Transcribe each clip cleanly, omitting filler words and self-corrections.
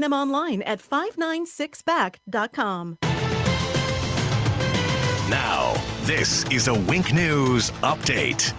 them online at 596back.com. Now, this is a Wink News update.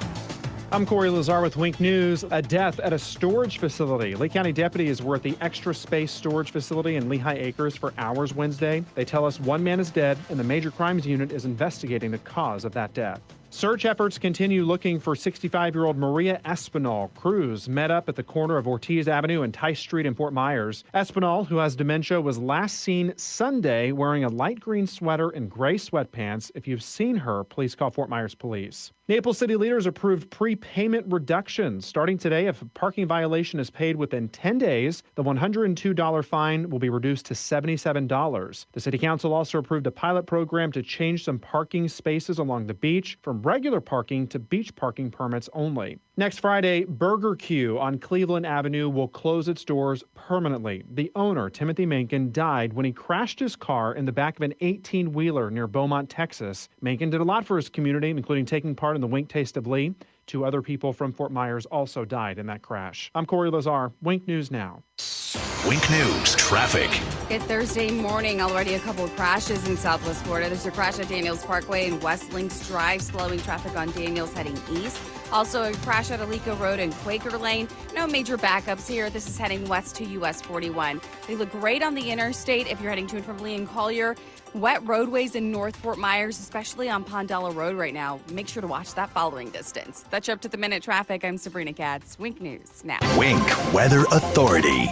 I'm Corey Lazar with Wink News. A death at a storage facility. Lee County deputies were at the Extra Space Storage Facility in Lehigh Acres for hours Wednesday. They tell us one man is dead, and the Major Crimes Unit is investigating the cause of that death. Search efforts continue looking for 65-year-old Maria Espinal. Crews met up at the corner of Ortiz Avenue and Tice Street in Fort Myers. Espinal, who has dementia, was last seen Sunday wearing a light green sweater and gray sweatpants. If you've seen her, please call Fort Myers Police. Naples City leaders approved prepayment reductions. Starting today, if a parking violation is paid within 10 days, the $102 fine will be reduced to $77. The City Council also approved a pilot program to change some parking spaces along the beach from regular parking to beach parking permits only. Next Friday, Burger Q on Cleveland Avenue will close its doors permanently. The owner, Timothy Mencken, died when he crashed his car in the back of an 18-wheeler near Beaumont, Texas. Mencken did a lot for his community, including taking part in the Wink Taste of Lee. 2 other people from Fort Myers also died in that crash. I'm Corey Lazar, Wink News Now. Wink News traffic. Good Thursday morning. Already a couple of crashes in Southwest Florida. There's a crash at Daniels Parkway and West Links Drive, slowing traffic on Daniels heading east. Also a crash at Alico Road and Quaker Lane. No major backups here. This is heading west to US 41. They look great on the interstate if you're heading to and from Lee and Collier. Wet roadways in North Fort Myers, especially on Pondella Road right now. Make sure to watch that following distance. That's your up-to-the-minute traffic. I'm Sabrina Katz. Wink News now. Wink Weather Authority.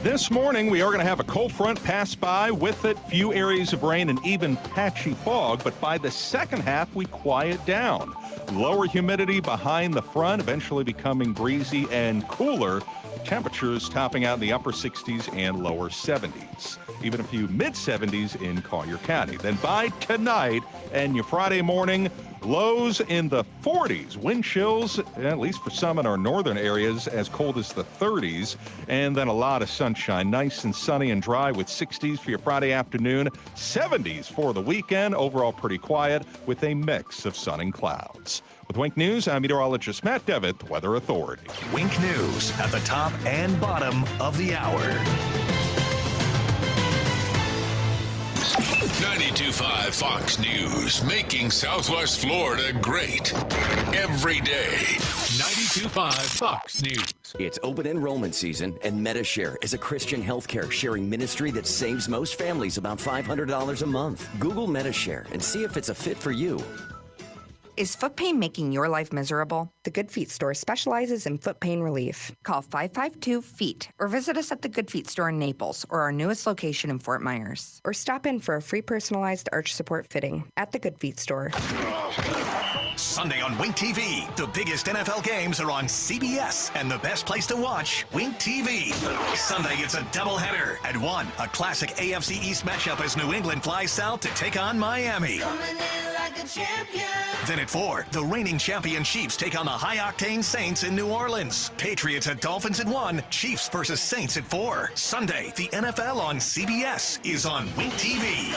This morning, we are going to have a cold front pass by. With it, few areas of rain and even patchy fog. But by the second half, we quiet down. Lower humidity behind the front, eventually becoming breezy and cooler. Temperatures topping out in the upper 60s and lower 70s. Even a few mid-70s in Collier County. Then by tonight and your Friday morning, lows in the 40s. Wind chills, at least for some in our northern areas, as cold as the 30s. And then a lot of sunshine. Nice and sunny and dry with 60s for your Friday afternoon. 70s for the weekend. Overall pretty quiet with a mix of sun and clouds. With Wink News, I'm meteorologist Matt Devitt, Weather Authority. Wink News at the top and bottom of the hour. 92.5 Fox News, making Southwest Florida great every day. 92.5 Fox News. It's open enrollment season, and MediShare is a Christian healthcare sharing ministry that saves most families about $500 a month. Google MediShare and see if it's a fit for you. Is foot pain making your life miserable? The Good Feet store specializes in foot pain relief. Call 552-FEET or visit us at the Good Feet store in Naples or our newest location in Fort Myers. Or stop in for a free personalized arch support fitting at the Good Feet store. Sunday on Wink TV, the biggest NFL games are on CBS, and the best place to watch, Wink TV. Sunday, it's a doubleheader. At 1, a classic AFC East matchup as New England flies south to take on Miami. Then at 4, the reigning champion Chiefs take on the high-octane Saints in New Orleans. Patriots at Dolphins at 1, Chiefs versus Saints at 4. Sunday, the NFL on CBS is on Wink TV.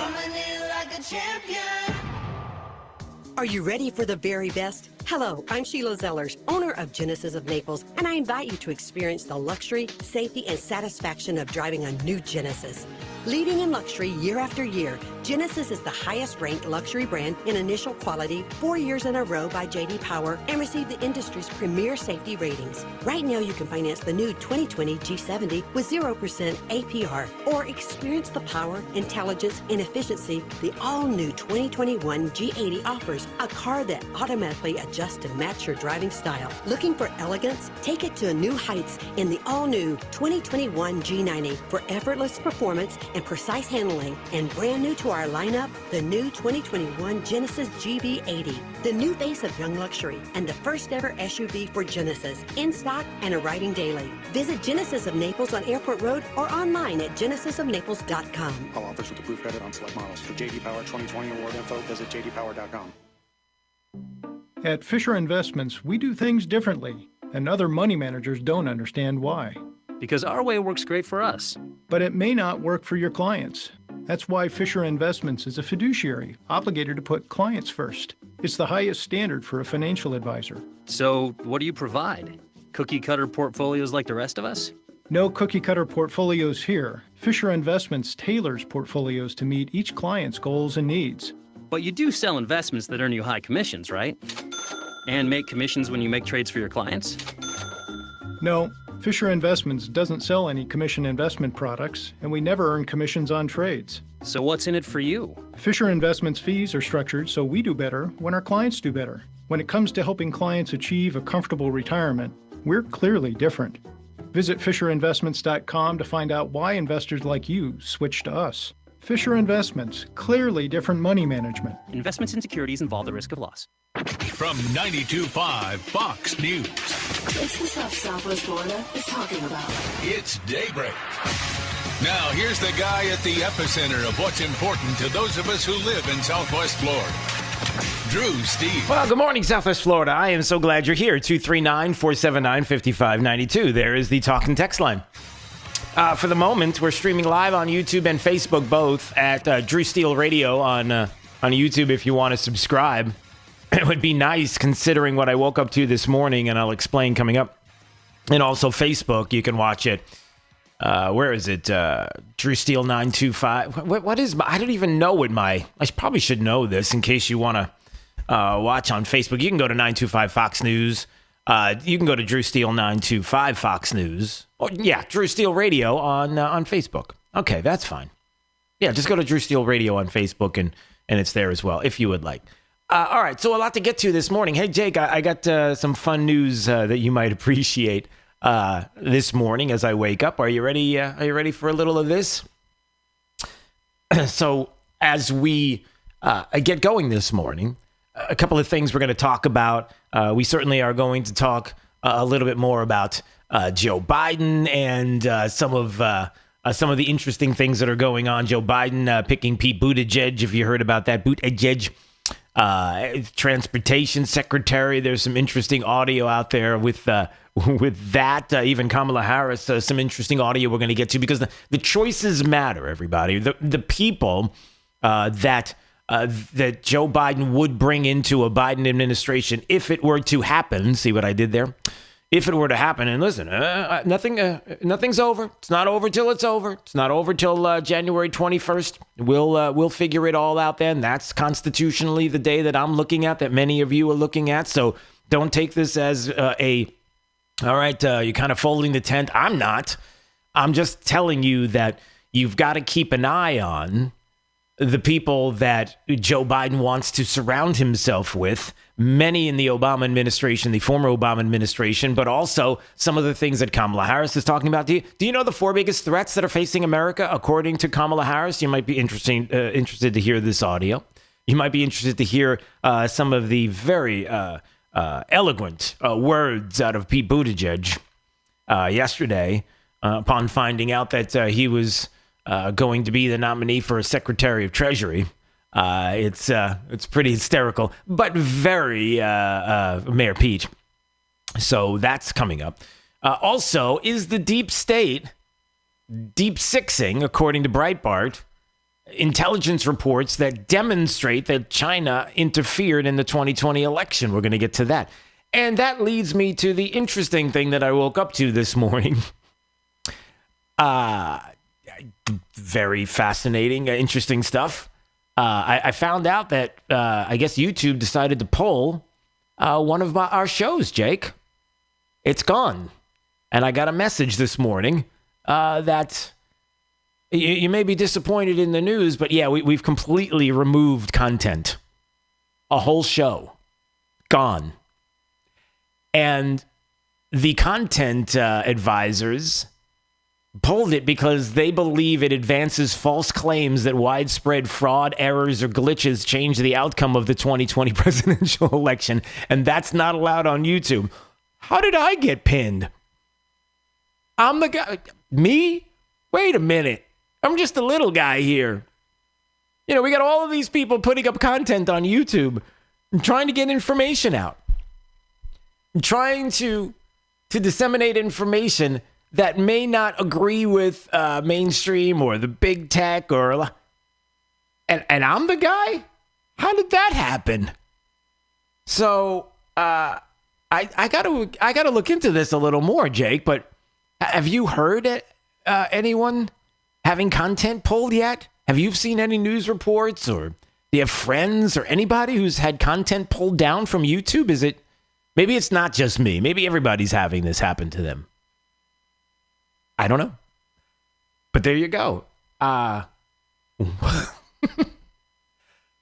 Are you ready for the very best? Hello, I'm Sheila Zellers, owner of Genesis of Naples, and I invite you to experience the luxury, safety, and satisfaction of driving a new Genesis. Leading in luxury year after year, Genesis is the highest-ranked luxury brand in initial quality 4 years in a row by J.D. Power and received the industry's premier safety ratings. Right now, you can finance the new 2020 G70 with 0% APR or experience the power, intelligence, and efficiency the all-new 2021 G80 offers, a car that automatically adjusts to match your driving style. Looking for elegance? Take it to new heights in the all-new 2021 G90 for effortless performance and precise handling, and brand new to our lineup, the new 2021 Genesis GV80, the new face of young luxury, and the first ever SUV for Genesis, in stock and arriving daily. Visit Genesis of Naples on Airport Road or online at genesisofnaples.com. All offers with approved credit on select models. For JD Power 2020 award info, visit jdpower.com. At Fisher Investments, we do things differently, and other money managers don't understand why. Because our way works great for us. But it may not work for your clients. That's why Fisher Investments is a fiduciary, obligated to put clients first. It's the highest standard for a financial advisor. So what do you provide? Cookie cutter portfolios like the rest of us? No cookie-cutter portfolios here. Fisher Investments tailors portfolios to meet each client's goals and needs. But you do sell investments that earn you high commissions, right? And make commissions when you make trades for your clients? No, Fisher Investments doesn't sell any commission investment products, and we never earn commissions on trades. So what's in it for you? Fisher Investments fees are structured so we do better when our clients do better. When it comes to helping clients achieve a comfortable retirement, we're clearly different. Visit FisherInvestments.com to find out why investors like you switch to us. Fisher Investments, clearly different money management. Investments in securities involve the risk of loss. From 92.5 Fox News, It's the stuff Southwest Florida is talking about. it's Daybreak. Now, here's the guy at the epicenter of what's important to those of us who live in Southwest Florida. Drew Steve. Well, good morning, Southwest Florida. I am so glad you're here. 239-479-5592. There is the talk and text line. For the moment, we're streaming live on YouTube and Facebook, both at Drew Steele Radio on YouTube if you want to subscribe. It would be nice considering what I woke up to this morning, and I'll explain coming up. And also Facebook, you can watch it. Where is it? Drew Steele 925. What is my, I don't even know what my, I probably should know this in case you want to watch on Facebook. You can go to 925 Fox News. You can go to Drew Steele 925 Fox News. Or, yeah, Drew Steele Radio on Facebook. Okay, that's fine. Yeah, just go to Drew Steele Radio on Facebook and it's there as well, if you would like. All right, so a lot to get to this morning. Hey, Jake, I got some fun news that you might appreciate this morning as I wake up. Are you ready? Are you ready for a little of this? So as we get going this morning, a couple of things we're going to talk about. We certainly are going to talk a little bit more about Joe Biden and some of the interesting things that are going on. Joe Biden picking Pete Buttigieg, if you heard about that. Buttigieg, transportation secretary. There's some interesting audio out there with that. Even Kamala Harris, some interesting audio we're going to get to because the choices matter, everybody. The people that Joe Biden would bring into a Biden administration if it were to happen. See what I did there? If it were to happen, and listen, nothing's over. It's not over till it's over. It's not over till January 21st. We'll figure it all out then. That's constitutionally the day that I'm looking at, that many of you are looking at. So don't take this as all right, you're kind of folding the tent. I'm not. I'm just telling you that you've got to keep an eye on the people that Joe Biden wants to surround himself with, many in the Obama administration, the former Obama administration, but also some of the things that Kamala Harris is talking about. Do you know the 4 biggest threats that are facing America, according to Kamala Harris? You might be interested to hear this audio. You might be interested to hear some of the very eloquent words out of Pete Buttigieg yesterday upon finding out that he was going to be the nominee for a Secretary of Treasury. It's pretty hysterical, but very Mayor Pete. So that's coming up. Also, is the deep state deep sixing, according to Breitbart, intelligence reports that demonstrate that China interfered in the 2020 election. We're going to get to that. And that leads me to the interesting thing that I woke up to this morning. Very fascinating, interesting stuff. I found out that I guess YouTube decided to pull one of our shows, Jake. It's gone. And I got a message this morning that you may be disappointed in the news, but yeah, we've completely removed content. A whole show. Gone. And the content advisors pulled it because they believe it advances false claims that widespread fraud, errors, or glitches change the outcome of the 2020 presidential election, and that's not allowed on YouTube. How did I get pinned? I'm the guy. Me? Wait a minute. I'm just a little guy here. You know, we got all of these people putting up content on YouTube and trying to get information out. Trying to disseminate information that may not agree with mainstream or the big tech or... And I'm the guy? How did that happen? So, I gotta look into this a little more, Jake, but Have you heard anyone having content pulled yet? Have you seen any news reports, or do you have friends or anybody who's had content pulled down from YouTube? Maybe it's not just me. Maybe everybody's having this happen to them. I don't know. But there you go. I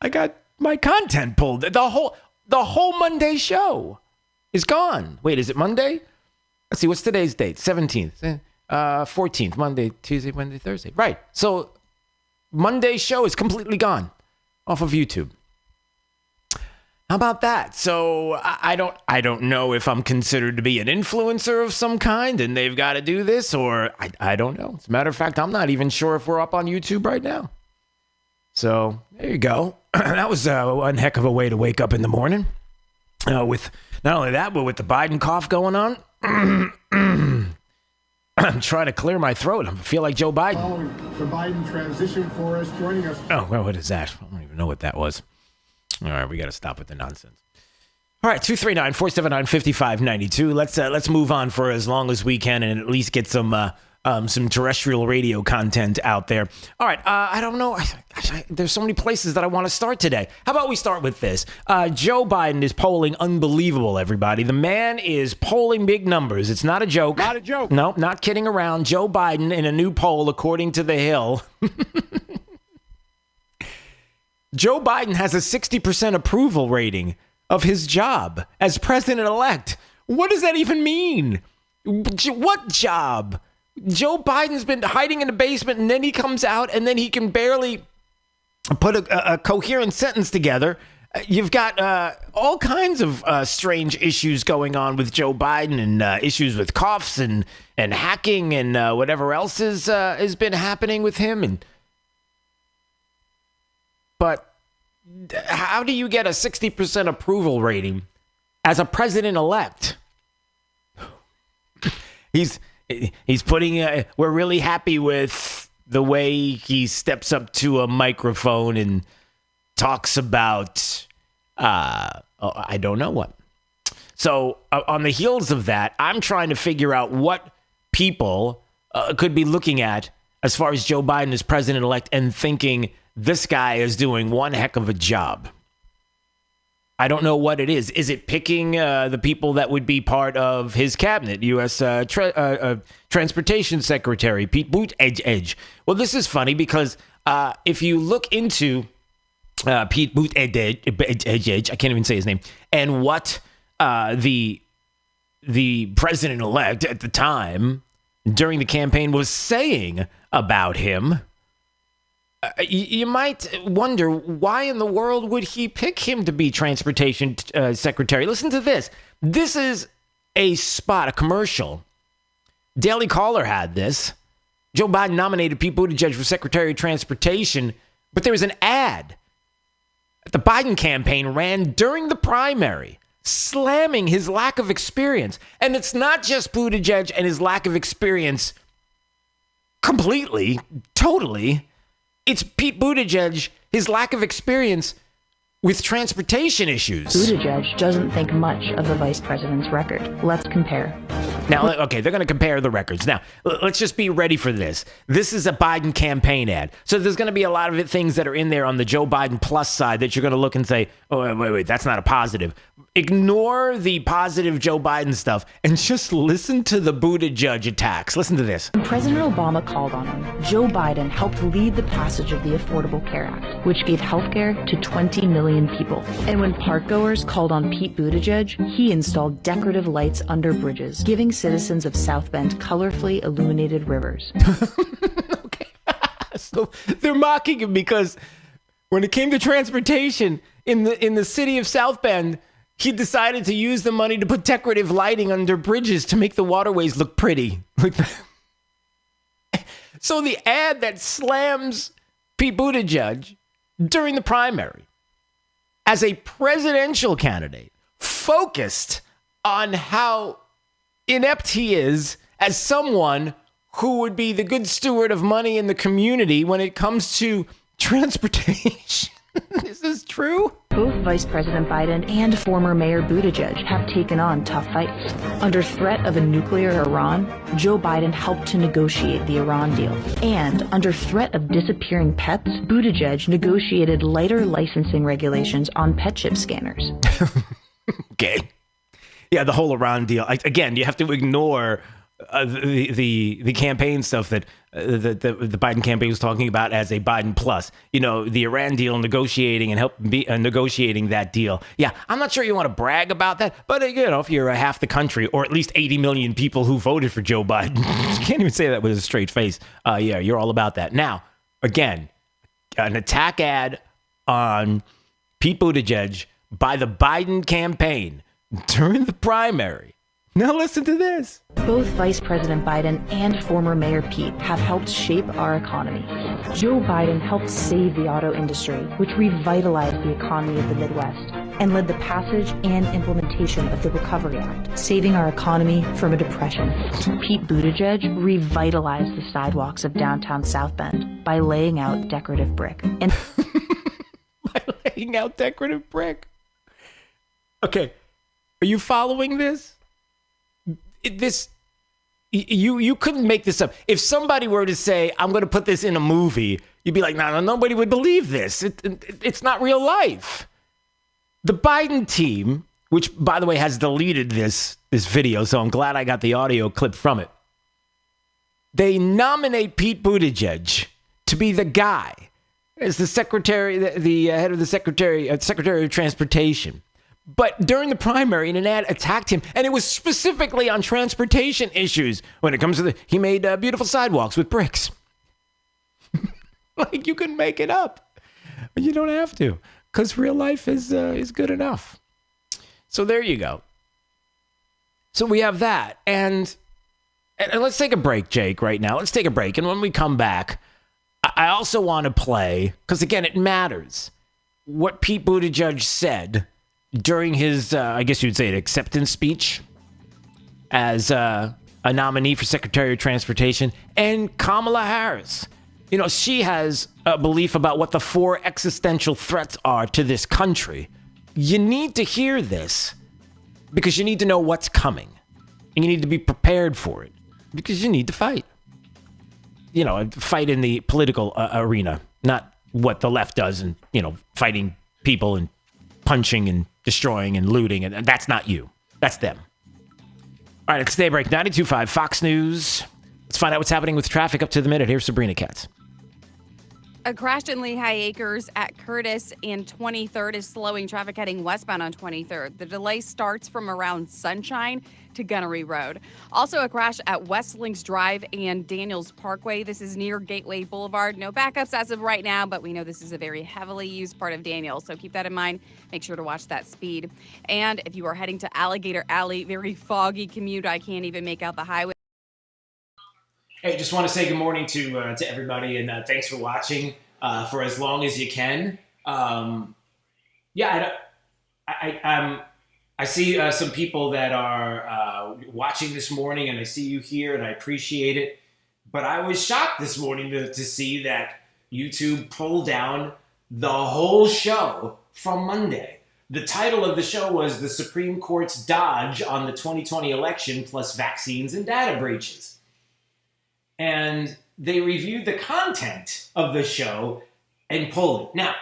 got my content pulled. The whole Monday show is gone. Wait, is it Monday? Let's see, what's today's date? 17th. 14th. Monday, Tuesday, Wednesday, Thursday. Right. So Monday's show is completely gone off of YouTube. How about that? So I don't know if I'm considered to be an influencer of some kind and they've got to do this, or I don't know. As a matter of fact, I'm not even sure if we're up on YouTube right now. So there you go. That was one heck of a way to wake up in the morning. With not only that, but with the Biden cough going on. I'm trying to clear my throat. I feel like Joe Biden. Following the Biden transition for us, joining us. Oh, well, what is that? I don't even know what that was. All right, we got to stop with the nonsense. All right, 239-479-5592. Let's move on for as long as we can and at least get some terrestrial radio content out there. All right, I don't know. There's so many places that I want to start today. How about we start with this? Joe Biden is polling unbelievable, everybody. The man is polling big numbers. It's not a joke. Not a joke. No, not kidding around. Joe Biden in a new poll, according to The Hill. Joe Biden has a 60% approval rating of his job as president-elect. What does that even mean? What job? Joe Biden's been hiding in the basement, and then he comes out, and then he can barely put a coherent sentence together. You've got all kinds of strange issues going on with Joe Biden, and issues with coughs and hacking and whatever else has been happening with him. But how do you get a 60% approval rating as a president-elect? He's putting, we're really happy with the way he steps up to a microphone and talks about, I don't know what. So on the heels of that, I'm trying to figure out what people could be looking at as far as Joe Biden as president-elect and thinking this guy is doing one heck of a job. I don't know what it is. Is it picking the people that would be part of his cabinet? U.S. Transportation Secretary Pete Buttigieg. Well, this is funny because if you look into Pete Buttigieg, I can't even say his name, and what the president-elect at the time during the campaign was saying about him, you might wonder, why in the world would he pick him to be transportation secretary? Listen to this. This is a spot, a commercial. Daily Caller had this. Joe Biden nominated Pete Buttigieg for Secretary of Transportation, but there was an ad that the Biden campaign ran during the primary, slamming his lack of experience. And it's not just Buttigieg and his lack of experience completely, totally. It's Pete Buttigieg, his lack of experience with transportation issues. Buttigieg doesn't think much of the vice president's record. Let's compare. Now, okay, they're going to compare the records. Now, let's just be ready for this. This is a Biden campaign ad. So there's going to be a lot of things that are in there on the Joe Biden plus side that you're going to look and say, oh, wait, that's not a positive. Ignore the positive Joe Biden stuff and just listen to the Buttigieg attacks. Listen to this. When President Obama called on him, Joe Biden helped lead the passage of the Affordable Care Act, which gave health care to 20 million people. And when parkgoers called on Pete Buttigieg, he installed decorative lights under bridges, giving citizens of South Bend colorfully illuminated rivers. Okay. So they're mocking him because when it came to transportation in the city of South Bend, he decided to use the money to put decorative lighting under bridges to make the waterways look pretty. So the ad that slams Pete Buttigieg during the primary as a presidential candidate focused on how inept he is as someone who would be the good steward of money in the community when it comes to transportation. This is true. Both Vice President Biden and former Mayor Buttigieg have taken on tough fights. Under threat of a nuclear Iran, Joe Biden helped to negotiate the Iran deal. And under threat of disappearing pets, Buttigieg negotiated lighter licensing regulations on pet chip scanners. Okay. Yeah, the whole Iran deal. Again, you have to ignore the campaign stuff that the Biden campaign was talking about as a Biden plus. You know, the Iran deal, negotiating and negotiating that deal. Yeah, I'm not sure you want to brag about that, but you know, if you're half the country or at least 80 million people who voted for Joe Biden, you can't even say that with a straight face. Yeah, you're all about that. Now, again, an attack ad on Pete Buttigieg by the Biden campaign during the primary. Now listen to this. Both Vice President Biden and former Mayor Pete have helped shape our economy. Joe Biden helped save the auto industry, which revitalized the economy of the Midwest, and led the passage and implementation of the Recovery Act, saving our economy from a depression. Pete Buttigieg revitalized the sidewalks of downtown South Bend by laying out decorative brick. And by laying out decorative brick. Okay, are you following this? You couldn't make this up. If somebody were to say, I'm going to put this in a movie, you'd be like, no, nobody would believe this. It's not real life. The Biden team, which, by the way, has deleted this video, so I'm glad I got the audio clip from it. They nominate Pete Buttigieg to be the guy as the secretary, the head of the Secretary of Transportation. But during the primary, an ad attacked him, and it was specifically on transportation issues. When it comes to he made beautiful sidewalks with bricks. Like, you can make it up, but you don't have to, because real life is good enough. So there you go. So we have that, and let's take a break, Jake. Right now, let's take a break, and when we come back, I also want to play, because again, it matters what Pete Buttigieg said during his, I guess you'd say, an acceptance speech as a nominee for Secretary of Transportation, and Kamala Harris. You know, she has a belief about what the 4 existential threats are to this country. You need to hear this because you need to know what's coming. And you need to be prepared for it because you need to fight. You know, fight in the political arena, not what the left does and, you know, fighting people and punching and destroying and looting, and that's not you. That's them. All right, it's Daybreak 92.5 Fox News. Let's find out what's happening with traffic up to the minute. Here's Sabrina Katz. A crash in Lehigh Acres at Curtis and 23rd is slowing traffic heading westbound on 23rd. The delay starts from around Sunshine to Gunnery Road. Also a crash at West Links Drive and Daniels Parkway. This is near Gateway Boulevard. No backups as of right now, but we know this is a very heavily used part of Daniels, so keep that in mind. Make sure to watch that speed. And if you are heading to Alligator Alley, very foggy commute. I can't even make out the highway. Hey, just want to say good morning to everybody, and thanks for watching for as long as you can. I see some people that are watching this morning, and I see you here, and I appreciate it. But I was shocked this morning to see that YouTube pulled down the whole show from Monday. The title of the show was "The Supreme Court's Dodge on the 2020 Election plus Vaccines and Data Breaches." And they reviewed the content of the show and pulled it. Now,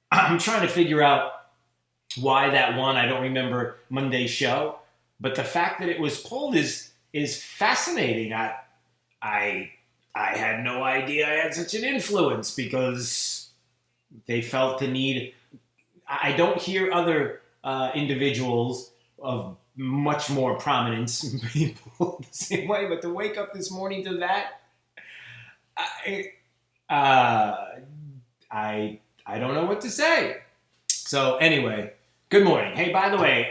I'm trying to figure out why that won. I don't remember Monday's show, but the fact that it was pulled is fascinating. I had no idea I had such an influence because they felt the need. I don't hear other individuals of much more prominence people the same way, but to wake up this morning to that, I don't know what to say. So anyway, good morning. Hey, by the way,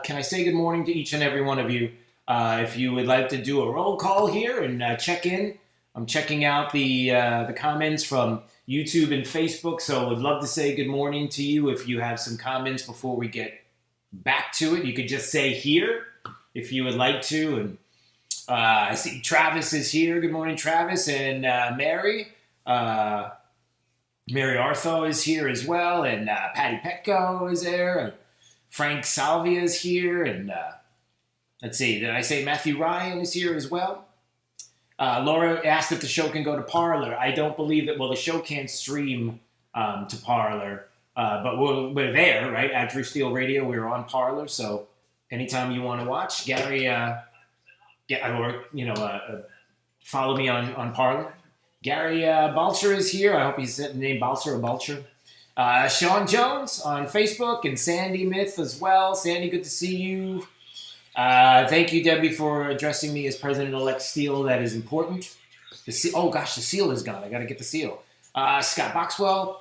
can I say good morning to each and every one of you? If you would like to do a roll call here and check in, I'm checking out the comments from YouTube and Facebook, so would love to say good morning to you. If you have some comments before we get back to it, you could just say here if you would like to. And I see Travis is here. Good morning, Travis. And Mary. Mary Artho is here as well, and Patty Petco is there, and Frank Salvia is here, and let's see, did I say Matthew Ryan is here as well? Laura asked if the show can go to Parler. I don't believe that. Well, the show can't stream to Parler, but we're there, right? At Drew Steele Radio, we're on Parler, so anytime you want to watch, Gary, follow me on Parler. Gary Balcher is here. I hope he's named Balcher or Balcher. Sean Jones on Facebook and Sandy Myth as well. Sandy, good to see you. Thank you, Debbie, for addressing me as President-elect Steele. That is important. The seal is gone. I got to get the seal. Scott Boxwell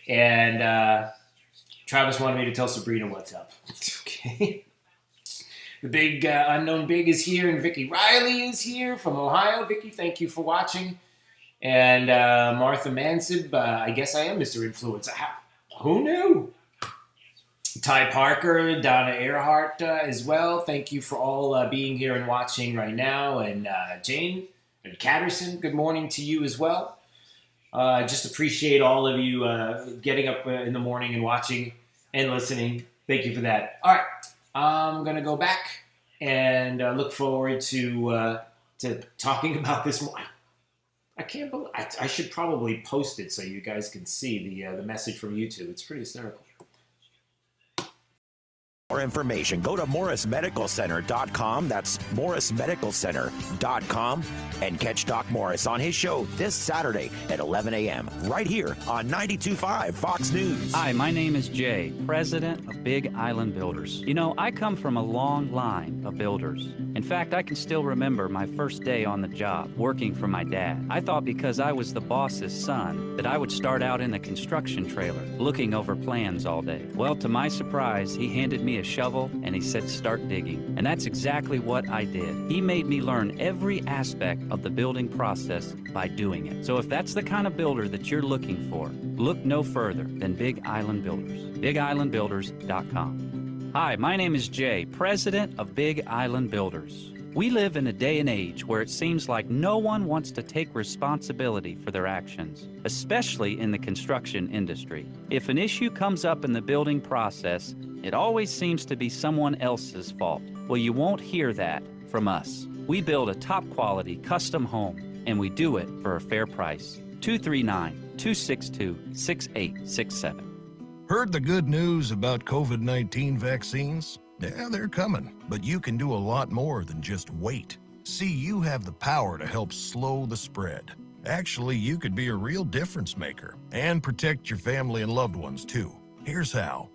and Travis wanted me to tell Sabrina what's up. Okay. The big unknown big is here, and Vicky Riley is here from Ohio. Vicky, thank you for watching. And Martha Mansib, I guess I am Mr. Influencer. Who knew? Ty Parker, Donna Earhart as well. Thank you for all being here and watching right now. And Jane and Catterson, good morning to you as well. Just appreciate all of you getting up in the morning and watching and listening. Thank you for that. All right. I'm going to go back and look forward to talking about this more. I can't believe I should probably post it so you guys can see the message from YouTube. It's pretty hysterical. For information, go to morrismedicalcenter.com. That's morrismedicalcenter.com. And catch Doc Morris on his show this Saturday at 11 a.m. right here on 92.5 Fox News. Hi, my name is Jay, president of Big Island Builders. You know, I come from a long line of builders. In fact, I can still remember my first day on the job, working for my dad. I thought because I was the boss's son that I would start out in a construction trailer, looking over plans all day. Well, to my surprise, he handed me a shovel and he said, start digging. And that's exactly what I did. He made me learn every aspect of the building process by doing it. So if that's the kind of builder that you're looking for, look no further than Big Island Builders. BigIslandBuilders.com. Hi, my name is Jay, president of Big Island Builders. We live in a day and age where it seems like no one wants to take responsibility for their actions, especially in the construction industry. If an issue comes up in the building process, it always seems to be someone else's fault. Well, you won't hear that from us. We build a top-quality custom home, and we do it for a fair price. 239-262-6867. Heard the good news about COVID-19 vaccines? Yeah, they're coming, but you can do a lot more than just wait. See, you have the power to help slow the spread. Actually, you could be a real difference maker and protect your family and loved ones, too. Here's how.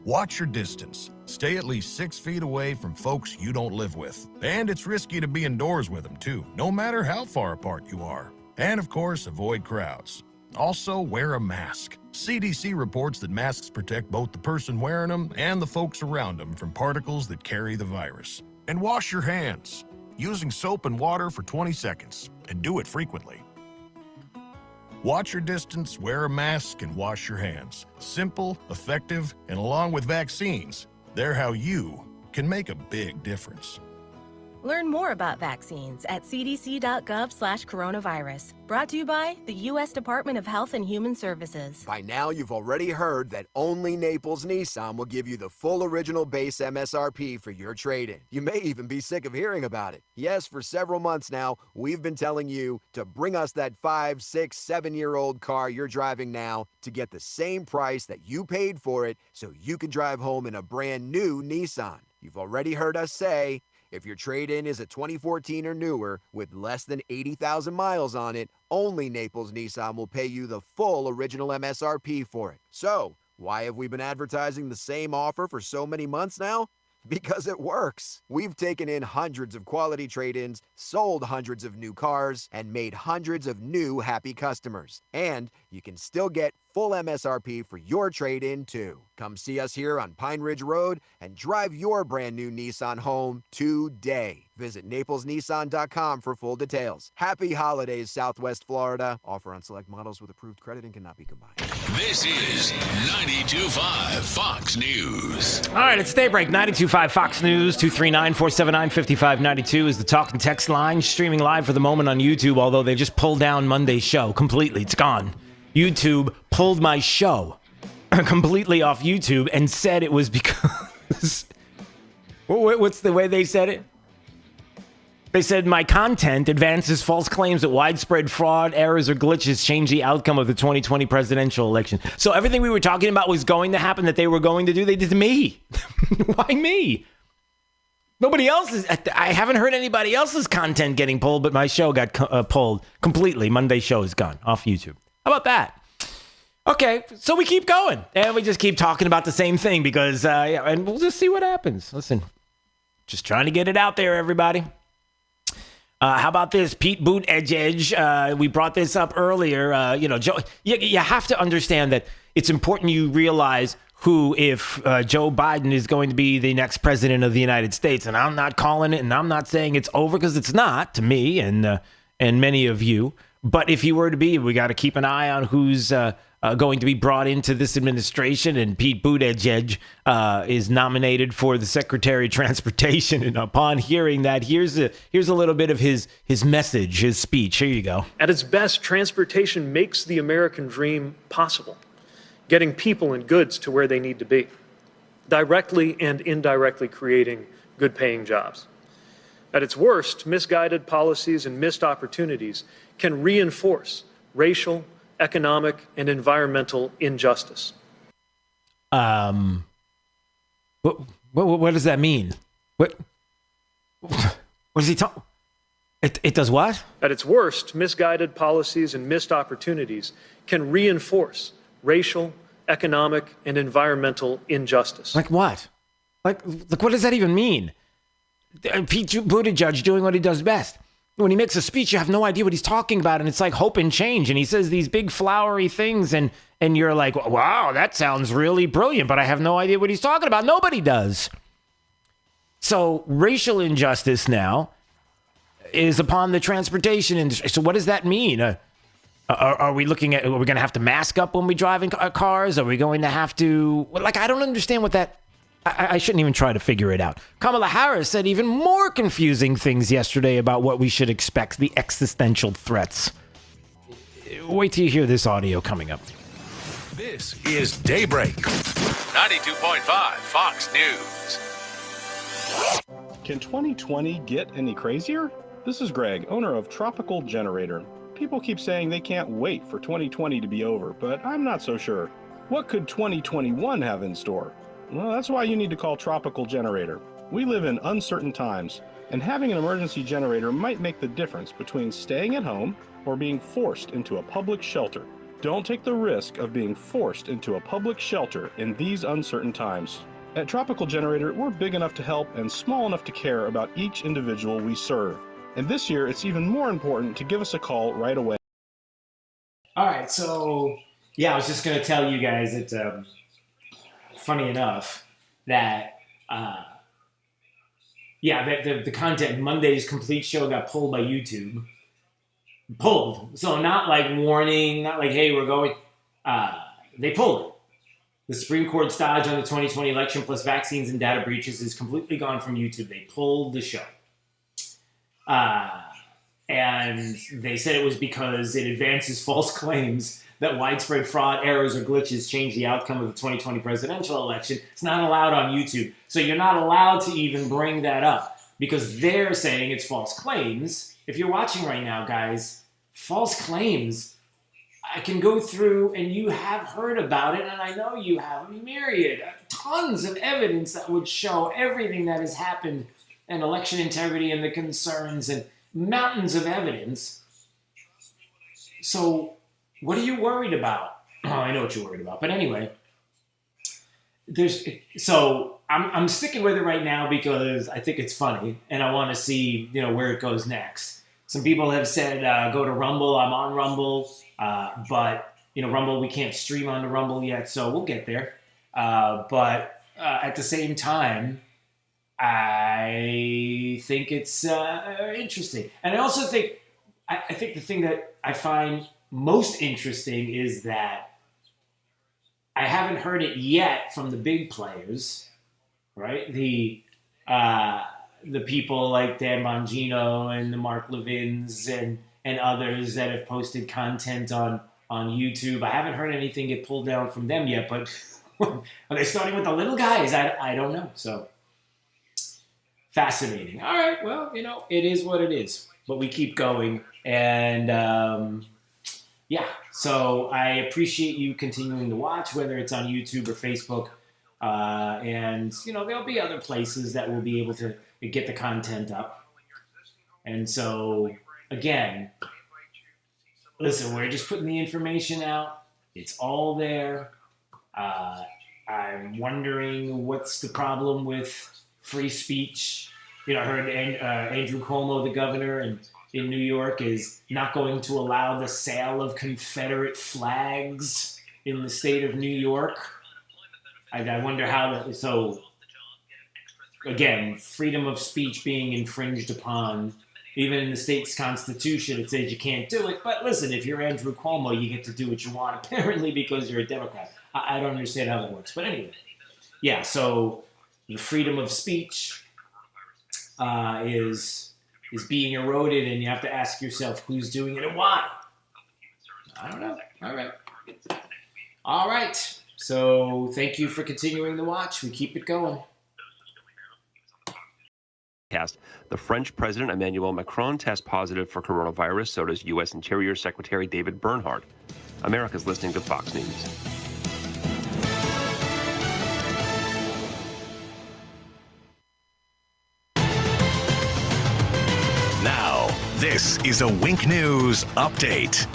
Watch your distance. Stay at least 6 feet away from folks you don't live with. And it's risky to be indoors with them, too, no matter how far apart you are. And, of course, avoid crowds. Also, wear a mask. CDC reports that masks protect both the person wearing them and the folks around them from particles that carry the virus. And wash your hands, using soap and water for 20 seconds, and do it frequently. Watch your distance, wear a mask, and wash your hands. Simple, effective, and along with vaccines, they're how you can make a big difference. Learn more about vaccines at cdc.gov/coronavirus. Brought to you by the U.S. Department of Health and Human Services. By now, you've already heard that only Naples Nissan will give you the full original base MSRP for your trade-in. You may even be sick of hearing about it. Yes, for several months now, we've been telling you to bring us that 5, 6, 7-year-old car you're driving now to get the same price that you paid for it so you can drive home in a brand new Nissan. You've already heard us say, if your trade-in is a 2014 or newer with less than 80,000 miles on it, only Naples Nissan will pay you the full original MSRP for it. So, why have we been advertising the same offer for so many months now? Because it works. We've taken in hundreds of quality trade-ins, sold hundreds of new cars, and made hundreds of new happy customers. And you can still get full MSRP for your trade-in, too. Come see us here on Pine Ridge Road and drive your brand new Nissan home today. Visit NaplesNissan.com for full details. Happy holidays, Southwest Florida. Offer on select models with approved credit and cannot be combined. This is 92.5 Fox News. All right, it's Daybreak, 92.5 Fox News, 239-479-5592 is the talk and text line, streaming live for the moment on YouTube, although they just pulled down Monday's show completely. It's gone. YouTube pulled my show completely off YouTube and said it was because... What's the way they said it? They said my content advances false claims that widespread fraud, errors, or glitches change the outcome of the 2020 presidential election. So everything we were talking about was going to happen that they were going to do, they did to me. Why me? Nobody else is. I haven't heard anybody else's content getting pulled, but my show got pulled completely. Monday's show is gone off YouTube. How about that? Okay, so we keep going. And we just keep talking about the same thing because, and we'll just see what happens. Listen, just trying to get it out there, everybody. How about this? Pete Buttigieg, we brought this up earlier. Joe, you have to understand that it's important you realize who, if Joe Biden is going to be the next president of the United States. And I'm not calling it, and I'm not saying it's over, because it's not to me and many of you. But if he were to be, we got to keep an eye on who's going to be brought into this administration. And Pete Buttigieg is nominated for the Secretary of Transportation. And upon hearing that, here's a little bit of his message, his speech. Here you go. At its best, transportation makes the American dream possible, getting people and goods to where they need to be, directly and indirectly creating good-paying jobs. At its worst, misguided policies and missed opportunities can reinforce racial, economic, and environmental injustice. What does that mean? What does he talk? It does what? At its worst, misguided policies and missed opportunities can reinforce racial, economic, and environmental injustice. Like what? Like what does that even mean? Pete Buttigieg doing what he does best. When he makes a speech, you have no idea what he's talking about, and it's like hope and change. And he says these big flowery things, and you're like, wow, that sounds really brilliant, but I have no idea what he's talking about. Nobody does. So racial injustice now is upon the transportation industry. So what does that mean? Are we going to have to mask up when we drive in cars? Are we going to have to, I don't understand what that, I shouldn't even try to figure it out. Kamala Harris said even more confusing things yesterday about what we should expect, the existential threats. Wait till you hear this audio coming up. This is Daybreak, 92.5 Fox News. Can 2020 get any crazier? This is Greg, owner of Tropical Generator. People keep saying they can't wait for 2020 to be over, but I'm not so sure. What could 2021 have in store? Well, that's why you need to call Tropical Generator. We live in uncertain times, and having an emergency generator might make the difference between staying at home or being forced into a public shelter. Don't take the risk of being forced into a public shelter in these uncertain times. At Tropical Generator, we're big enough to help and small enough to care about each individual we serve. And this year, it's even more important to give us a call right away. All right, so, I was just going to tell you guys that... funny enough that the content Monday's complete show got pulled by YouTube. Pulled. So not like warning, not like, hey, we're going. They pulled it. The Supreme Court's dodge on the 2020 election plus vaccines and data breaches is completely gone from YouTube. They pulled the show. And they said it was because it advances false claims that widespread fraud, errors, or glitches change the outcome of the 2020 presidential election. It's not allowed on YouTube. So you're not allowed to even bring that up because they're saying it's false claims. If you're watching right now, guys, false claims, I can go through and you have heard about it, and I know you have a myriad, tons of evidence that would show everything that has happened and election integrity and the concerns and mountains of evidence. So what are you worried about? Oh, I know what you're worried about. But anyway, I'm sticking with it right now because I think it's funny and I want to see, where it goes next. Some people have said, go to Rumble. I'm on Rumble. But Rumble, we can't stream onto Rumble yet, so we'll get there. But at the same time, I think it's interesting. And I also think, I think the thing that I find most interesting is that I haven't heard it yet from the big players, right? The people like Dan Bongino and the Mark Levins and others that have posted content on on YouTube. I haven't heard anything get pulled down from them yet, but are they starting with the little guys? I don't know. So fascinating. All right, well, it is what it is, but we keep going. And yeah, so I appreciate you continuing to watch, whether it's on YouTube or Facebook. And, there'll be other places that we'll be able to get the content up. And so, again, listen, we're just putting the information out. It's all there. I'm wondering what's the problem with free speech. I heard Andrew Cuomo, the governor in New York, is not going to allow the sale of Confederate flags in the state of New York. I wonder how so, again, freedom of speech being infringed upon. Even in the state's constitution, it says you can't do it. But listen, if you're Andrew Cuomo, you get to do what you want, apparently, because you're a Democrat. I don't understand how that works. But anyway, yeah, so the freedom of speech is being eroded, and you have to ask yourself who's doing it and why. I don't know. All right. So thank you for continuing to watch. We keep it going. The French President Emmanuel Macron tests positive for coronavirus, so does U.S. Interior Secretary David Bernhardt. America's listening to Fox News. Now, this is a Wink News update.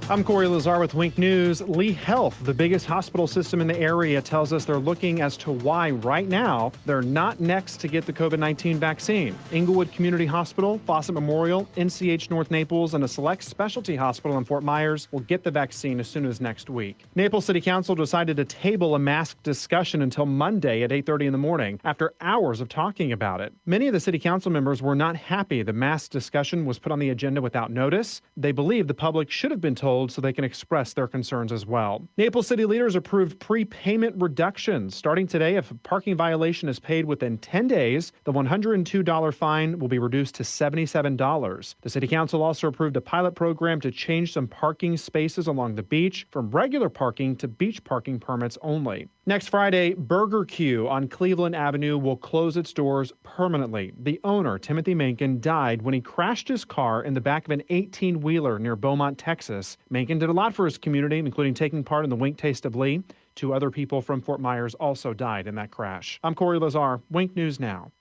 I'm Corey Lazar with Wink News. Lee Health, the biggest hospital system in the area, tells us they're looking as to why right now they're not next to get the COVID-19 vaccine. Inglewood Community Hospital, Fawcett Memorial, NCH North Naples, and a select specialty hospital in Fort Myers will get the vaccine as soon as next week. Naples City Council decided to table a mask discussion until Monday at 8:30 in the morning after hours of talking about it. Many of the city council members were not happy the mask discussion was put on the agenda without notice. They believe the public should have been told so they can express their concerns as well. Naples City leaders approved prepayment reductions. Starting today, if a parking violation is paid within 10 days, the $102 fine will be reduced to $77. The City Council also approved a pilot program to change some parking spaces along the beach from regular parking to beach parking permits only. Next Friday, Burger Q on Cleveland Avenue will close its doors permanently. The owner, Timothy Mencken, died when he crashed his car in the back of an 18-wheeler near Beaumont, Texas. Mencken did a lot for his community, including taking part in the Wink Taste of Lee. 2 other people from Fort Myers also died in that crash. I'm Corey Lazar, Wink News Now.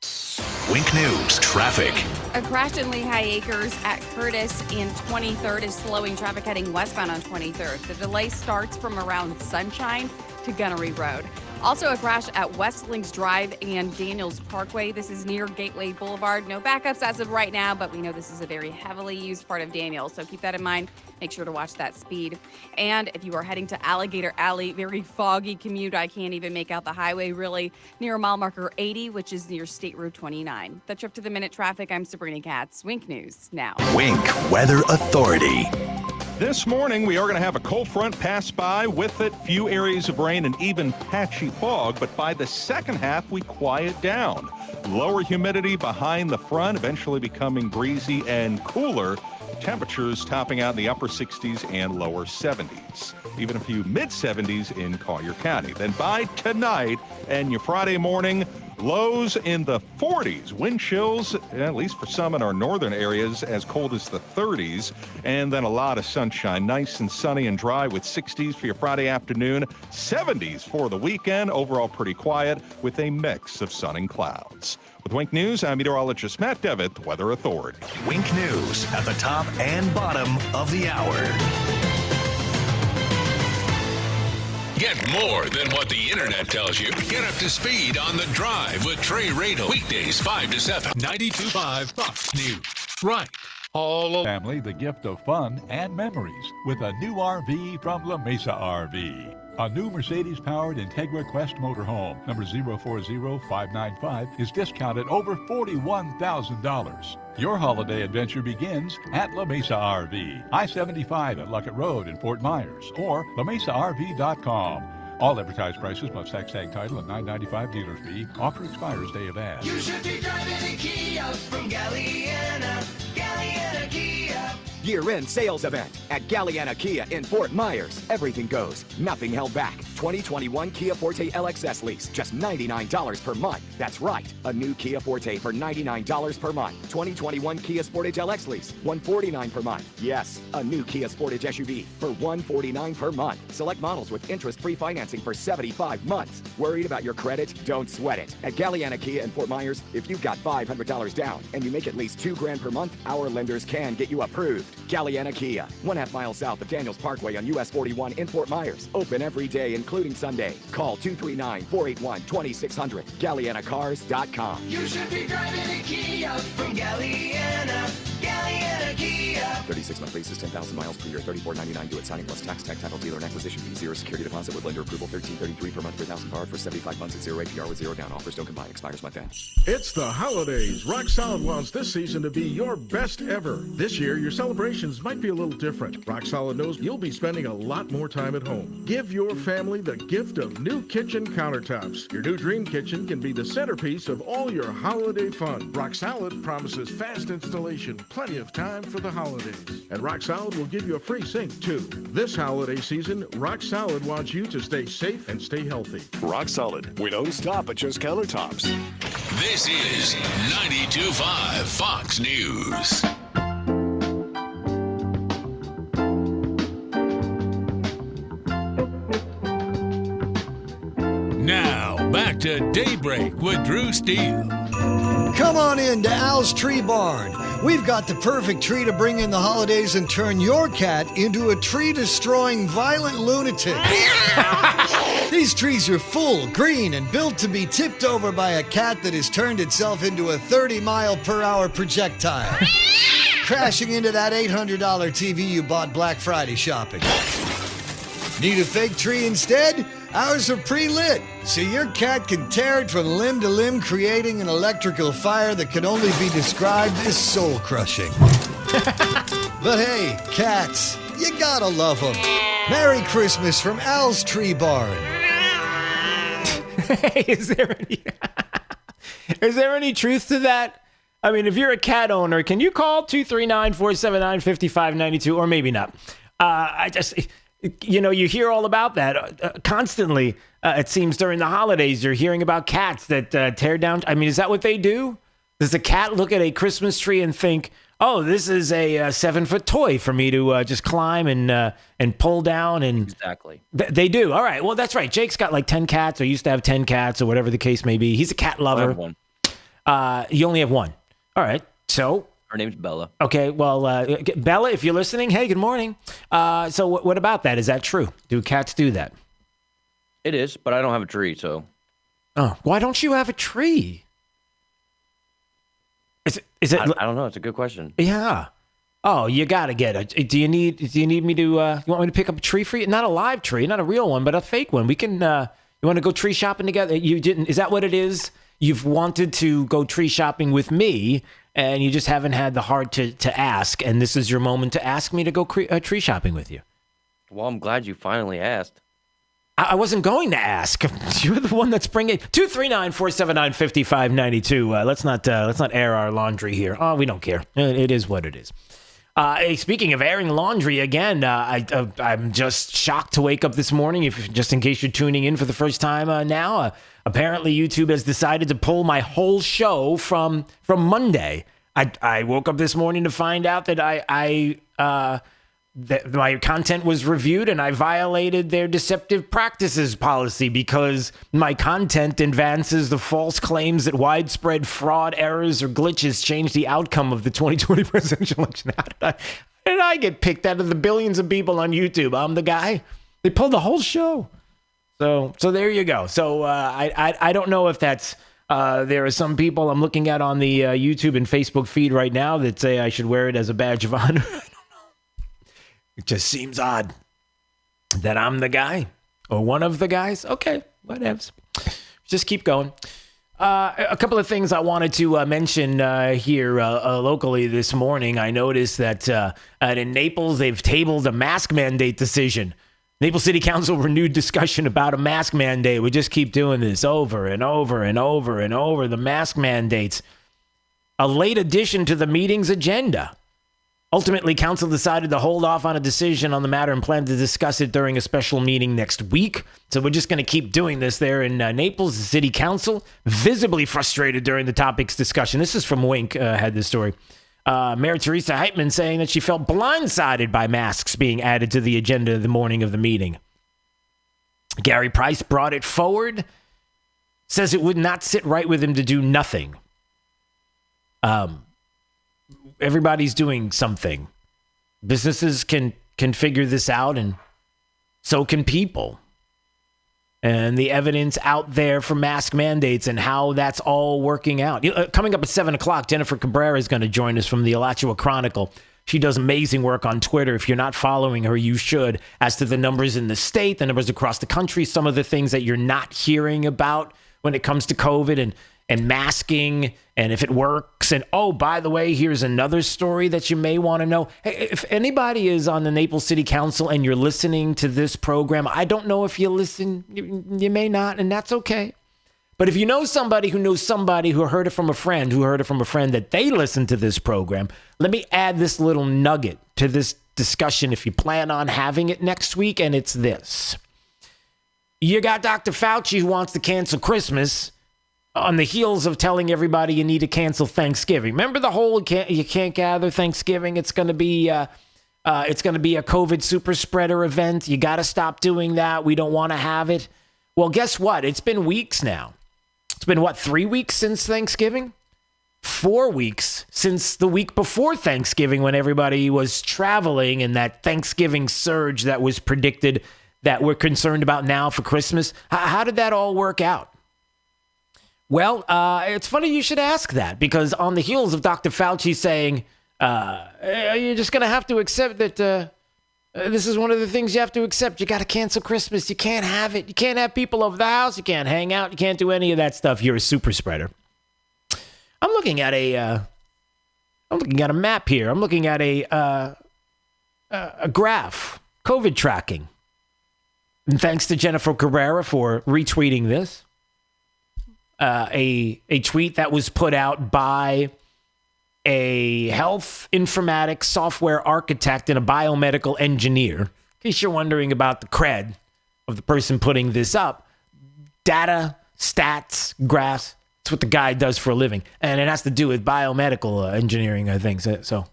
Wink News traffic. A crash in Lehigh Acres at Curtis and 23rd is slowing traffic heading westbound on 23rd. The delay starts from around Sunshine to Gunnery Road. Also a crash at West Links Drive and Daniels Parkway. This is near Gateway Boulevard. No backups as of right now, but we know this is a very heavily used part of Daniels, so keep that in mind. Make sure to watch that speed. And if you are heading to Alligator Alley, very foggy commute. I can't even make out the highway really near mile marker 80, which is near State Route 29. The Trip to the Minute traffic, I'm Sabrina Katz. Wink News now. Wink Weather Authority. This morning, we are going to have a cold front pass by. With it, few areas of rain and even patchy fog. But by the second half, we quiet down. Lower humidity behind the front, eventually becoming breezy and cooler. Temperatures topping out in the upper 60s and lower 70s. Even a few mid-70s in Collier County. Then by tonight and your Friday morning, lows in the 40s. Wind chills, at least for some in our northern areas, as cold as the 30s. And then a lot of sunshine. Nice and sunny and dry with 60s for your Friday afternoon. 70s for the weekend. Overall pretty quiet with a mix of sun and clouds. With Wink News, I'm meteorologist Matt Devitt, Weather Authority. Wink News at the top and bottom of the hour. Get more than what the internet tells you. Get up to speed on The Drive with Trey Radel. Weekdays 5 to 7. 92.5 Fox News. Right. All family the gift of fun and memories with a new RV from La Mesa RV. A new Mercedes-powered Integra Quest motorhome, number 040595, is discounted over $41,000. Your holiday adventure begins at La Mesa RV, I-75 at Luckett Road in Fort Myers, or lamesarv.com. All advertised prices plus tax tag title and $9.95 dealer fee. Offer expires day of ad. You should be driving a Kia from Galliana. Galliana Kia. year-end sales event. At Galliana Kia in Fort Myers, everything goes, nothing held back. 2021 Kia Forte LXS lease, just $99 per month. That's right, a new Kia Forte for $99 per month. 2021 Kia Sportage LX lease, $149 per month. Yes, a new Kia Sportage SUV for $149 per month. Select models with interest-free financing for 75 months. Worried about your credit? Don't sweat it. At Galliana Kia in Fort Myers, if you've got $500 down and you make at least $2,000 per month, our lenders can get you approved. Galliana Kia, 1/2 mile south of Daniels Parkway on US 41 in Fort Myers. Open every day, including Sunday. Call 239-481-2600. GallianaCars.com. You should be driving a Kia from Galliana. Galliana Kia. 36-month lease is 10,000 miles per year, $34.99 due at signing plus tax, title, dealer, and acquisition fee. 0 security deposit with lender approval, $13.33 per month per thousand borrowed for 75 months at 0 APR with 0 down. Offers don't combine. Expires month end. It's the holidays. Rock Solid wants this season to be your best ever. This year, your celebrations might be a little different. Rock Solid knows you'll be spending a lot more time at home. Give your family the gift of new kitchen countertops. Your new dream kitchen can be the centerpiece of all your holiday fun. Rock Solid promises fast installation, plenty of time for the holidays. And Rock Solid will give you a free sink, too. This holiday season, Rock Solid wants you to stay safe and stay healthy. Rock Solid. We don't stop at just countertops. This is 92.5 Fox News. Now, back to Daybreak with Drew Steele. Come on in to Al's Tree Barn. We've got the perfect tree to bring in the holidays and turn your cat into a tree-destroying violent lunatic. These trees are full, green, and built to be tipped over by a cat that has turned itself into a 30-mile-per-hour projectile, crashing into that $800 TV you bought Black Friday shopping. Need a fake tree instead? Ours are pre-lit, so your cat can tear it from limb to limb, creating an electrical fire that can only be described as soul-crushing. But hey, cats, you gotta love them. Merry Christmas from Al's Tree Barn. Hey, is there any truth to that? I mean, if you're a cat owner, can you call 239-479-5592, or maybe not? You hear all about that constantly. It seems during the holidays, you're hearing about cats that tear down. I mean, is that what they do? Does a cat look at a Christmas tree and think, oh, this is a 7-foot toy for me to just climb and pull down? And exactly. They do. All right. Well, that's right. Jake's got like 10 cats, or used to have 10 cats, or whatever the case may be. He's a cat lover. I have one. You only have one. All right. So her name's Bella. Okay, well, Bella, if you're listening, hey, good morning. So what about that? Is that true? Do cats do that? It is, but I don't have a tree, so. Oh, why don't you have a tree? Is it? I don't know. It's a good question. Yeah. Oh, you gotta get it. Do you need me to? You want me to pick up a tree for you? Not a live tree, not a real one, but a fake one. We can. You want to go tree shopping together? You didn't? Is that what it is? You've wanted to go tree shopping with me, and you just haven't had the heart to ask, and this is your moment to ask me to go tree shopping with you. Well, I'm glad you finally asked. I wasn't going to ask. You're the one that's bringing 239-479-5592. Let's not air our laundry here. Oh, we don't care. It is what it is. Speaking of airing laundry again, I'm just shocked to wake up this morning. Just in case you're tuning in for the first time now, apparently YouTube has decided to pull my whole show from Monday. I woke up this morning to find out that that my content was reviewed and I violated their deceptive practices policy because my content advances the false claims that widespread fraud, errors, or glitches change the outcome of the 2020 presidential election. How did I get picked out of the billions of people on YouTube? I'm the guy. They pulled the whole show. So there you go. So I don't know if that's there are some people I'm looking at on the YouTube and Facebook feed right now that say I should wear it as a badge of honor. It just seems odd that I'm the guy or one of the guys. Okay, whatevs. Just keep going. A couple of things I wanted to mention here locally this morning. I noticed that in Naples, they've tabled a mask mandate decision. Naples City Council renewed discussion about a mask mandate. We just keep doing this over and over and over and over. The mask mandates. A late addition to the meeting's agenda. Ultimately, council decided to hold off on a decision on the matter and plan to discuss it during a special meeting next week. So we're just going to keep doing this there in Naples. The city council, visibly frustrated during the topic's discussion. This is from Wink, had this story. Mayor Teresa Heitman saying that she felt blindsided by masks being added to the agenda the morning of the meeting. Gary Price brought it forward, says it would not sit right with him to do nothing. Everybody's doing something. Businesses can figure this out, and so can people. And the evidence out there for mask mandates and how that's all working out. Coming up at 7 o'clock, Jennifer Cabrera is going to join us from the Alachua Chronicle. She does amazing work on Twitter. If you're not following her, you should, as to the numbers in the state, the numbers across the country, some of the things that you're not hearing about when it comes to COVID and masking, and if it works. And, oh, by the way, here's another story that you may want to know. Hey, if anybody is on the Naples City Council and you're listening to this program, I don't know if you listen. You may not, and that's okay. But if you know somebody who knows somebody who heard it from a friend, that they listen to this program, let me add this little nugget to this discussion if you plan on having it next week, and it's this. You got Dr. Fauci who wants to cancel Christmas on the heels of telling everybody you need to cancel Thanksgiving. Remember the whole you can't gather Thanksgiving? It's going to be a COVID super spreader event. You got to stop doing that. We don't want to have it. Well, guess what? It's been weeks now. It's been, 3 weeks since Thanksgiving? 4 weeks since the week before Thanksgiving when everybody was traveling and that Thanksgiving surge that was predicted that we're concerned about now for Christmas. How did that all work out? Well, it's funny you should ask that, because on the heels of Dr. Fauci saying, you're just going to have to accept that this is one of the things you have to accept. You got to cancel Christmas. You can't have it. You can't have people over the house. You can't hang out. You can't do any of that stuff. You're a super spreader. I'm looking at a map here. I'm looking at a graph, COVID tracking. And thanks to Jennifer Cabrera for retweeting this. A tweet that was put out by a health informatics software architect and a biomedical engineer. In case you're wondering about the cred of the person putting this up, data, stats, graphs, that's what the guy does for a living. And it has to do with biomedical engineering, I think. So,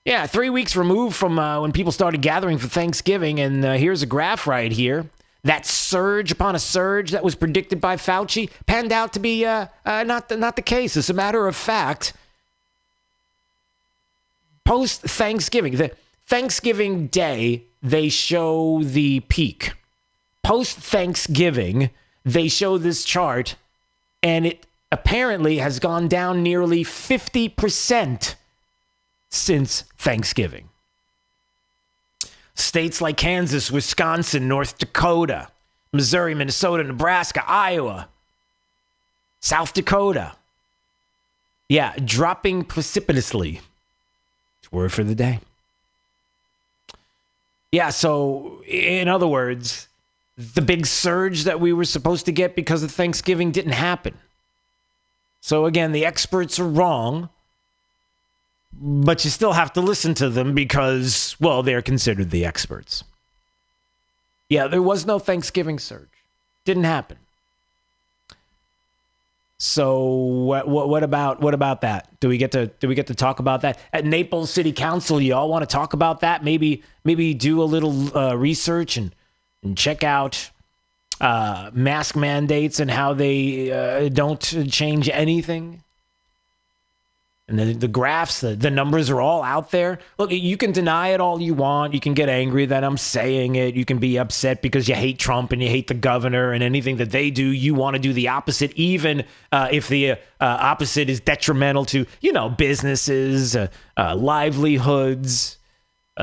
yeah, 3 weeks removed from when people started gathering for Thanksgiving. And here's a graph right here. That surge upon a surge that was predicted by Fauci panned out to be not the case. As a matter of fact, post-Thanksgiving, the Thanksgiving Day, they show the peak. Post-Thanksgiving, they show this chart, and it apparently has gone down nearly 50% since Thanksgiving. States like Kansas, Wisconsin, North Dakota, Missouri, Minnesota, Nebraska, Iowa, South Dakota. Yeah, dropping precipitously. It's word for the day. Yeah, so in other words, the big surge that we were supposed to get because of Thanksgiving didn't happen. So again, the experts are wrong. But you still have to listen to them because, well, they're considered the experts. Yeah, there was no Thanksgiving surge. Didn't happen. So what about that? Do we get to talk about that at Naples City Council? Y'all want to talk about that? Maybe do a little research and check out mask mandates and how they don't change anything. And the graphs, the numbers are all out there. Look, you can deny it all you want. You can get angry that I'm saying it. You can be upset because you hate Trump and you hate the governor and anything that they do. You want to do the opposite, even if the opposite is detrimental to, businesses, livelihoods,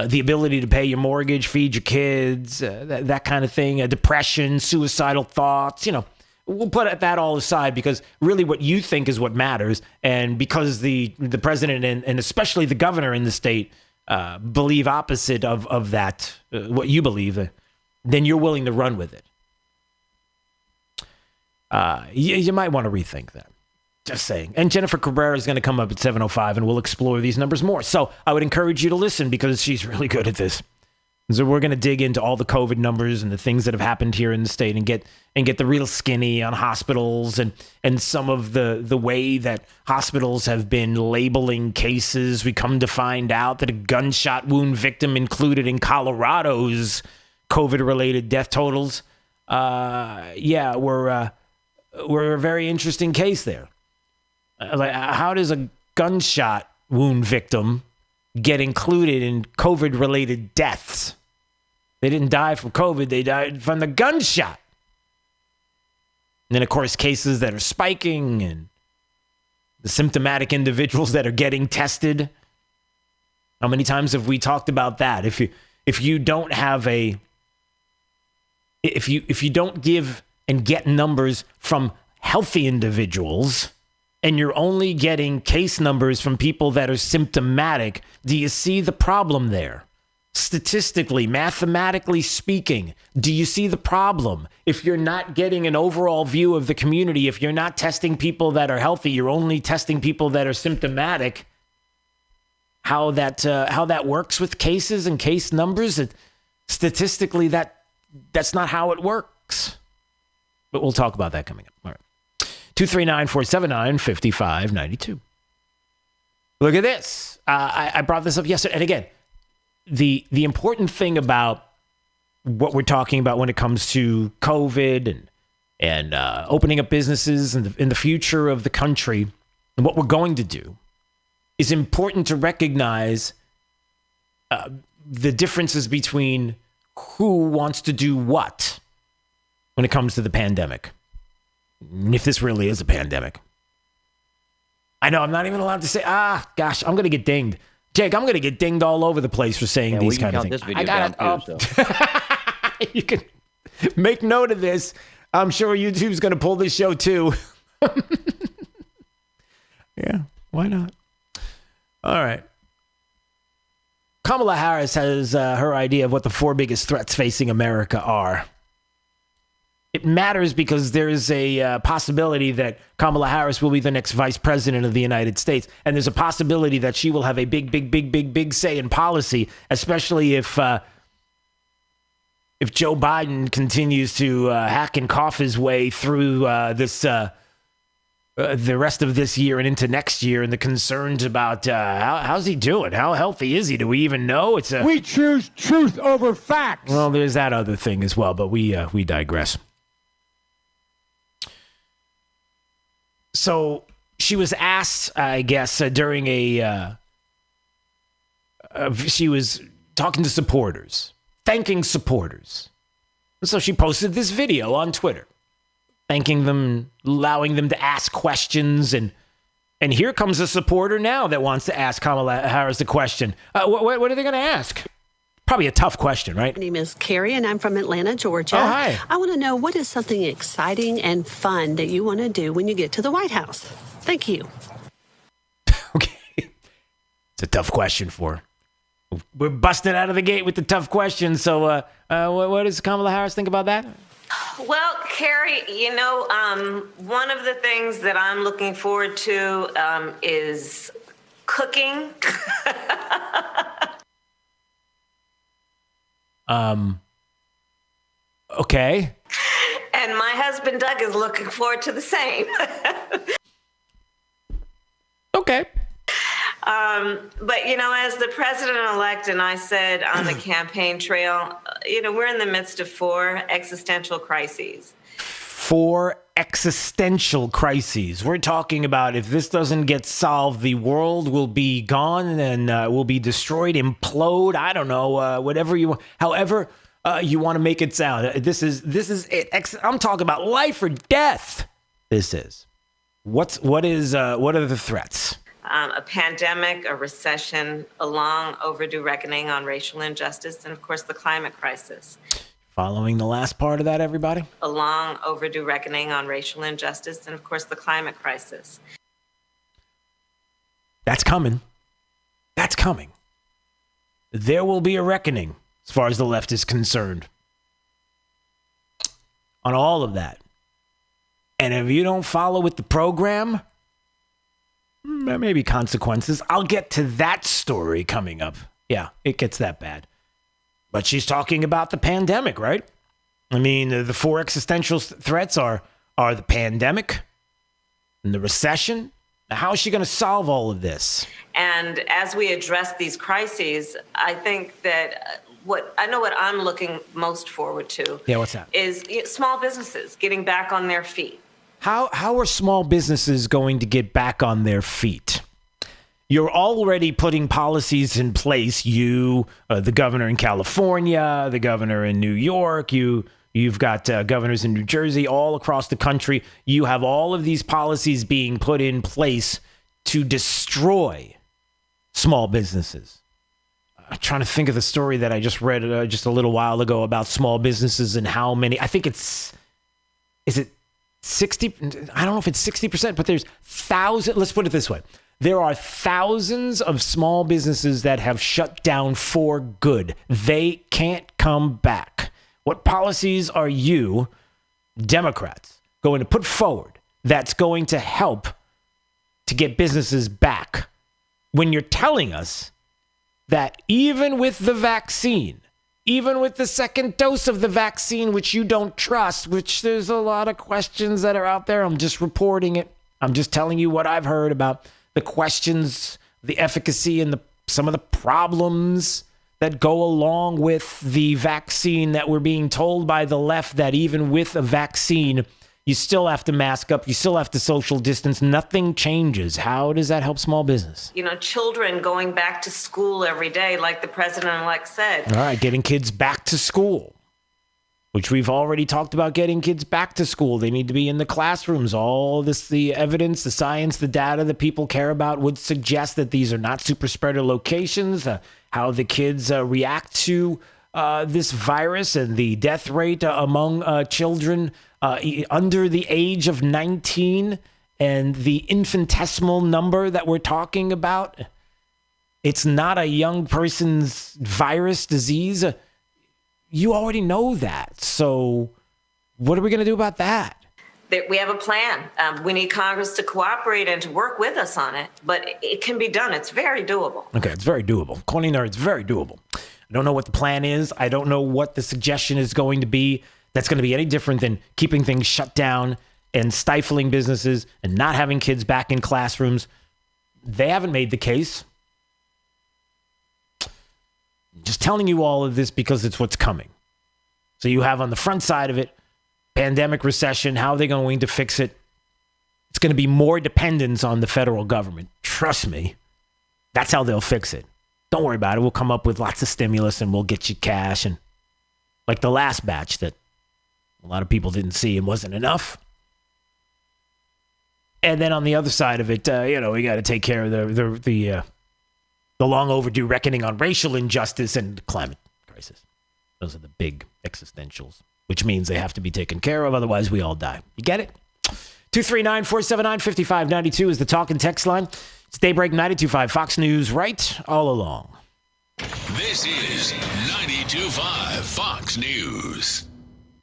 the ability to pay your mortgage, feed your kids, that kind of thing, depression, suicidal thoughts, We'll put that all aside because really what you think is what matters. And because the president and especially the governor in the state believe opposite of that, what you believe, then you're willing to run with it. You might want to rethink that. Just saying. And Jennifer Cabrera is going to come up at 7:05 and we'll explore these numbers more. So I would encourage you to listen because she's really good at this. So we're going to dig into all the COVID numbers and the things that have happened here in the state and get the real skinny on hospitals and some of the way that hospitals have been labeling cases. We come to find out that a gunshot wound victim included in Colorado's COVID-related death totals. We're a very interesting case there. Like, how does a gunshot wound victim get included in COVID-related deaths? They didn't die from COVID. They died from the gunshot. And then, of course, cases that are spiking and the symptomatic individuals that are getting tested. How many times have we talked about that? If you don't have if you don't give and get numbers from healthy individuals and you're only getting case numbers from people that are symptomatic, do you see the problem there? Statistically, mathematically speaking, do you see the problem? If you're not getting an overall view of the community, if you're not testing people that are healthy, you're only testing people that are symptomatic, how that works with cases and case numbers, statistically, that's not how it works. But we'll talk about that coming up. All right. 239-479-5592. Look at this. I brought this up yesterday. And again, the important thing about what we're talking about when it comes to COVID and opening up businesses and in the future of the country and what we're going to do is important to recognize the differences between who wants to do what when it comes to the pandemic. If this really is a pandemic. I know I'm not even allowed to say, gosh, I'm going to get dinged. Jake, I'm going to get dinged all over the place for saying these kind of things. I got it. You can make note of this. I'm sure YouTube's going to pull this show too. Yeah, why not? All right. Kamala Harris has her idea of what the 4 biggest threats facing America are. It matters because there is a possibility that Kamala Harris will be the next vice president of the United States. And there's a possibility that she will have a big say in policy, especially if Joe Biden continues to hack and cough his way through the rest of this year and into next year, and the concerns about how's he doing? How healthy is he? Do we even know? We choose truth over facts. Well, there's that other thing as well, but we digress. So she was asked, I guess, during she was talking to supporters, thanking supporters. And so she posted this video on Twitter, thanking them, allowing them to ask questions. And here comes a supporter now that wants to ask Kamala Harris a question. What are they going to ask? Probably a tough question, right? My name is Carrie, and I'm from Atlanta, Georgia. Oh, hi. I want to know, what is something exciting and fun that you want to do when you get to the White House? Thank you. Okay. It's a tough question for her. We're busting out of the gate with the tough question. So what does Kamala Harris think about that? Well, Carrie, one of the things that I'm looking forward to is cooking. Okay. And my husband, Doug, is looking forward to the same. Okay. But, as the president-elect and I said on the campaign trail, we're in the midst of 4 existential crises. 4 existential crises. We're talking about if this doesn't get solved, the world will be gone and will be destroyed, implode. I don't know, whatever you want. However you want to make it sound. This is it. I'm talking about life or death. This is. What are the threats? A pandemic, a recession, a long overdue reckoning on racial injustice, and of course the climate crisis. Following the last part of that, everybody? A long overdue reckoning on racial injustice, and of course the climate crisis. That's coming. That's coming. There will be a reckoning as far as the left is concerned on all of that. And if you don't follow with the program, There may be consequences. I'll get to that story coming up. Yeah, it gets that bad. But she's talking about the pandemic, right? I mean, the four existential threats are the pandemic and the recession. Now, how is she going to solve all of this? And as we address these crises, I think that what I'm looking most forward to what's that? is small businesses getting back on their feet. How are small businesses going to get back on their feet? You're already putting policies in place. You, the governor in California, the governor in New York, you've got governors in New Jersey, all across the country. You have all of these policies being put in place to destroy small businesses. I'm trying to think of the story that I just read just a little while ago about small businesses and how many. I think is it 60? I don't know if it's 60%, but there's thousands. Let's put it this way. There are thousands of small businesses that have shut down for good. They can't come back. What policies are you, Democrats, going to put forward that's going to help to get businesses back when you're telling us that even with the vaccine, even with the second dose of the vaccine, which you don't trust, which there's a lot of questions that are out there. I'm just reporting it. I'm just telling you what I've heard about the questions, the efficacy, and some of the problems that go along with the vaccine that we're being told by the left that even with a vaccine, you still have to mask up. You still have to social distance. Nothing changes. How does that help small business? Children going back to school every day, like the president-elect said. All right, getting kids back to school, which we've already talked about getting kids back to school. They need to be in the classrooms. All this, the evidence, the science, the data that people care about would suggest that these are not super spreader locations. How the kids react to this virus and the death rate among children under the age of 19 and the infinitesimal number that we're talking about. It's not a young person's virus disease. You already know that. So what are we going to do about that? We have a plan. We need Congress to cooperate and to work with us on it, but it can be done. It's very doable. Okay, it's very doable. According to her, it's very doable. I don't know what the plan is. I don't know what the suggestion is going to be that's going to be any different than keeping things shut down and stifling businesses and not having kids back in classrooms. They haven't made the case. Just telling you all of this because it's what's coming. So you have on the front side of it, pandemic, recession, how are they going to fix it? It's going to be more dependence on the federal government. Trust me. That's how they'll fix it. Don't worry about it. We'll come up with lots of stimulus and we'll get you cash. And like the last batch that a lot of people didn't see and wasn't enough. And then on the other side of it, we got to take care of the long overdue reckoning on racial injustice and climate crisis. Those are the big existentials, which means they have to be taken care of. Otherwise, we all die. You get it? 239-479-5592 is the talk and text line. It's Daybreak 92.5 Fox News, right all along. This is 92.5 Fox News.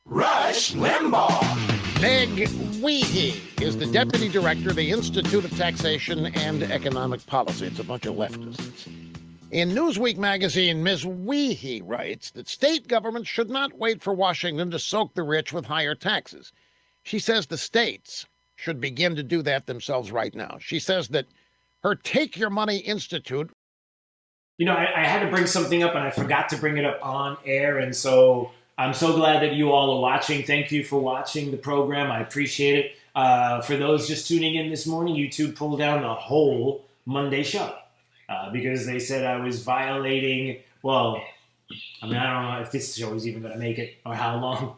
Rush Limbaugh. Meg Weehee is the deputy director of the Institute of Taxation and Economic Policy. It's a bunch of leftists. In Newsweek magazine, Ms. Weehee writes that state governments should not wait for Washington to soak the rich with higher taxes. She says the states should begin to do that themselves right now. She says that her Take Your Money Institute. I had to bring something up and I forgot to bring it up on air. And so I'm so glad that you all are watching. Thank you for watching the program. I appreciate it. For those just tuning in this morning, YouTube pulled down the whole Monday show because they said I was violating, I don't know if this show is even going to make it or how long.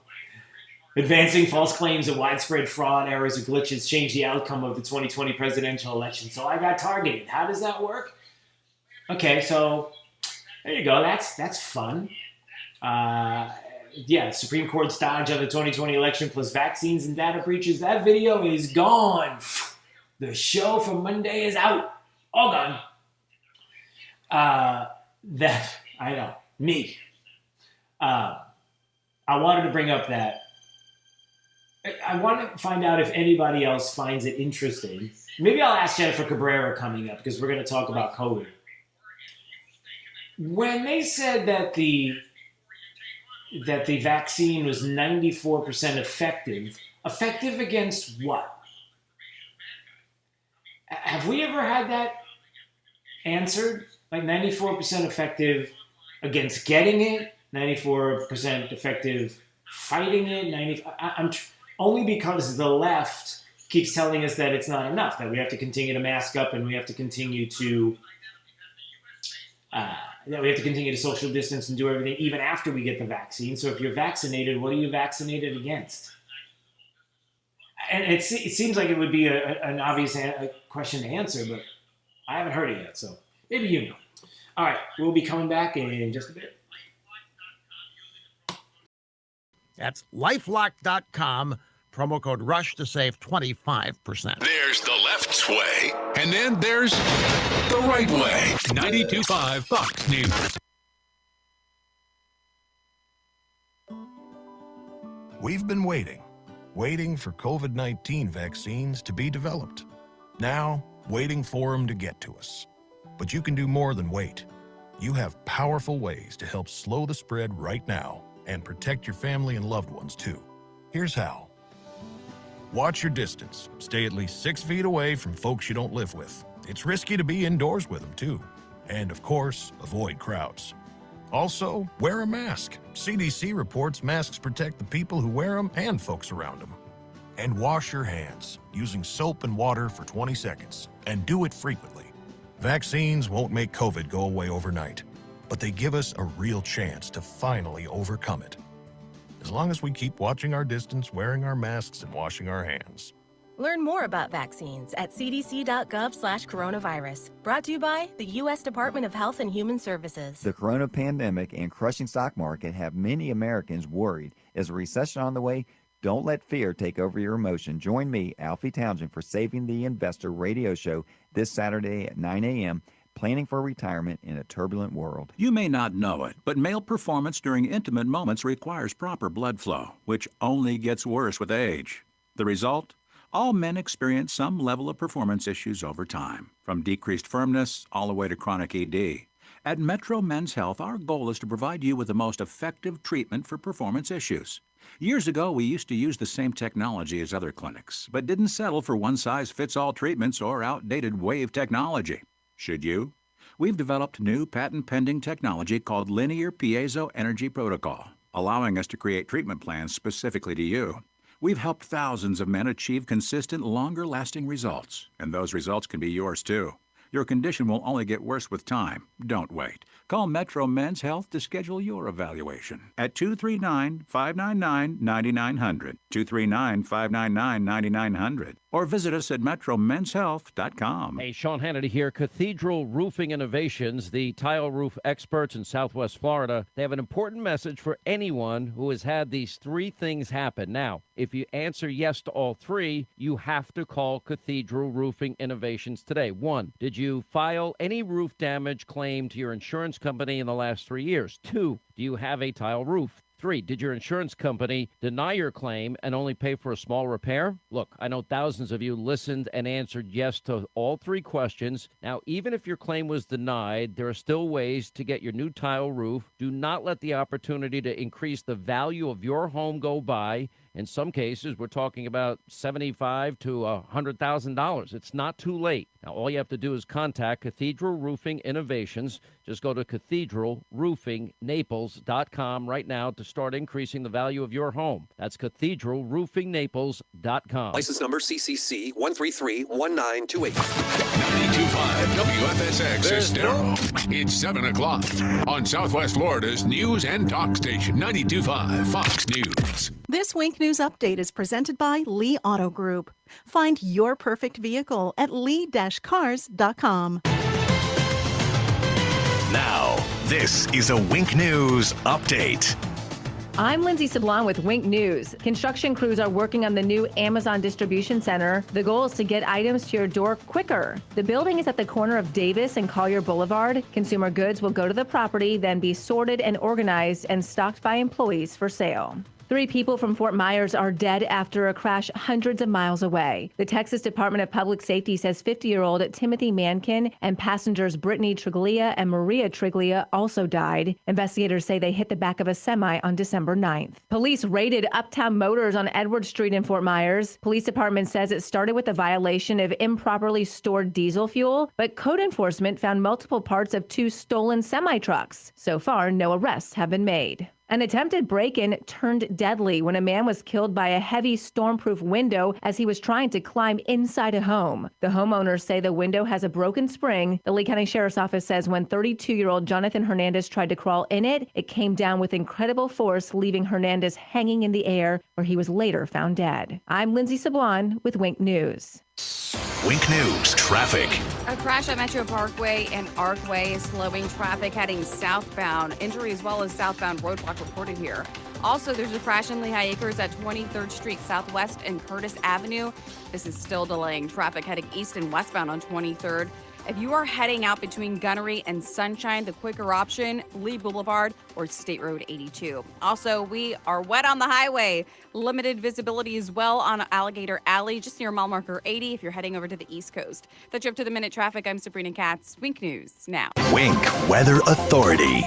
Advancing false claims and widespread fraud, errors, or glitches change the outcome of the 2020 presidential election. So I got targeted. How does that work? Okay, so there you go. That's fun. Supreme Court's dodge on the 2020 election plus vaccines and data breaches. That video is gone. The show from Monday is out. All gone. I know. Me. I wanted to bring up that I want to find out if anybody else finds it interesting. Maybe I'll ask Jennifer Cabrera coming up because we're going to talk about COVID. When they said that the vaccine was 94% effective against what? Have we ever had that answered? Like 94% effective against getting it, 94% effective fighting it, only because the left keeps telling us that it's not enough, that we have to continue to mask up and we have to continue to social distance and do everything even after we get the vaccine. So if you're vaccinated, what are you vaccinated against? And it seems like it would be an obvious question to answer, but I haven't heard it yet, so maybe you know. All right, we'll be coming back in just a bit. That's LifeLock.com. Promo code RUSH to save 25%. There's the left's way, and then there's the right way. 92.5 Fox News. We've been waiting for COVID-19 vaccines to be developed. Now, waiting for them to get to us. But you can do more than wait. You have powerful ways to help slow the spread right now and protect your family and loved ones too. Here's how. Watch your distance. Stay at least 6 feet away from folks you don't live with. It's risky to be indoors with them too. And of course, avoid crowds. Also, wear a mask. CDC reports masks protect the people who wear them and folks around them. And wash your hands using soap and water for 20 seconds. And do it frequently. Vaccines won't make COVID go away overnight, but they give us a real chance to finally overcome it. As long as we keep watching our distance, wearing our masks, and washing our hands. Learn more about vaccines at cdc.gov/coronavirus. Brought to you by the U.S. Department of Health and Human Services. The corona pandemic and crushing stock market have many Americans worried. Is a recession on the way? Don't let fear take over your emotion. Join me, Alfie Townsend, for Saving the Investor radio show this Saturday at 9 a.m., planning for retirement in a turbulent world. You may not know it, but male performance during intimate moments requires proper blood flow, which only gets worse with age. The result? All men experience some level of performance issues over time, from decreased firmness all the way to chronic ED. At Metro Men's Health, our goal is to provide you with the most effective treatment for performance issues. Years ago, we used to use the same technology as other clinics, but didn't settle for one-size-fits-all treatments or outdated wave technology. Should you? We've developed new patent-pending technology called Linear Piezo Energy Protocol, allowing us to create treatment plans specifically to you. We've helped thousands of men achieve consistent, longer-lasting results, and those results can be yours too. Your condition will only get worse with time. Don't wait. Call Metro Men's Health to schedule your evaluation at 239-599-9900, 239-599-9900, or visit us at metromenshealth.com. Hey, Sean Hannity here. Cathedral Roofing Innovations, the tile roof experts in Southwest Florida. They have an important message for anyone who has had these three things happen. Now, if you answer yes to all three, you have to call Cathedral Roofing Innovations today. 1, did you file any roof damage claim to your insurance company in the last 3 years? 2, do you have a tile roof? 3, did your insurance company deny your claim and only pay for a small repair? Look, I know thousands of you listened and answered yes to all three questions. Now, even if your claim was denied, there are still ways to get your new tile roof. Do not let the opportunity to increase the value of your home go by. In some cases, we're talking about $75,000 to $100,000. It's not too late. Now, all you have to do is contact Cathedral Roofing Innovations. Just go to cathedralroofingnaples.com right now to start increasing the value of your home. That's cathedralroofingnaples.com. License number CCC 1331928. 92.5 WFSX Estero. It's 7 o'clock on Southwest Florida's news and talk station, 92.5 Fox News. This Wink News Update is presented by Lee Auto Group. Find your perfect vehicle at lee-cars.com. Now, this is a Wink News Update. I'm Lindsay Sablon with Wink News. Construction crews are working on the new Amazon distribution center. The goal is to get items to your door quicker. The building is at the corner of Davis and Collier Boulevard. Consumer goods will go to the property, then be sorted and organized and stocked by employees for sale. 3 people from Fort Myers are dead after a crash hundreds of miles away. The Texas Department of Public Safety says 50-year-old Timothy Mankin and passengers Brittany Triglia and Maria Triglia also died. Investigators say they hit the back of a semi on December 9th. Police raided Uptown Motors on Edward Street in Fort Myers. Police department says it started with a violation of improperly stored diesel fuel, but code enforcement found multiple parts of 2 stolen semi-trucks. So far, no arrests have been made. An attempted break-in turned deadly when a man was killed by a heavy storm-proof window as he was trying to climb inside a home. The homeowners say the window has a broken spring. The Lee County Sheriff's Office says when 32-year-old Jonathan Hernandez tried to crawl in it, it came down with incredible force, leaving Hernandez hanging in the air, where he was later found dead. I'm Lindsay Sablon with Wink News. Wink News traffic. A crash at Metro Parkway and Archway is slowing traffic heading southbound. Injury as well as southbound roadblock reported here. Also, there's a crash in Lehigh Acres at 23rd Street Southwest and Curtis Avenue. This is still delaying traffic heading east and westbound on 23rd. If you are heading out between Gunnery and Sunshine, the quicker option, Lee Boulevard or State Road 82. Also, we are wet on the highway. Limited visibility as well on Alligator Alley, just near mile marker 80 if you're heading over to the East Coast. That's your up-to-the-minute traffic. I'm Sabrina Katz. Wink News now. Wink Weather Authority.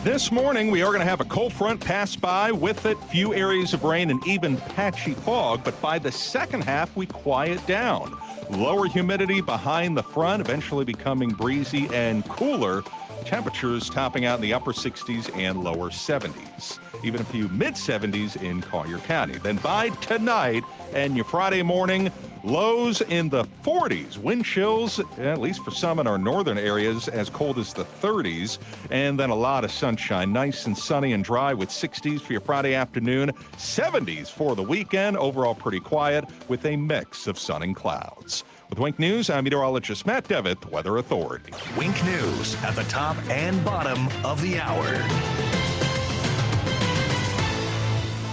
This morning, we are going to have a cold front pass by. With it, few areas of rain and even patchy fog. But by the second half, we quiet down. Lower humidity behind the front, eventually becoming breezy and cooler. Temperatures topping out in the upper 60s and lower 70s. Even a few mid-70s in Collier County. Then by tonight and your Friday morning, lows in the 40s. Wind chills, at least for some in our northern areas, as cold as the 30s. And then a lot of sunshine. Nice and sunny and dry with 60s for your Friday afternoon. 70s for the weekend. Overall pretty quiet with a mix of sun and clouds. With Wink News, I'm meteorologist Matt Devitt, the Weather Authority. Wink News at the top and bottom of the hour.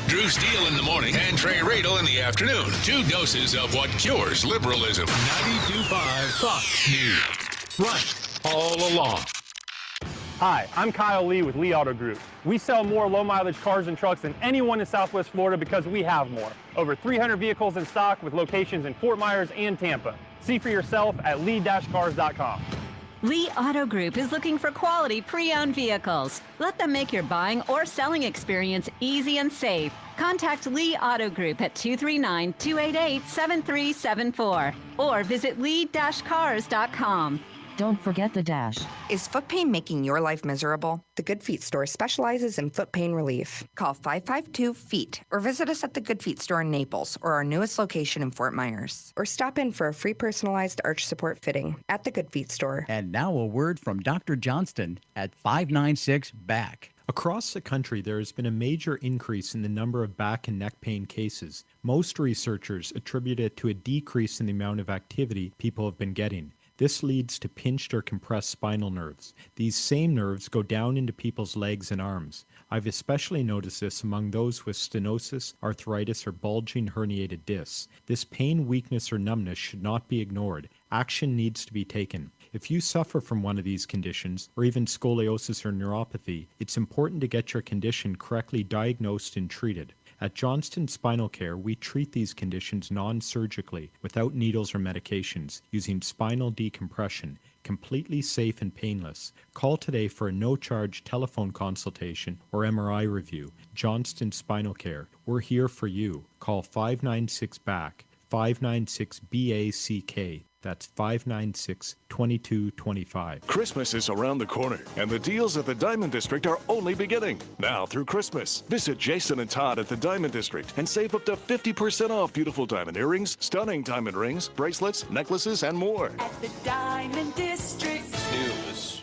Drew Steele in the morning and Trey Radel in the afternoon. 2 doses of what cures liberalism. 92.5 Fox News. Right all along. Hi, I'm Kyle Lee with Lee Auto Group. We sell more low-mileage cars and trucks than anyone in Southwest Florida because we have more. Over 300 vehicles in stock with locations in Fort Myers and Tampa. See for yourself at lee-cars.com. Lee Auto Group is looking for quality pre-owned vehicles. Let them make your buying or selling experience easy and safe. Contact Lee Auto Group at 239-288-7374 or visit lee-cars.com. Don't forget the dash. Is foot pain making your life miserable? The Good Feet store specializes in foot pain relief. Call 552-FEET or visit us at the Good Feet store in Naples or our newest location in Fort Myers. Or stop in for a free personalized arch support fitting at the Good Feet store. And now a word from Dr. Johnston at 596-BACK. Across the country, there has been a major increase in the number of back and neck pain cases. Most researchers attribute it to a decrease in the amount of activity people have been getting. This leads to pinched or compressed spinal nerves. These same nerves go down into people's legs and arms. I've especially noticed this among those with stenosis, arthritis, or bulging herniated discs. This pain, weakness, or numbness should not be ignored. Action needs to be taken. If you suffer from one of these conditions, or even scoliosis or neuropathy, it's important to get your condition correctly diagnosed and treated. At Johnston Spinal Care, we treat these conditions non-surgically, without needles or medications, using spinal decompression, completely safe and painless. Call today for a no-charge telephone consultation or MRI review. Johnston Spinal Care. We're here for you. Call 596-BACK, 596-BACK. That's 596-2225. Christmas is around the corner, and the deals at the Diamond District are only beginning. Now through Christmas, visit Jason and Todd at the Diamond District and save up to 50% off beautiful diamond earrings, stunning diamond rings, bracelets, necklaces, and more. At the Diamond District. News.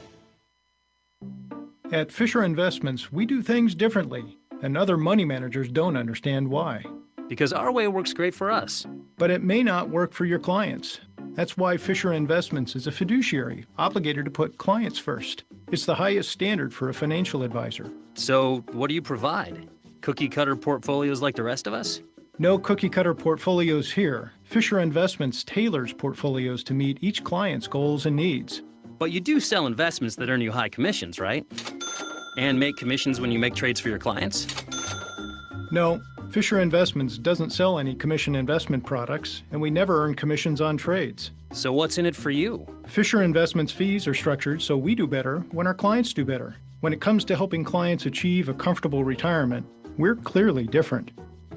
At Fisher Investments, we do things differently, and other money managers don't understand why. Because our way works great for us. But it may not work for your clients. That's why Fisher Investments is a fiduciary, obligated to put clients first. It's the highest standard for a financial advisor. So, what do you provide? Cookie-cutter portfolios like the rest of us? No cookie-cutter portfolios here. Fisher Investments tailors portfolios to meet each client's goals and needs. But you do sell investments that earn you high commissions, right? And make commissions when you make trades for your clients? No, Fisher Investments doesn't sell any commission investment products, and we never earn commissions on trades. So what's in it for you? Fisher Investments fees are structured so we do better when our clients do better. When it comes to helping clients achieve a comfortable retirement, we're clearly different.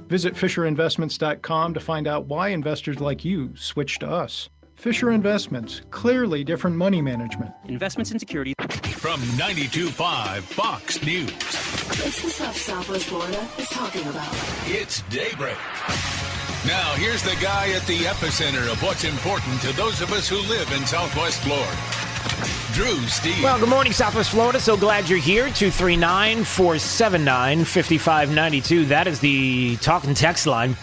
Visit FisherInvestments.com to find out why investors like you switch to us. Fisher Investments, clearly different money management. Investments in security. From 92.5 Fox News. It's the stuff Southwest Florida is talking about. It's Daybreak. Now, here's the guy at the epicenter of what's important to those of us who live in Southwest Florida. Drew Steve. Well, good morning, Southwest Florida. So glad you're here. 239-479-5592. That is the talk and text line.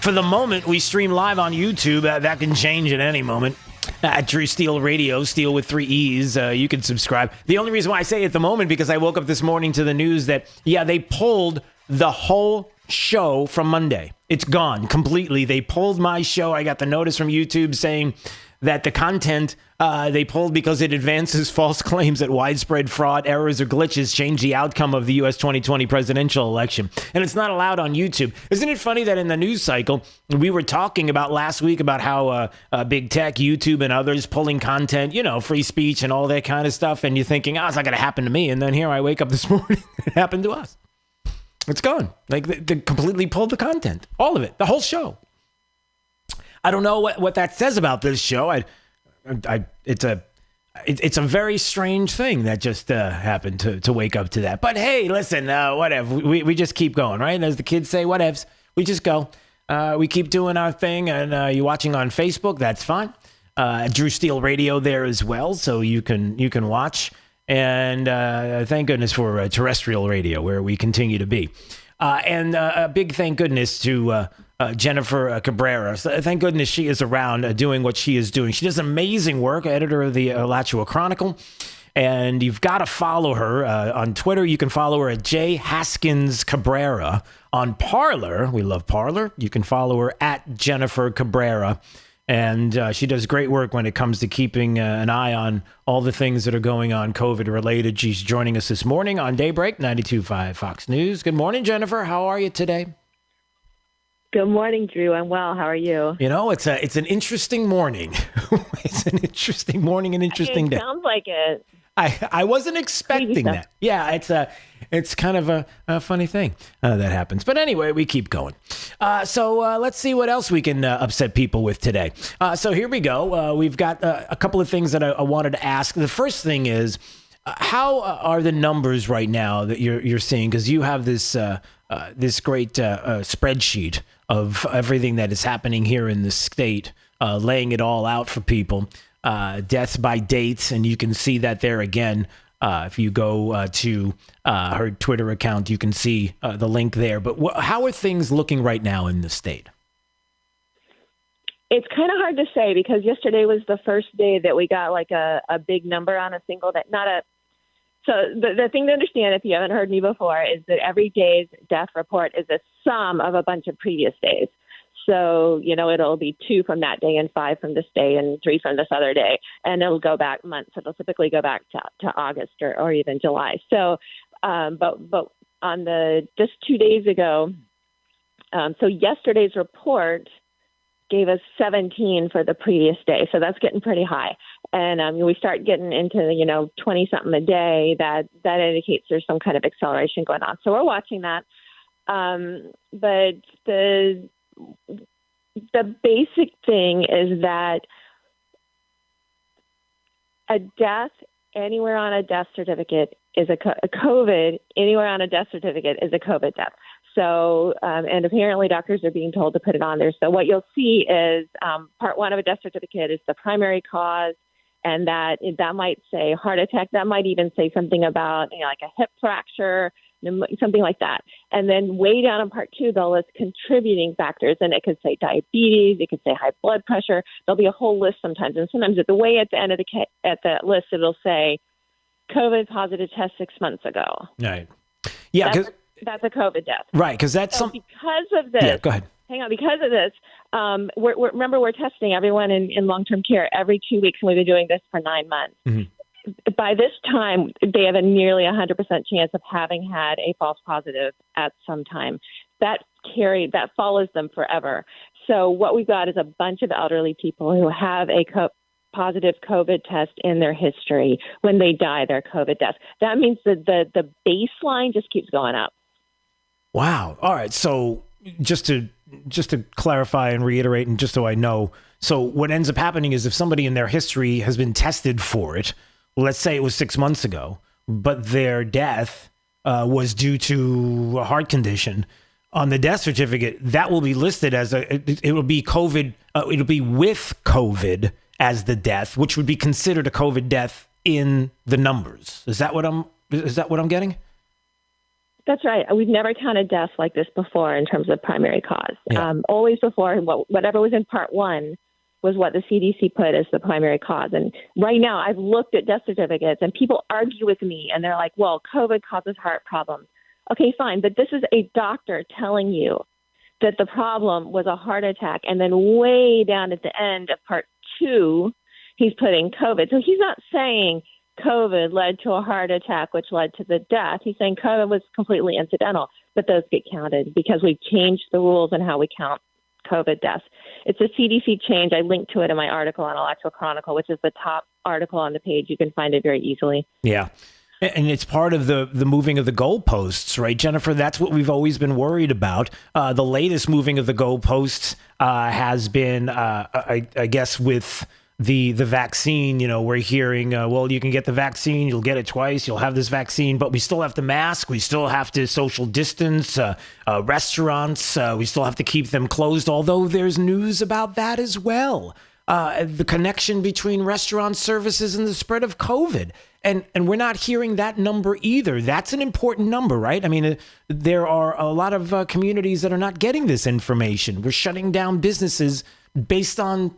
For the moment, we stream live on YouTube. That can change at any moment. At Drew Steele Radio, Steele with 3 E's. You can subscribe. The only reason why I say at the moment, because I woke up this morning to the news that, they pulled the whole show from Monday. It's gone completely. They pulled my show. I got the notice from YouTube saying that the content they pulled because it advances false claims that widespread fraud, errors, or glitches change the outcome of the U.S. 2020 presidential election. And it's not allowed on YouTube. Isn't it funny that in the news cycle, we were talking about last week about how big tech, YouTube, and others pulling content, free speech and all that kind of stuff. And you're thinking, it's not going to happen to me. And then here I wake up this morning, it happened to us. It's gone. Like they completely pulled the content, all of it, the whole show. I don't know what that says about this show. It's a very strange thing that just happened to wake up to that. But hey, listen, whatever. We just keep going, right? And as the kids say, whatevs. We just go. We keep doing our thing, and you're watching on Facebook. That's fine. Drew Steele Radio there as well, so you can watch. And thank goodness for terrestrial radio, where we continue to be. And a big thank goodness to Jennifer Cabrera. So thank goodness she is around doing what she is doing. She does amazing work, editor of the Alachua Chronicle. And you've got to follow her on Twitter. You can follow her at J. Haskins Cabrera. On Parler, we love Parler. You can follow her at Jennifer Cabrera. And she does great work when it comes to keeping an eye on all the things that are going on COVID-related. She's joining us this morning on Daybreak, 92.5 Fox News. Good morning, Jennifer. How are you today? Good morning, Drew. I'm well. How are you? It's an interesting morning. It's an interesting morning, an interesting day. Sounds like it. I wasn't expecting that. Yeah, it's kind of a funny thing that happens. But anyway, we keep going. So let's see what else we can upset people with today. So here we go. We've got a couple of things that I wanted to ask. The first thing is, how are the numbers right now that you're seeing? Because you have this great spreadsheet of everything that is happening here in the state, laying it all out for people. Deaths by dates, and you can see that there again. If you go to her Twitter account, you can see the link there. But how are things looking right now in the state? It's kind of hard to say because yesterday was the first day that we got like a big number on a single day. So the thing to understand, if you haven't heard me before, is that every day's death report is a sum of a bunch of previous days. So, it'll be 2 from that day and 5 from this day and 3 from this other day. And it'll go back months. It'll typically go back to August or even July. So, but on just 2 days ago, so yesterday's report gave us 17 for the previous day. So that's getting pretty high. And we start getting into, 20-something a day, that indicates there's some kind of acceleration going on. So we're watching that. But the basic thing is that a death anywhere on a death certificate is a COVID anywhere on a death certificate is a COVID death. So, and apparently doctors are being told to put it on there. So what you'll see is part 1 of a death certificate is the primary cause, and that might say heart attack. That might even say something about like a hip fracture, something like that. And then way down in part 2, they'll list contributing factors, and it could say diabetes, it could say high blood pressure. There'll be a whole list sometimes, and sometimes at the end of the list, it'll say COVID positive test 6 months ago. Right. Yeah, that's a COVID death. Right, because that's something. Because of this. Yeah, go ahead. Hang on. Because of this, remember we're testing everyone in long-term care every 2 weeks, and we've been doing this for 9 months. Mm-hmm. By this time, they have a nearly 100% chance of having had a false positive at some time. that follows them forever. So what we've got is a bunch of elderly people who have a positive COVID test in their history. When they die, they're COVID deaths. That means that the baseline just keeps going up. Wow. All right. So just to clarify and reiterate, and just so I know, so what ends up happening is if somebody in their history has been tested for it, let's say it was 6 months ago, but their death was due to a heart condition, on the death certificate, that will be listed as it will be COVID. It'll be with COVID as the death, which would be considered a COVID death in the numbers. Is that what I'm getting? That's right. We've never counted deaths like this before in terms of primary cause. Yeah. Always before, whatever was in part one was what the CDC put as the primary cause. And right now, I've looked at death certificates, and people argue with me, and they're like, well, COVID causes heart problems. Okay, fine. But this is a doctor telling you that the problem was a heart attack. And then way down at the end of part two, he's putting COVID. So he's not saying COVID led to a heart attack, which led to the death. He's saying COVID was completely incidental, but those get counted because we've changed the rules on how we count COVID deaths. It's a CDC change. I linked to it in my article on Electoral Chronicle, which is the top article on the page. You can find it very easily. Yeah. And it's part of the moving of the goalposts, right, Jennifer? That's what we've always been worried about. The latest moving of the goalposts has been, I guess, with the vaccine. You know, we're hearing, well, you can get the vaccine, you'll get it twice, you'll have this vaccine, but we still have to mask, we still have to social distance, restaurants, we still have to keep them closed, although there's news about that as well. The connection between restaurant services and the spread of COVID. And we're not hearing that number either. That's an important number, right? I mean, there are a lot of communities that are not getting this information. We're shutting down businesses based on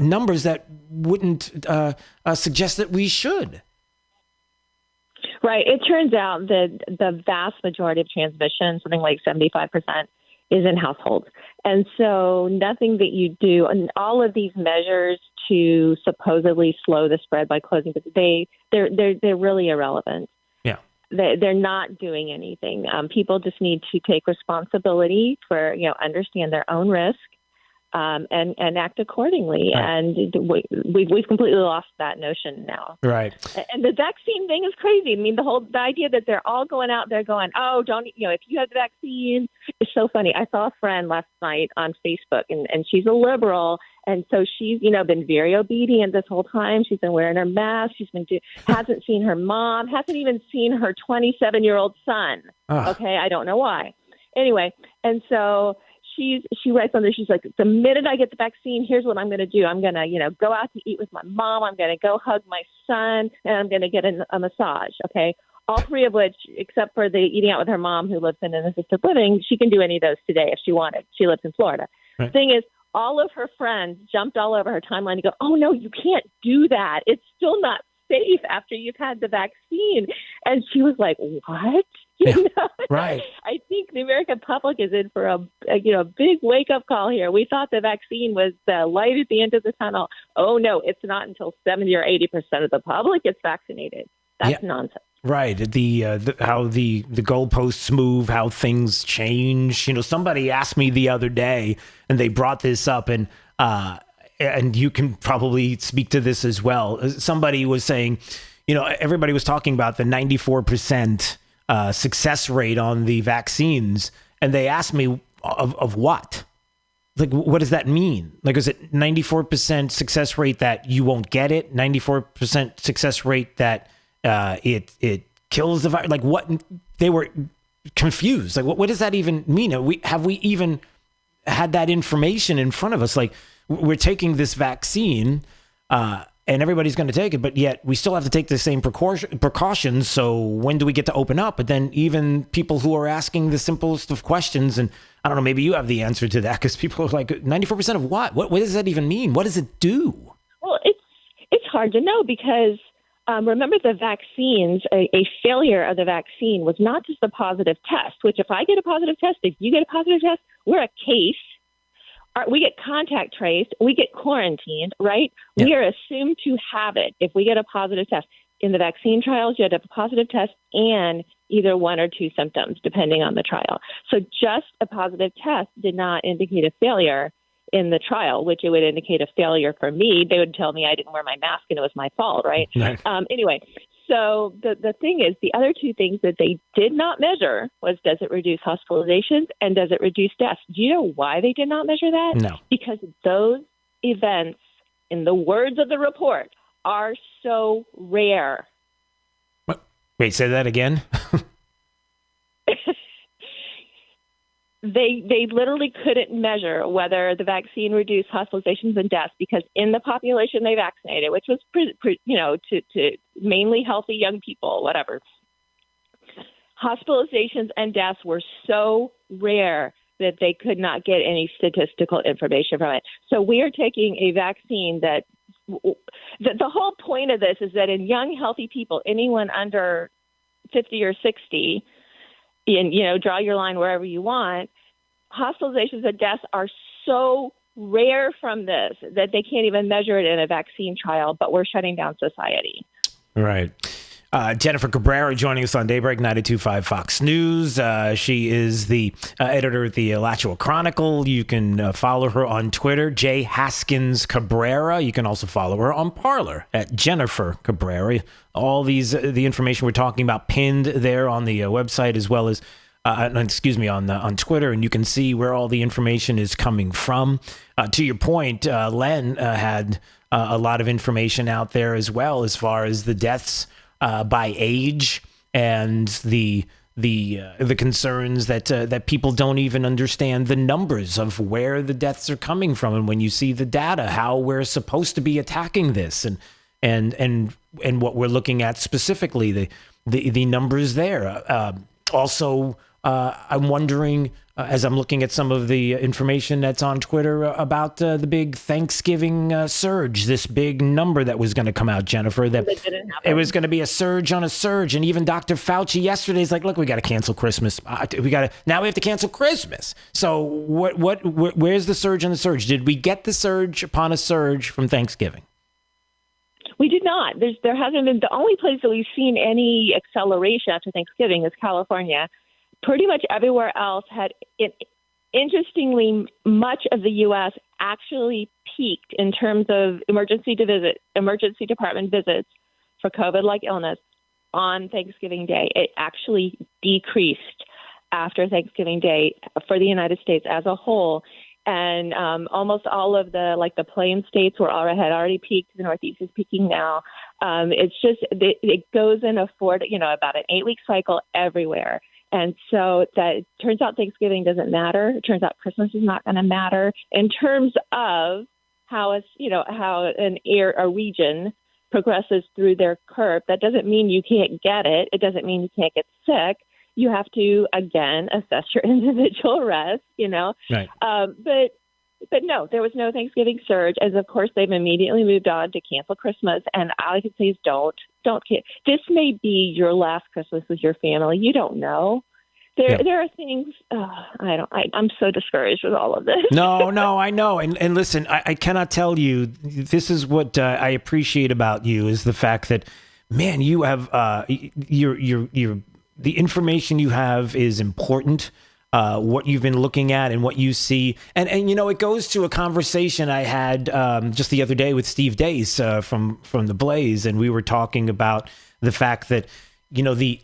numbers that wouldn't suggest that we should. Right. It turns out that the vast majority of transmission, something like 75%, is in households. And so nothing that you do, and all of these measures to supposedly slow the spread by closing, they're really irrelevant. Yeah. They're not doing anything. People just need to take responsibility for, understand their own risk, and act accordingly. Right. And we've completely lost that notion now. Right. And the vaccine thing is crazy. I mean, the idea that they're all going out there going, oh, don't, if you have the vaccine, it's so funny. I saw a friend last night on Facebook, and she's a liberal. And so she's, been very obedient this whole time. She's been wearing her mask. She's been hasn't seen her mom, hasn't even seen her 27-year-old son. Okay. I don't know why. Anyway. And so she writes on there, she's like, the minute I get the vaccine, here's what I'm going to do. I'm going to, go out to eat with my mom. I'm going to go hug my son, and I'm going to get a massage. Okay. All three of which, except for the eating out with her mom who lives in an assisted living, she can do any of those today if she wanted. She lives in Florida. Right. The thing is, all of her friends jumped all over her timeline to go, oh, no, you can't do that. It's still not safe after you've had the vaccine. And she was like, what? Right. I think the American public is in for a big wake-up call here. We thought the vaccine was the light at the end of the tunnel. Oh, no, it's not until 70 or 80% of the public gets vaccinated. That's nonsense. Right. How the goalposts move, how things change. Somebody asked me the other day, and they brought this up, and you can probably speak to this as well. Somebody was saying, everybody was talking about the 94% success rate on the vaccines, and they asked me of what? Like, what does that mean? Like, is it 94% success rate that you won't get it? 94% success rate that it kills the virus? Like, what? They were confused. Like, what does that even mean? Have we even had that information in front of us? Like, we're taking this vaccine, and everybody's going to take it, but yet we still have to take the same precautions. So when do we get to open up? But then even people who are asking the simplest of questions, and I don't know, maybe you have the answer to that, because people are like, 94% of what? What does that even mean? What does it do? Well, it's hard to know because remember the vaccines, a failure of the vaccine was not just a positive test, which if I get a positive test, if you get a positive test, we're a case. We get contact traced, we get quarantined, right? Yeah. We are assumed to have it if we get a positive test. In the vaccine trials, you had to have a positive test and either one or two symptoms, depending on the trial. So just a positive test did not indicate a failure in the trial, which it would indicate a failure for me. They would tell me I didn't wear my mask and it was my fault, right? Anyway, so the thing is, the other two things that they did not measure was, does it reduce hospitalizations and does it reduce deaths? Do you know why they did not measure that? No. Because those events, in the words of the report, are so rare. What? Wait, say that again? They literally couldn't measure whether the vaccine reduced hospitalizations and deaths, because in the population they vaccinated, which was to mainly healthy young people, whatever, hospitalizations and deaths were so rare that they could not get any statistical information from it. So we are taking a vaccine that the whole point of this is that in young healthy people, anyone under 50 or 60, and, draw your line wherever you want, hospitalizations and deaths are so rare from this that they can't even measure it in a vaccine trial, but we're shutting down society. Right. Jennifer Cabrera joining us on Daybreak 92.5 Fox News. She is the editor of the Alachua Chronicle. You can follow her on Twitter, J. Haskins Cabrera. You can also follow her on Parler at Jennifer Cabrera. All the information we're talking about pinned there on the website, as well as on Twitter, and you can see where all the information is coming from. To your point, Len had a lot of information out there as well, as far as the deaths by age and the concerns that people don't even understand the numbers of where the deaths are coming from, and when you see the data, how we're supposed to be attacking this, and what we're looking at specifically, the numbers there. Also, I'm wondering, as I'm looking at some of the information that's on Twitter about the big Thanksgiving surge, this big number that was going to come out, Jennifer, that it was going to be a surge on a surge. And even Dr. Fauci yesterday is like, look, we got to cancel Christmas. Now we have to cancel Christmas. So where's the surge on the surge? Did we get the surge upon a surge from Thanksgiving? We did not. There hasn't been. The only place that we've seen any acceleration after Thanksgiving is California. Pretty much everywhere else had it. Interestingly, much of the U.S. actually peaked in terms of emergency department visits for COVID-like illness on Thanksgiving Day. It actually decreased after Thanksgiving Day for the United States as a whole. And almost all of the plain states had already peaked. The Northeast is peaking now. It's just it goes in about an 8-week cycle everywhere. And so that it turns out Thanksgiving doesn't matter. It turns out Christmas is not going to matter in terms of how a region progresses through their curve. That doesn't mean you can't get it. It doesn't mean you can't get sick. You have to, again, assess your individual risk, Right. But no, there was no Thanksgiving surge. As of course, they've immediately moved on to cancel Christmas. And all I can say is don't. This may be your last Christmas with your family. You don't know. There are things. I'm so discouraged with all of this. No, I know. And listen, I cannot tell you. This is what I appreciate about you, is the fact that, man, you have the information you have is important. What you've been looking at and what you see. And it goes to a conversation I had just the other day with Steve Dace from The Blaze. And we were talking about the fact that, the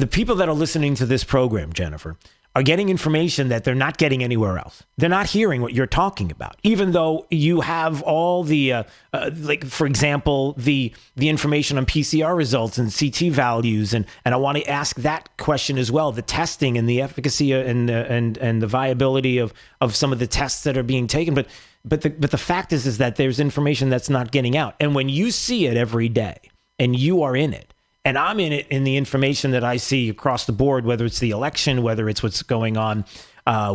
people that are listening to this program, Jennifer, are getting information that they're not getting anywhere else. They're not hearing what you're talking about, even though you have all the, for example, the information on PCR results and CT values. And I want to ask that question as well, the testing and the efficacy and the viability of some of the tests that are being taken. But the fact is that there's information that's not getting out. And when you see it every day and you are in it, and I'm in it in the information that I see across the board, whether it's the election, whether it's what's going on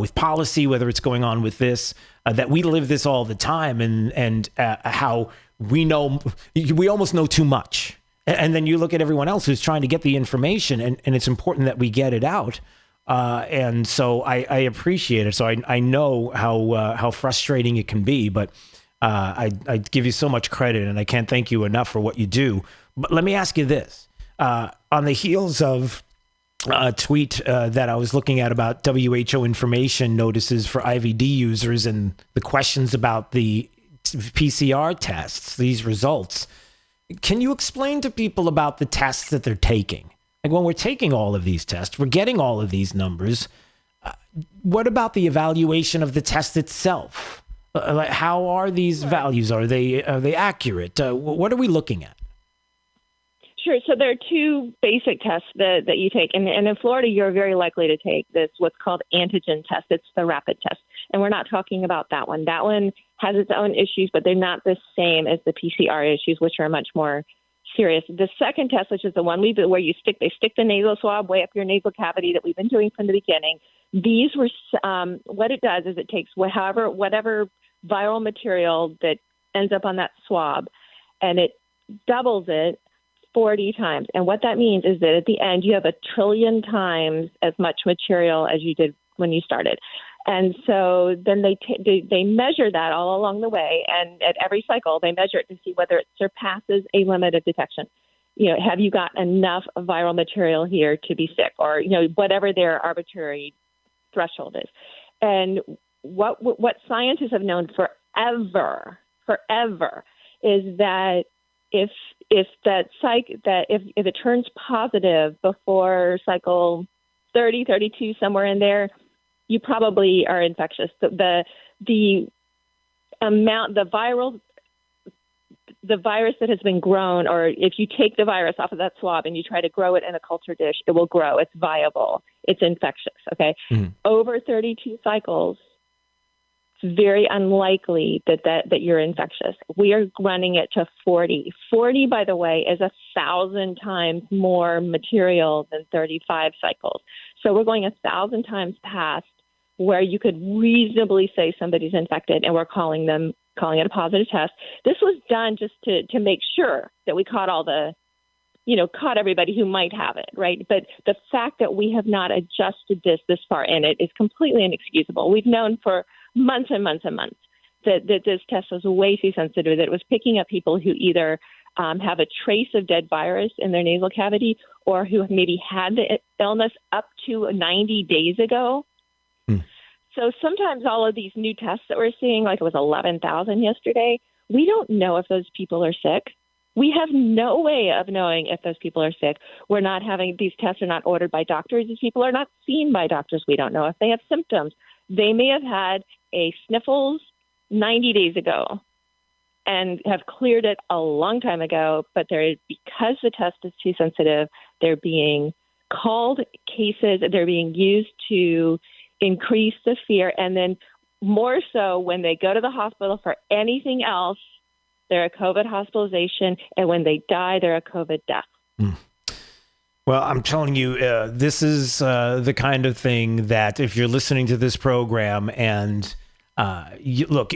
with policy, whether it's going on with this, that we live this all the time, and how we almost know too much. And then you look at everyone else who's trying to get the information, and it's important that we get it out. And so I appreciate it. So I know how frustrating it can be, but I give you so much credit, and I can't thank you enough for what you do. But let me ask you this. On the heels of tweet that I was looking at about WHO information notices for IVD users and the questions about the PCR tests, these results. Can you explain to people about the tests that they're taking? Like when we're taking all of these tests, we're getting all of these numbers. What about the evaluation of the test itself? Like how are these values? Are they accurate? What are we looking at? Sure. So there are two basic tests that you take. And in Florida, you're very likely to take this, what's called Antigen Test. It's the rapid test. And we're not talking about that one. That one has its own issues, but they're not the same as the PCR issues, which are much more serious. The second test, which is the one where they stick the nasal swab way up your nasal cavity that we've been doing from the beginning. These were, what it does is it takes whatever viral material that ends up on that swab, and it doubles it 40 times. And what that means is that at the end, you have 1 trillion times as much material as you did when you started. And so then they measure that all along the way. And at every cycle, they measure it to see whether it surpasses a limit of detection. Have you got enough viral material here to be sick, or, whatever their arbitrary threshold is. And what scientists have known forever is that if it turns positive before cycle 30, 32, somewhere in there, you probably are infectious. The virus that has been grown, or if you take the virus off of that swab and you try to grow it in a culture dish, it will grow. It's viable. It's infectious. Okay. Mm-hmm. Over 32 cycles, it's very unlikely that you're infectious. We are running it to 40. 40, by the way, is 1,000 times more material than 35 cycles. So we're going 1,000 times past where you could reasonably say somebody's infected, and we're calling it a positive test. This was done just to make sure that we caught caught everybody who might have it, right? But the fact that we have not adjusted this far in it is completely inexcusable. We've known for months and months and months that this test was way too sensitive, that it was picking up people who either have a trace of dead virus in their nasal cavity or who maybe had the illness up to 90 days ago. So sometimes all of these new tests that we're seeing, like it was 11,000 yesterday, we don't know if those people are sick. We have no way of knowing if those people are sick. These tests are not ordered by doctors. These people are not seen by doctors. We don't know if they have symptoms. They may have had a sniffles 90 days ago and have cleared it a long time ago, but because the test is too sensitive, they're being called cases. They're being used to increase the fear. And then more so when they go to the hospital for anything else, they're a COVID hospitalization. And when they die, they're a COVID death. Well, I'm telling you, this is the kind of thing that if you're listening to this program and look,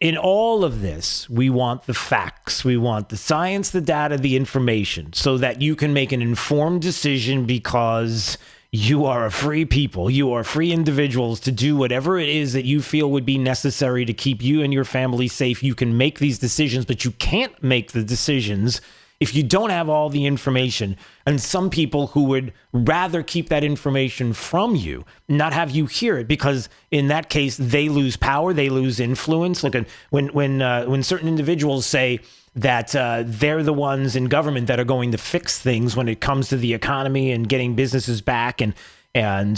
in all of this, we want the facts. We want the science, the data, the information so that you can make an informed decision because you are a free people. You are free individuals to do whatever it is that you feel would be necessary to keep you and your family safe. You can make these decisions, but you can't make the decisions if you don't have all the information. And some people who would rather keep that information from you, not have you hear it, because in that case, they lose power, they lose influence. Look, when certain individuals say that they're the ones in government that are going to fix things when it comes to the economy and getting businesses back and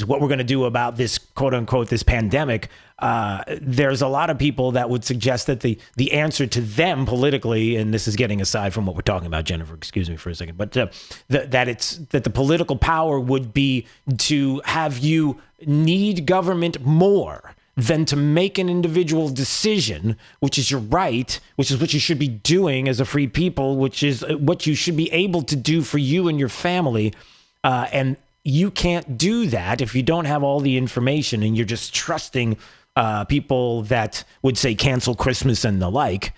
what we're going to do about this, quote unquote, this pandemic, there's a lot of people that would suggest that the answer to them politically, and this is getting aside from what we're talking about, Jennifer, excuse me for a second, but that the political power would be to have you need government more than to make an individual decision, which is your right, which is what you should be doing as a free people, which is what you should be able to do for you and your family. And you can't do that if you don't have all the information and you're just trusting people that would say cancel Christmas and the like,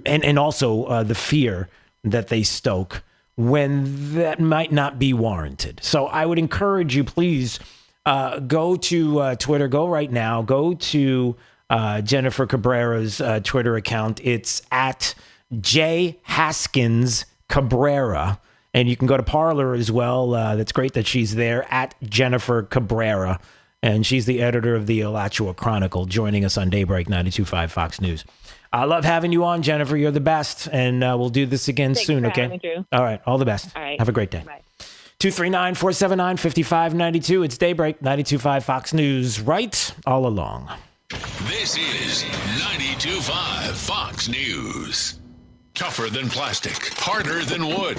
and also the fear that they stoke when that might not be warranted. So I would encourage you, please, go to Twitter. Go right now. Go to Jennifer Cabrera's Twitter account. It's at J. Haskins Cabrera. And you can go to Parler as well. That's great that she's there, at Jennifer Cabrera. And she's the editor of the Alachua Chronicle, joining us on Daybreak 92.5 Fox News. I love having you on, Jennifer. You're the best. And we'll do this again soon, okay? Having me, Drew. All right. All the best. All right. Have a great day. Bye. 239-479-5592. It's Daybreak 92.5 Fox News, right all along. This is 92.5 Fox News. Tougher than plastic, harder than wood.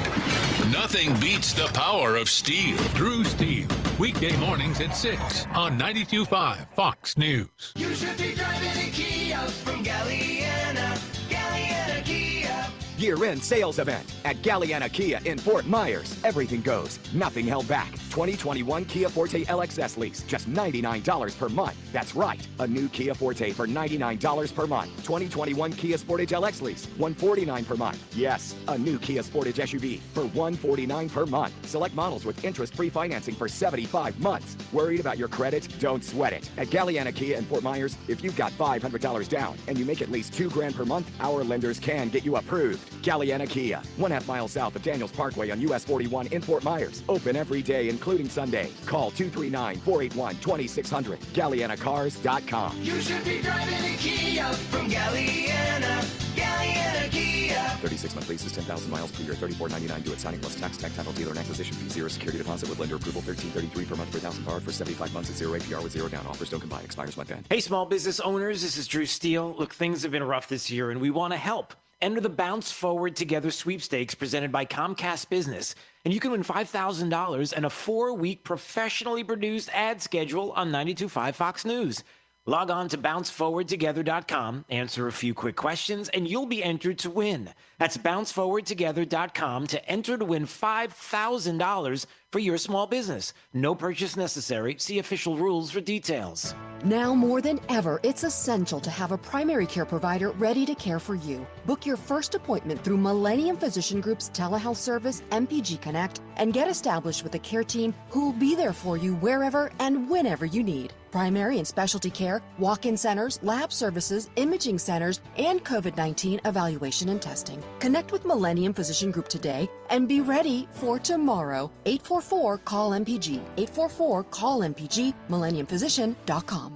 Nothing beats the power of steel. Drew Steele, weekday mornings at 6 on 92.5 Fox News. You should be driving a Kia from Galliana. Galliana Kia. Year-end sales event at Galliana Kia in Fort Myers. Everything goes, nothing held back. 2021 Kia Forte LXS lease, just $99 per month. That's right, a new Kia Forte for $99 per month. 2021 Kia Sportage LX lease, $149 per month. Yes, a new Kia Sportage SUV for $149 per month. Select models with interest-free financing for 75 months. Worried about your credit? Don't sweat it. At Galliana Kia in Fort Myers, if you've got $500 down and you make at least $2,000 per month, our lenders can get you approved. Galliana Kia, 1.5 miles south of Daniels Parkway on US 41 in Fort Myers. Open every day, including Sunday. Call 239-481-2600. GallianaCars.com. You should be driving a Kia from Galliana. Galliana Kia. 36-month lease is 10,000 miles per year, $34.99 due at signing plus tax, tag title, dealer, and acquisition fee. 0 security deposit with lender approval, $13.33 per month per thousand borrowed for 75 months at 0 APR with 0 down. Offers don't combine. Expires month end. Hey, small business owners, this is Drew Steele. Look, things have been rough this year, and we want to help. Enter the Bounce Forward Together sweepstakes presented by Comcast Business, and you can win $5,000 and a 4-week professionally produced ad schedule on 92.5 Fox News. Log on to bounceforwardtogether.com, answer a few quick questions, and you'll be entered to win. That's bounceforwardtogether.com to enter to win $5,000 for your small business. No purchase necessary. See official rules for details. Now more than ever, it's essential to have a primary care provider ready to care for you. Book your first appointment through Millennium Physician Group's telehealth service, MPG Connect, and get established with a care team who will be there for you wherever and whenever you need. Primary and specialty care, walk-in centers, lab services, imaging centers, and COVID-19 evaluation and testing. Connect with Millennium Physician Group today and be ready for tomorrow. 844-CALL-MPG. 844-CALL-MPG. MillenniumPhysician.com.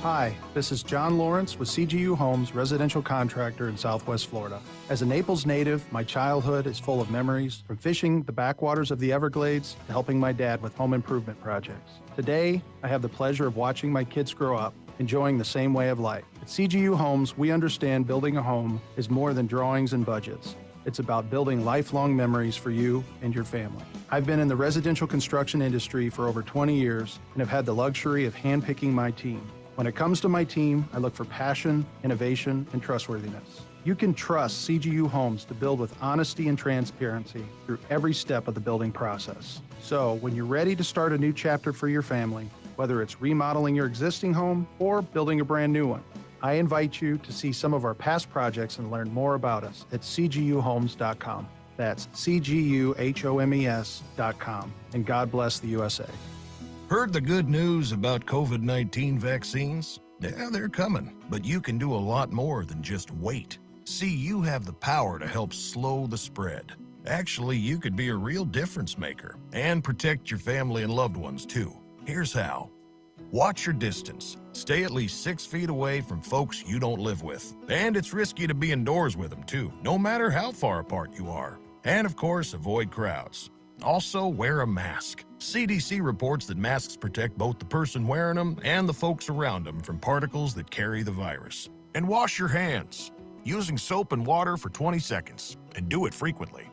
Hi, this is John Lawrence with CGU Homes, residential contractor in Southwest Florida. As a Naples native, my childhood is full of memories, from fishing the backwaters of the Everglades to helping my dad with home improvement projects. Today, I have the pleasure of watching my kids grow up, enjoying the same way of life. At CGU Homes, we understand building a home is more than drawings and budgets. It's about building lifelong memories for you and your family. I've been in the residential construction industry for over 20 years and have had the luxury of handpicking my team. When it comes to my team, I look for passion, innovation, and trustworthiness. You can trust CGU Homes to build with honesty and transparency through every step of the building process. So when you're ready to start a new chapter for your family, whether it's remodeling your existing home or building a brand new one, I invite you to see some of our past projects and learn more about us at cguhomes.com. That's cguhomes.com. And God bless the USA. Heard the good news about COVID-19 vaccines? Yeah, they're coming, but you can do a lot more than just wait. See, you have the power to help slow the spread. Actually, you could be a real difference maker and protect your family and loved ones too. Here's how. Watch your distance. Stay at least 6 feet away from folks you don't live with. And it's risky to be indoors with them too, no matter how far apart you are. And of course, avoid crowds. Also, wear a mask. CDC reports that masks protect both the person wearing them and the folks around them from particles that carry the virus. And wash your hands, using soap and water for 20 seconds, and do it frequently.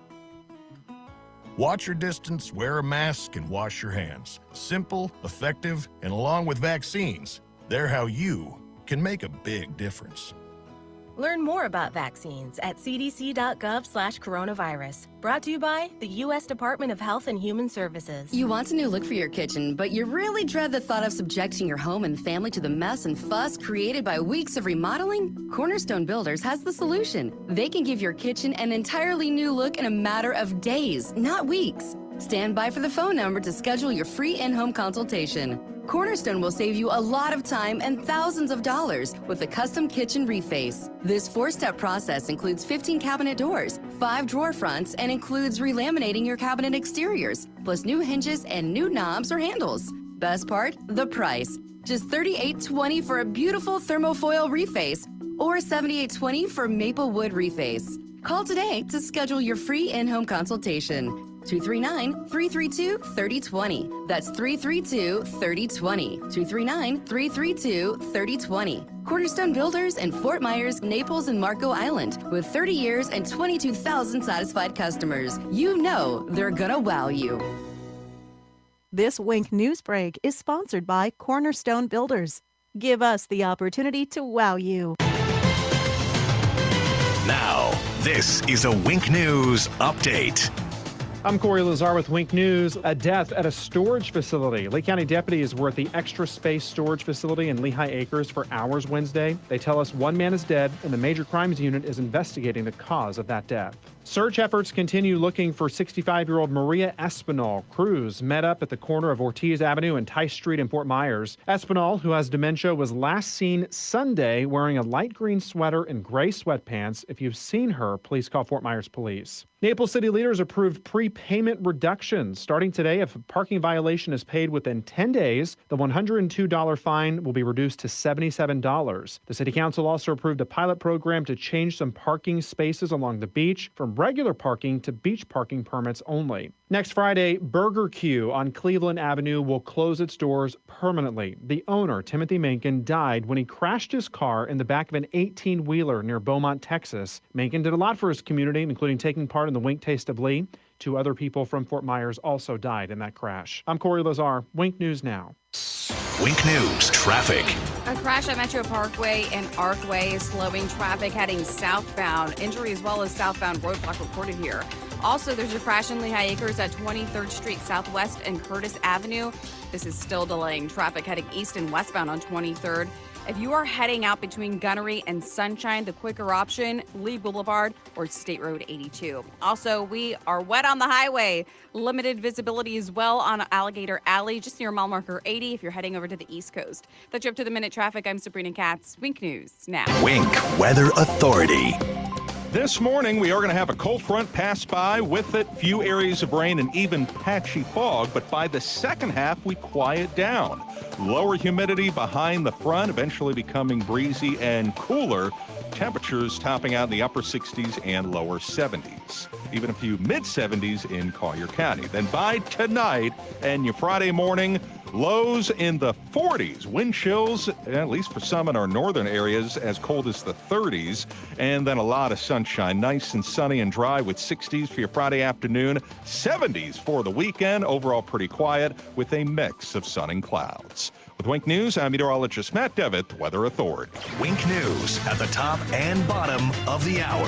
Watch your distance, wear a mask, and wash your hands. Simple, effective, and along with vaccines, they're how you can make a big difference. Learn more about vaccines at cdc.gov/coronavirus. Brought to you by the U.S. Department of Health and Human Services. You want a new look for your kitchen, but you really dread the thought of subjecting your home and family to the mess and fuss created by weeks of remodeling? Cornerstone Builders has the solution. They can give your kitchen an entirely new look in a matter of days, not weeks. Stand by for the phone number to schedule your free in-home consultation. Cornerstone will save you a lot of time and thousands of dollars with a custom kitchen reface. This 4-step process includes 15 cabinet doors, 5 drawer fronts, and includes relaminating your cabinet exteriors, plus new hinges and new knobs or handles. Best part, the price. Just $38.20 for a beautiful thermofoil reface or $78.20 for maple wood reface. Call today to schedule your free in-home consultation. 239-332-3020. That's 332-3020. 239-332-3020. Cornerstone Builders in Fort Myers, Naples, and Marco Island with 30 years and 22,000 satisfied customers. You know they're gonna wow you. This Wink News Break is sponsored by Cornerstone Builders. Give us the opportunity to wow you. Now, this is a Wink News update. I'm Corey Lazar with Wink News. A death at a storage facility. Lee County deputies were at the Extra Space Storage Facility in Lehigh Acres for hours Wednesday. They tell us one man is dead, and the Major Crimes Unit is investigating the cause of that death. Search efforts continue looking for 65-year-old Maria Espinal. Crews met up at the corner of Ortiz Avenue and Tice Street in Fort Myers. Espinal, who has dementia, was last seen Sunday wearing a light green sweater and gray sweatpants. If you've seen her, please call Fort Myers Police. Naples city leaders approved prepayment reductions. Starting today, if a parking violation is paid within 10 days, the $102 fine will be reduced to $77. The city council also approved a pilot program to change some parking spaces along the beach from regular parking to beach parking permits only. Next Friday, Burger Q on Cleveland Avenue will close its doors permanently. The owner, Timothy Mencken, died when he crashed his car in the back of an 18-wheeler near Beaumont, Texas. Mencken did a lot for his community, including taking part in the Wink Taste of Lee. 2 other people from Fort Myers also died in that crash. I'm Corey Lazar, Wink News Now. Wink News traffic. A crash at Metro Parkway and Archway is slowing traffic heading southbound. Injury as well as southbound roadblock reported here. Also, there's a crash in Lehigh Acres at 23rd Street Southwest and Curtis Avenue. This is still delaying traffic heading east and westbound on 23rd. If you are heading out between Gunnery and Sunshine, the quicker option, Lee Boulevard or State Road 82. Also, we are wet on the highway. Limited visibility as well on Alligator Alley, just near mile marker 80 if you're heading over to the East Coast. That's your up-to-the-minute traffic. I'm Sabrina Katz. Wink News now. Wink Weather Authority. This morning, we are going to have a cold front pass by. With it, few areas of rain and even patchy fog. But by the second half, we quiet down. Lower humidity behind the front, eventually becoming breezy and cooler. Temperatures topping out in the upper 60s and lower 70s. Even a few mid-70s in Collier County. Then by tonight and your Friday morning, lows in the 40s. Wind chills, at least for some in our northern areas, as cold as the 30s. And then a lot of sunshine. Nice and sunny and dry with 60s for your Friday afternoon. 70s for the weekend. Overall pretty quiet with a mix of sun and clouds. With Wink News, I'm meteorologist Matt Devitt, Weather Authority. Wink News at the top and bottom of the hour.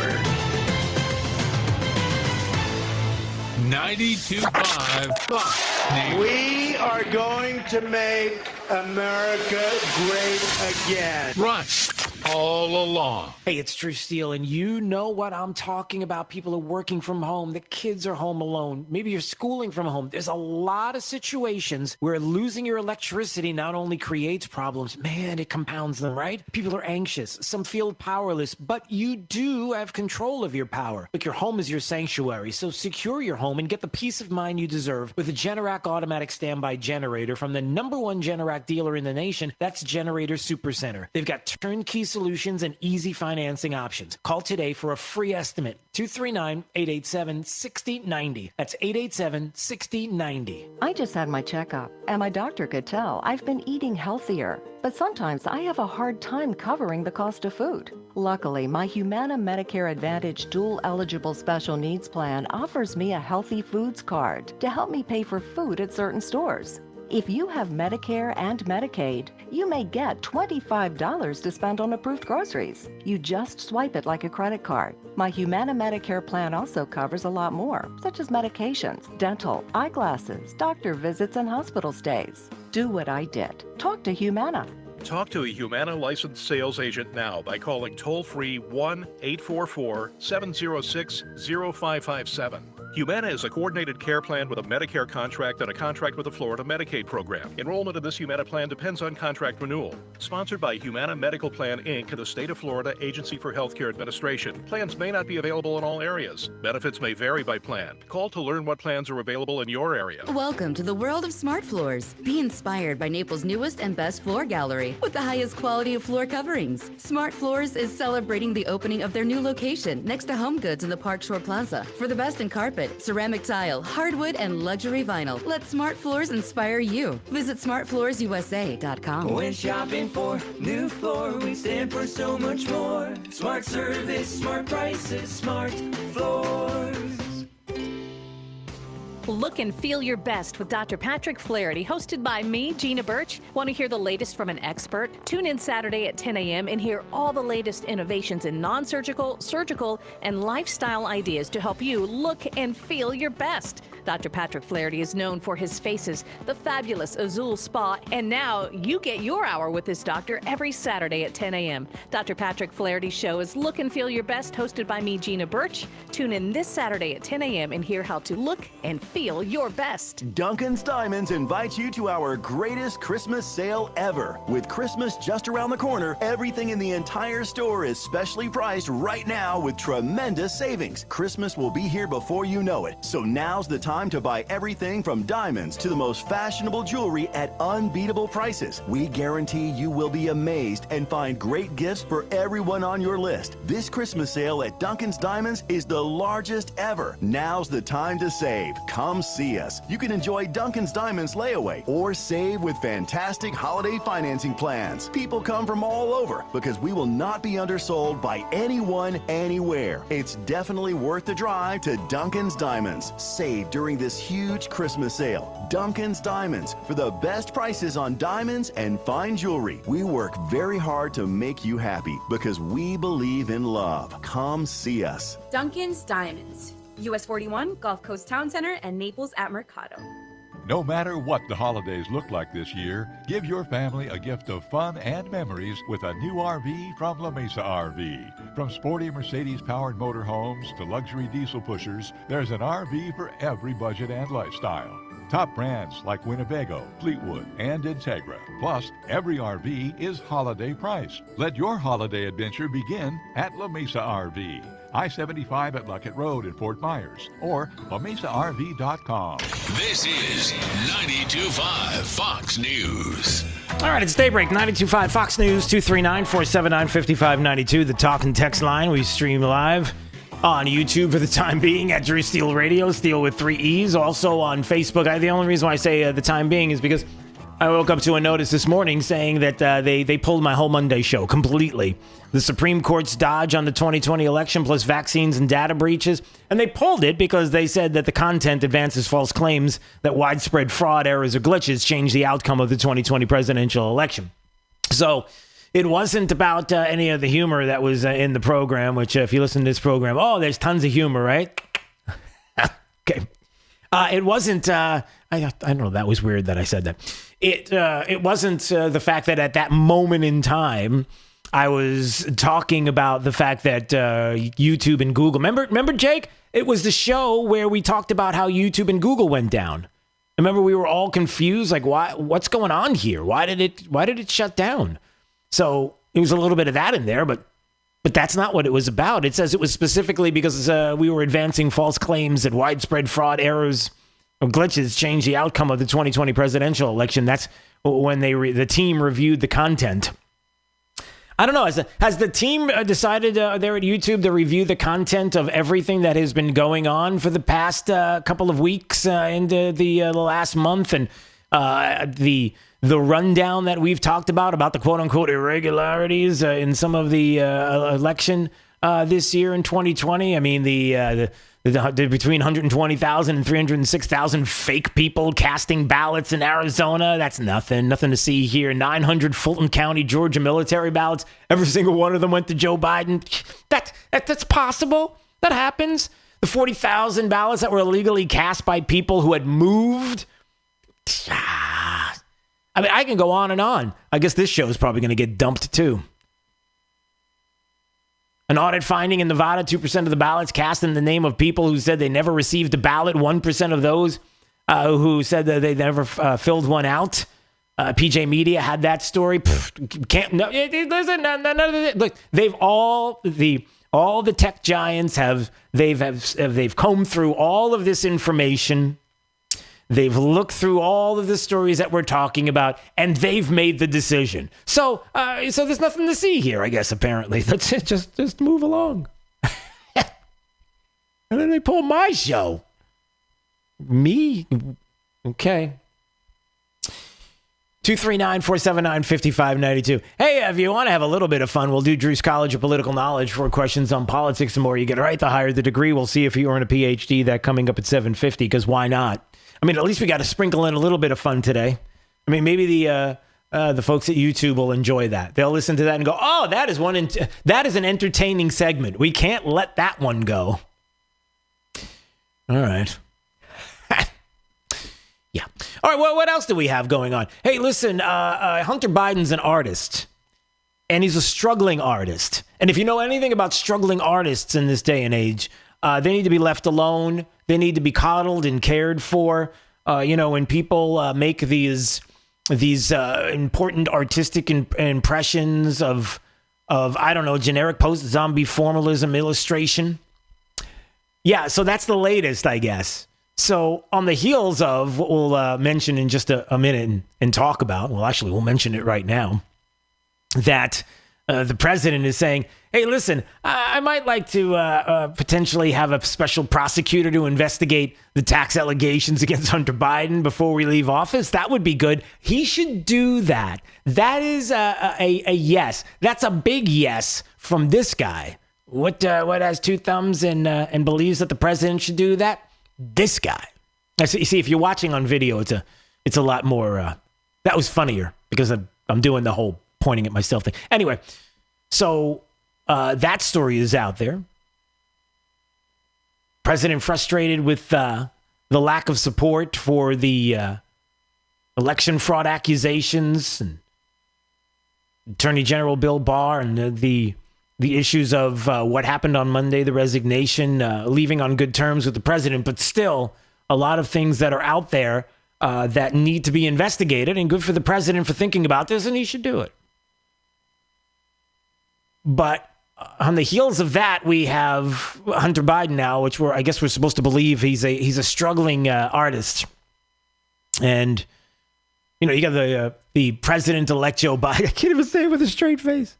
92.5 Fox News. We are going to make America great again. Right. All along. Hey, it's Drew Steele, and you know what I'm talking about. People are working from home. The kids are home alone. Maybe you're schooling from home. There's a lot of situations where losing your electricity not only creates problems, man, it compounds them, right? People are anxious. Some feel powerless, but you do have control of your power. Look, your home is your sanctuary, so secure your home and get the peace of mind you deserve with a Generac automatic standby generator from the #1 Generac dealer in the nation. That's Generator Supercenter. They've got turnkey solutions and easy financing options. Call today for a free estimate. 239-887-6090. That's 887-6090. I just had my checkup, and my doctor could tell I've been eating healthier. But sometimes I have a hard time covering the cost of food. Luckily, my Humana Medicare Advantage dual eligible special needs plan offers me a healthy foods card to help me pay for food at certain stores. If you have Medicare and Medicaid, you may get $25 to spend on approved groceries. You just swipe it like a credit card. My Humana Medicare plan also covers a lot more, such as medications, dental, eyeglasses, doctor visits, and hospital stays. Do what I did. Talk to Humana. Talk to a Humana licensed sales agent now by calling toll-free 1-844-706-0557. Humana is a coordinated care plan with a Medicare contract and a contract with the Florida Medicaid program. Enrollment in this Humana plan depends on contract renewal. Sponsored by Humana Medical Plan, Inc. and the State of Florida Agency for Healthcare Administration. Plans may not be available in all areas. Benefits may vary by plan. Call to learn what plans are available in your area. Welcome to the world of smart floors. Be inspired by Naples' newest and best floor gallery with the highest quality of floor coverings. Smart Floors is celebrating the opening of their new location next to Home Goods in the Park Shore Plaza. For the best in carpet, ceramic tile, hardwood, and luxury vinyl, let Smart Floors inspire you. Visit smartfloorsusa.com. When shopping for new floor, we stand for so much more. Smart service, smart prices, smart floors. Look and feel your best with Dr. Patrick Flaherty, hosted by me, Gina Birch. Want to hear the latest from an expert? Tune in Saturday at 10 a.m. and hear all the latest innovations in non-surgical, surgical, and lifestyle ideas to help you look and feel your best. Dr. Patrick Flaherty is known for his faces, the fabulous Azul Spa, and now you get your hour with this doctor every Saturday at 10 a.m. Dr. Patrick Flaherty's show is Look and Feel Your Best, hosted by me, Gina Birch. Tune in this Saturday at 10 a.m. and hear how to look and feel your best. Duncan's Diamonds invites you to our greatest Christmas sale ever. With Christmas just around the corner, everything in the entire store is specially priced right now with tremendous savings. Christmas will be here before you know it, so now's the time to buy everything from diamonds to the most fashionable jewelry at unbeatable prices. We guarantee you will be amazed and find great gifts for everyone on your list. This Christmas sale at Duncan's Diamonds is the largest ever. Now's the time to save. Come see us. You can enjoy Duncan's Diamonds layaway or save with fantastic holiday financing plans. People come from all over because we will not be undersold by anyone, anywhere. It's definitely worth the drive to Duncan's Diamonds. Save during this huge Christmas sale. Duncan's Diamonds, for the best prices on diamonds and fine jewelry. We work very hard to make you happy because we believe in love. Come see us. Duncan's Diamonds, US 41, Gulf Coast Town Center, and Naples at Mercado. No matter what the holidays look like this year, give your family a gift of fun and memories with a new RV from La Mesa RV. From sporty Mercedes-powered motorhomes to luxury diesel pushers, there's an RV for every budget and lifestyle. Top brands like Winnebago, Fleetwood, and Integra. Plus, every RV is holiday priced. Let your holiday adventure begin at La Mesa RV. I-75 at Luckett Road in Fort Myers or LaMesaRV.com. This is 92.5 Fox News. All right, it's Daybreak, 92.5 Fox News, 239-479-5592, the talk and text line. We stream live on YouTube for the time being at Drew Steele Radio, Steele with 3 E's. Also on Facebook. The only reason why I say the time being is because I woke up to a notice this morning saying that they pulled my whole Monday show completely. The Supreme Court's dodge on the 2020 election plus vaccines and data breaches. And they pulled it because they said that the content advances false claims that widespread fraud, errors, or glitches change the outcome of the 2020 presidential election. So it wasn't about any of the humor that was in the program, which if you listen to this program, there's tons of humor, right? Okay. It wasn't, I don't know, that was weird that I said that. It wasn't the fact that at that moment in time, I was talking about the fact that YouTube and Google, remember Jake? It was the show where we talked about how YouTube and Google went down. Remember, we were all confused, like, what's going on here? Why did it shut down? So it was a little bit of that in there, but that's not what it was about. It says it was specifically because we were advancing false claims that widespread fraud, errors, or glitches changed the outcome of the 2020 presidential election. That's when the team reviewed the content. I don't know. Has the team decided there at YouTube to review the content of everything that has been going on for the past couple of weeks into the last month, and the rundown that we've talked about the quote-unquote irregularities in some of the election this year in 2020? I mean, the between 120,000 and 306,000 fake people casting ballots in Arizona. That's nothing to see here. 900 Fulton County, Georgia military ballots. Every single one of them went to Joe Biden. That's possible. That happens. The 40,000 ballots that were illegally cast by people who had moved. I mean, I can go on and on. I guess this show is probably going to get dumped too. An audit finding in Nevada, 2% of the ballots cast in the name of people who said they never received a ballot. 1% of those who said that they never filled one out. PJ Media had that story. Look, all the tech giants they've combed through all of this information. They've looked through all of the stories that we're talking about, and they've made the decision. So there's nothing to see here, I guess. Apparently, let's just move along. And then they pull my show. Me? Okay. 239-479-5592. Hey, if you want to have a little bit of fun, we'll do Drew's College of Political Knowledge for questions on politics. The more you get right, the higher the degree. We'll see if you earn a PhD. That coming up at 7:50, because why not? I mean, at least we got to sprinkle in a little bit of fun today. I mean, maybe the folks at YouTube will enjoy that. They'll listen to that and go, "Oh, that is an entertaining segment. We can't let that one go." All right. Yeah. All right. Well, what else do we have going on? Hey, listen, Hunter Biden's an artist, and he's a struggling artist. And if you know anything about struggling artists in this day and age, they need to be left alone. They need to be coddled and cared for. When people make these important artistic impressions of I don't know, generic post-zombie formalism illustration. Yeah, so that's the latest, I guess. So on the heels of what we'll mention in just a minute and talk about, well, actually, we'll mention it right now, that the president is saying, hey, listen, I might like to potentially have a special prosecutor to investigate the tax allegations against Hunter Biden before we leave office. That would be good. He should do that. That is a yes. That's a big yes from this guy. What has two thumbs and believes that the president should do that? This guy. You see, if you're watching on video, it's a lot more. That was funnier because I'm doing the whole pointing at myself thing. Anyway, so that story is out there. President frustrated with the lack of support for the election fraud accusations, and Attorney General Bill Barr, and the issues of what happened on Monday, the resignation, leaving on good terms with the president, but still a lot of things that are out there that need to be investigated, and good for the president for thinking about this, and he should do it. But on the heels of that, we have Hunter Biden now, which I guess we're supposed to believe he's a struggling artist. And, you got the president-elect Joe Biden, I can't even say it with a straight face,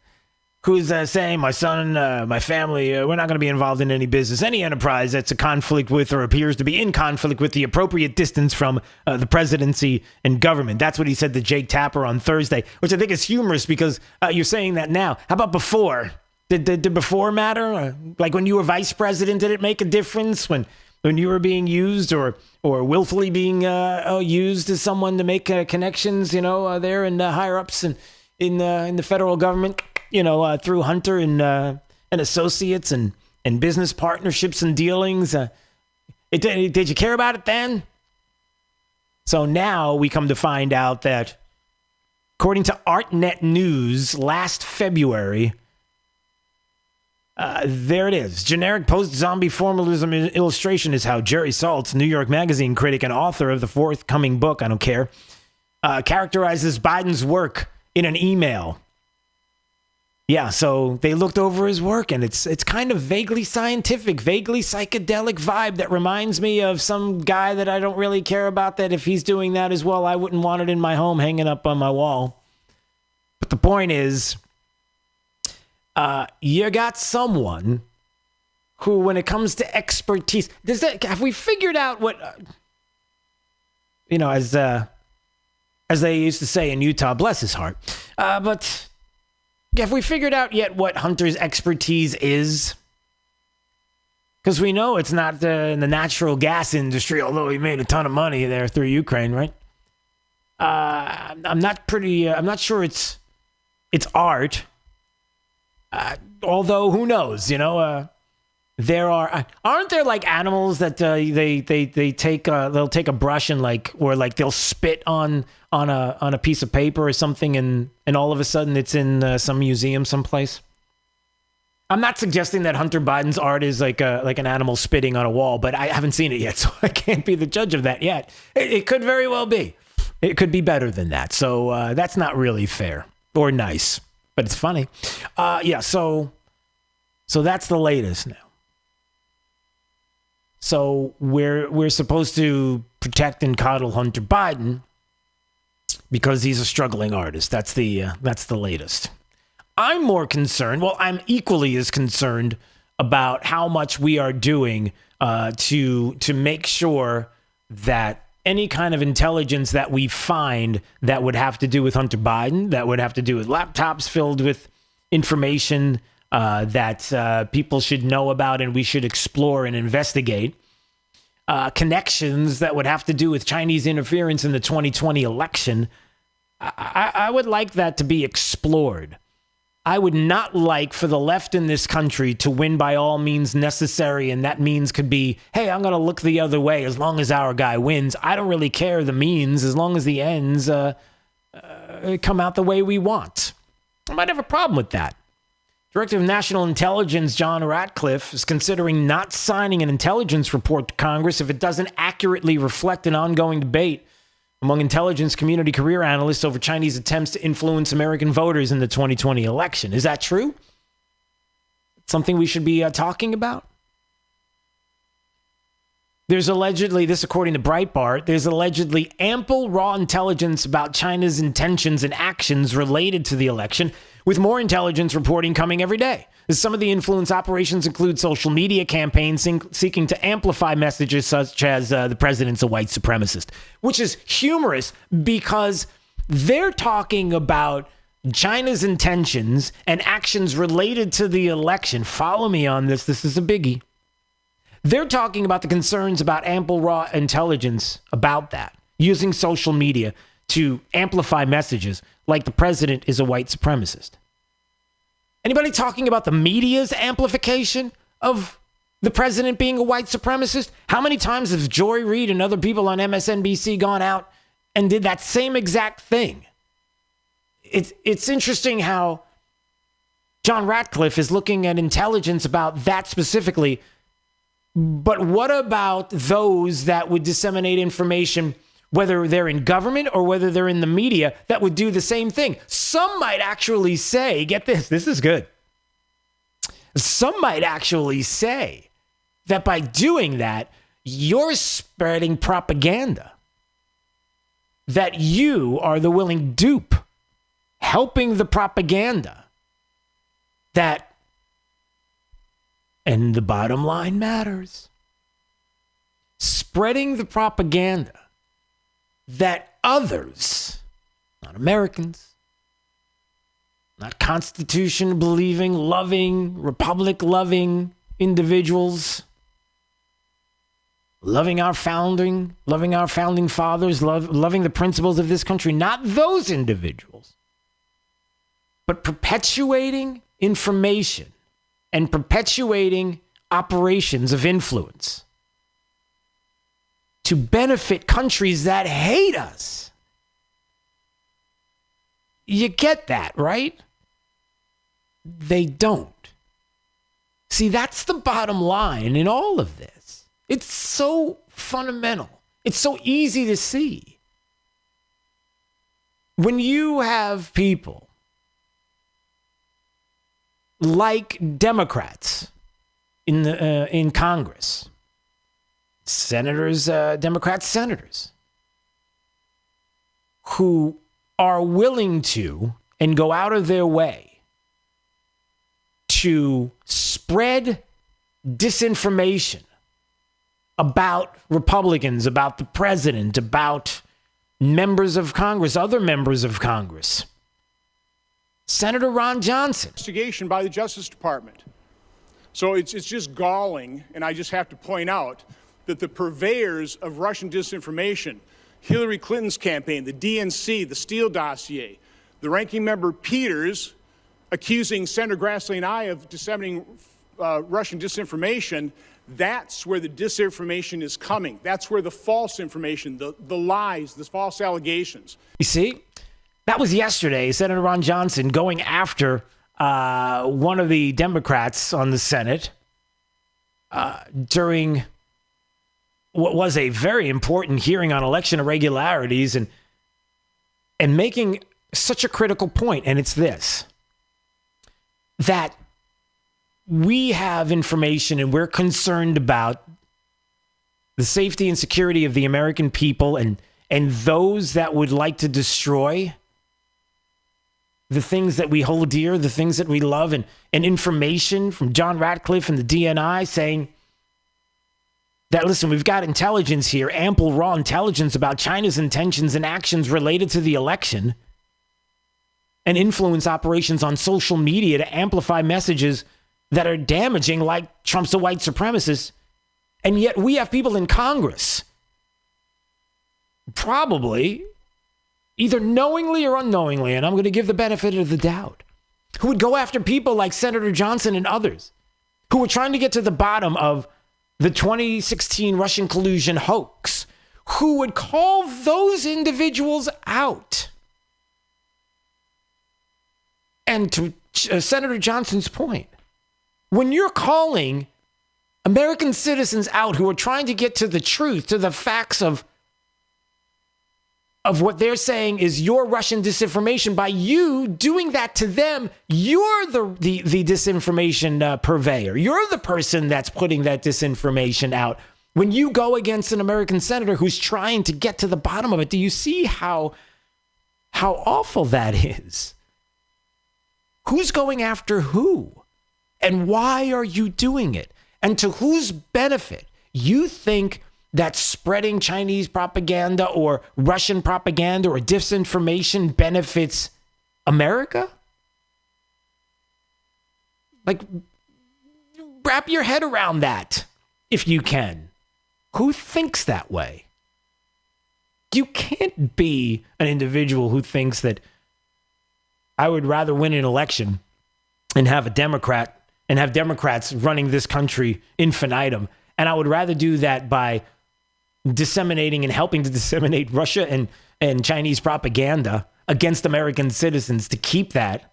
who's saying, my son, my family, we're not going to be involved in any business, any enterprise that's a conflict with or appears to be in conflict with the appropriate distance from the presidency and government. That's what he said to Jake Tapper on Thursday, which I think is humorous because you're saying that now. How about before? Did before matter? Like when you were vice president, did it make a difference when you were being used or willfully being used as someone to make connections, there in higher ups and in the federal government? Through Hunter and associates and business partnerships and dealings. Did you care about it then? So now we come to find out that, according to ArtNet News, last February, there it is. Generic post-zombie formalism illustration is how Jerry Saltz, New York Magazine critic and author of the forthcoming book, I don't care, characterizes Biden's work in an email. Yeah, so they looked over his work, and it's kind of vaguely scientific, vaguely psychedelic vibe that reminds me of some guy that I don't really care about, that if he's doing that as well, I wouldn't want it in my home hanging up on my wall. But the point is, you got someone who, when it comes to expertise, have we figured out what, as they used to say in Utah, bless his heart, but have we figured out yet what Hunter's expertise is? Because we know it's not in the natural gas industry, although he made a ton of money there through Ukraine, right? I'm not sure it's art. Although who knows? Aren't there like animals that they take they'll take a brush and they'll spit on a piece of paper or something, and all of a sudden it's in some museum someplace. I'm not suggesting that Hunter Biden's art is like an animal spitting on a wall, but I haven't seen it yet, so I can't be the judge of that yet. It could very well be. It could be better than that. So that's not really fair or nice, but it's funny. So that's the latest now. So we're supposed to protect and coddle Hunter Biden because he's a struggling artist. That's the latest. I'm more concerned. Well, I'm equally as concerned about how much we are doing to make sure that any kind of intelligence that we find that would have to do with Hunter Biden, that would have to do with laptops filled with information that people should know about and we should explore and investigate, connections that would have to do with Chinese interference in the 2020 election, I would like that to be explored. I would not like for the left in this country to win by all means necessary, and that means could be, hey, I'm going to look the other way as long as our guy wins. I don't really care the means as long as the ends come out the way we want. I might have a problem with that. Director of National Intelligence John Ratcliffe is considering not signing an intelligence report to Congress if it doesn't accurately reflect an ongoing debate among intelligence community career analysts over Chinese attempts to influence American voters in the 2020 election. Is that true? Something we should be talking about? There's allegedly, this according to Breitbart, there's allegedly ample raw intelligence about China's intentions and actions related to the election, with more intelligence reporting coming every day. Some of the influence operations include social media campaigns seeking to amplify messages such as the president's a white supremacist, which is humorous because they're talking about China's intentions and actions related to the election. Follow me on this. This is a biggie. They're talking about the concerns about ample raw intelligence about that, using social media to amplify messages like the president is a white supremacist. Anybody talking about the media's amplification of the president being a white supremacist? How many times has Joy Reid and other people on MSNBC gone out and did that same exact thing? It's interesting how John Ratcliffe is looking at intelligence about that specifically. But what about those that would disseminate information, whether they're in government or whether they're in the media, that would do the same thing? Some might actually say, get this is good. Some might actually say that by doing that, you're spreading propaganda, that you are the willing dupe, helping the propaganda, and the bottom line matters. Spreading the propaganda that others, not Americans, not Constitution-believing, loving, Republic-loving individuals, loving our founding fathers, loving the principles of this country, not those individuals, but perpetuating information and perpetuating operations of influence to benefit countries that hate us. You get that, right? They don't. See, that's the bottom line in all of this. It's so fundamental. It's so easy to see. When you have people like Democrats in Congress, senators, Democrat senators, who are willing to and go out of their way to spread disinformation about Republicans, about the president, about members of Congress, other members of Congress. Senator Ron Johnson. Investigation by the Justice Department. So it's just galling, and I just have to point out that the purveyors of Russian disinformation, Hillary Clinton's campaign, the DNC, the Steele dossier, the ranking member Peters accusing Senator Grassley and I of disseminating Russian disinformation, that's where the disinformation is coming. That's where the false information, the lies, the false allegations. You see, that was yesterday, Senator Ron Johnson going after one of the Democrats on the Senate during what was a very important hearing on election irregularities and making such a critical point, and it's this, that we have information and we're concerned about the safety and security of the American people and those that would like to destroy the things that we hold dear, the things that we love, and information from John Ratcliffe and the DNI saying that, listen, we've got intelligence here, ample raw intelligence about China's intentions and actions related to the election and influence operations on social media to amplify messages that are damaging, like Trump's a white supremacist. And yet we have people in Congress, probably either knowingly or unknowingly, and I'm going to give the benefit of the doubt, who would go after people like Senator Johnson and others who were trying to get to the bottom of the 2016 Russian collusion hoax, who would call those individuals out. And to Senator Johnson's point, when you're calling American citizens out who are trying to get to the truth, to the facts of what they're saying is your Russian disinformation, by you doing that to them, you're the disinformation purveyor. You're the person that's putting that disinformation out. When you go against an American senator who's trying to get to the bottom of it, do you see how awful that is? Who's going after who? And why are you doing it? And to whose benefit? You think that spreading Chinese propaganda or Russian propaganda or disinformation benefits America? Like, wrap your head around that if you can. Who thinks that way? You can't be an individual who thinks that I would rather win an election and have a Democrat and have Democrats running this country infinitum. And I would rather do that by disseminating and helping to disseminate Russia and Chinese propaganda against American citizens to keep that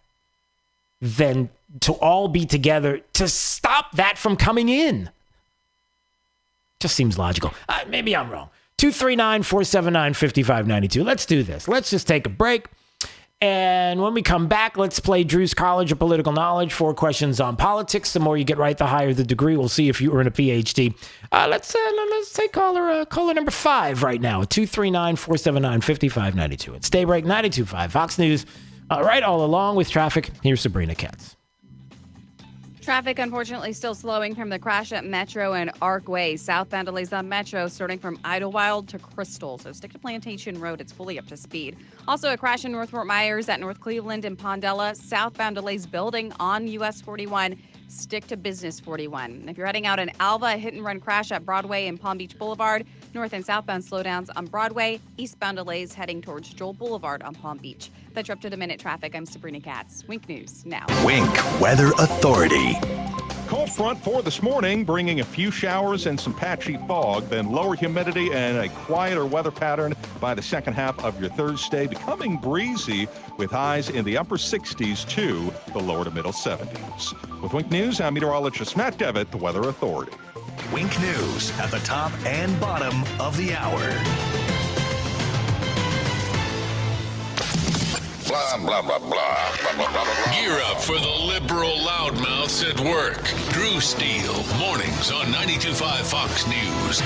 than to all be together to stop that from coming in. Just seems logical. Maybe I'm wrong. 239-479-5592. Let's do this. Let's just take a break. And when we come back, let's play Drew's College of Political Knowledge. 4 questions on politics. The more you get right, the higher the degree. We'll see if you earn a PhD. Let's take caller number 5 right now. 239-479-5592. It's Daybreak 92.5 Fox News. Right all along with traffic. Here's Sabrina Katz. Traffic, unfortunately, still slowing from the crash at Metro and Arcway. Southbound delays on Metro starting from Idlewild to Crystal. So stick to Plantation Road. It's fully up to speed. Also, a crash in North Fort Myers at North Cleveland and Pondella. Southbound delays building on US 41. Stick to Business 41. If you're heading out in Alva, a hit-and-run crash at Broadway and Palm Beach Boulevard. North and southbound slowdowns on Broadway. Eastbound delays heading towards Joel Boulevard on Palm Beach. That's your up-to-the-minute traffic. I'm Sabrina Katz. Wink News now. Wink Weather Authority. Cold front for this morning, bringing a few showers and some patchy fog, then lower humidity and a quieter weather pattern by the second half of your Thursday, becoming breezy with highs in the upper 60s to the lower to middle 70s. With Wink News, I'm meteorologist Matt Devitt, the Weather Authority. Wink News at the top and bottom of the hour. Blah, blah, blah, blah, blah, blah, blah, blah. Gear up for the liberal loudmouths at work. Drew Steele, mornings on 92.5 Fox News.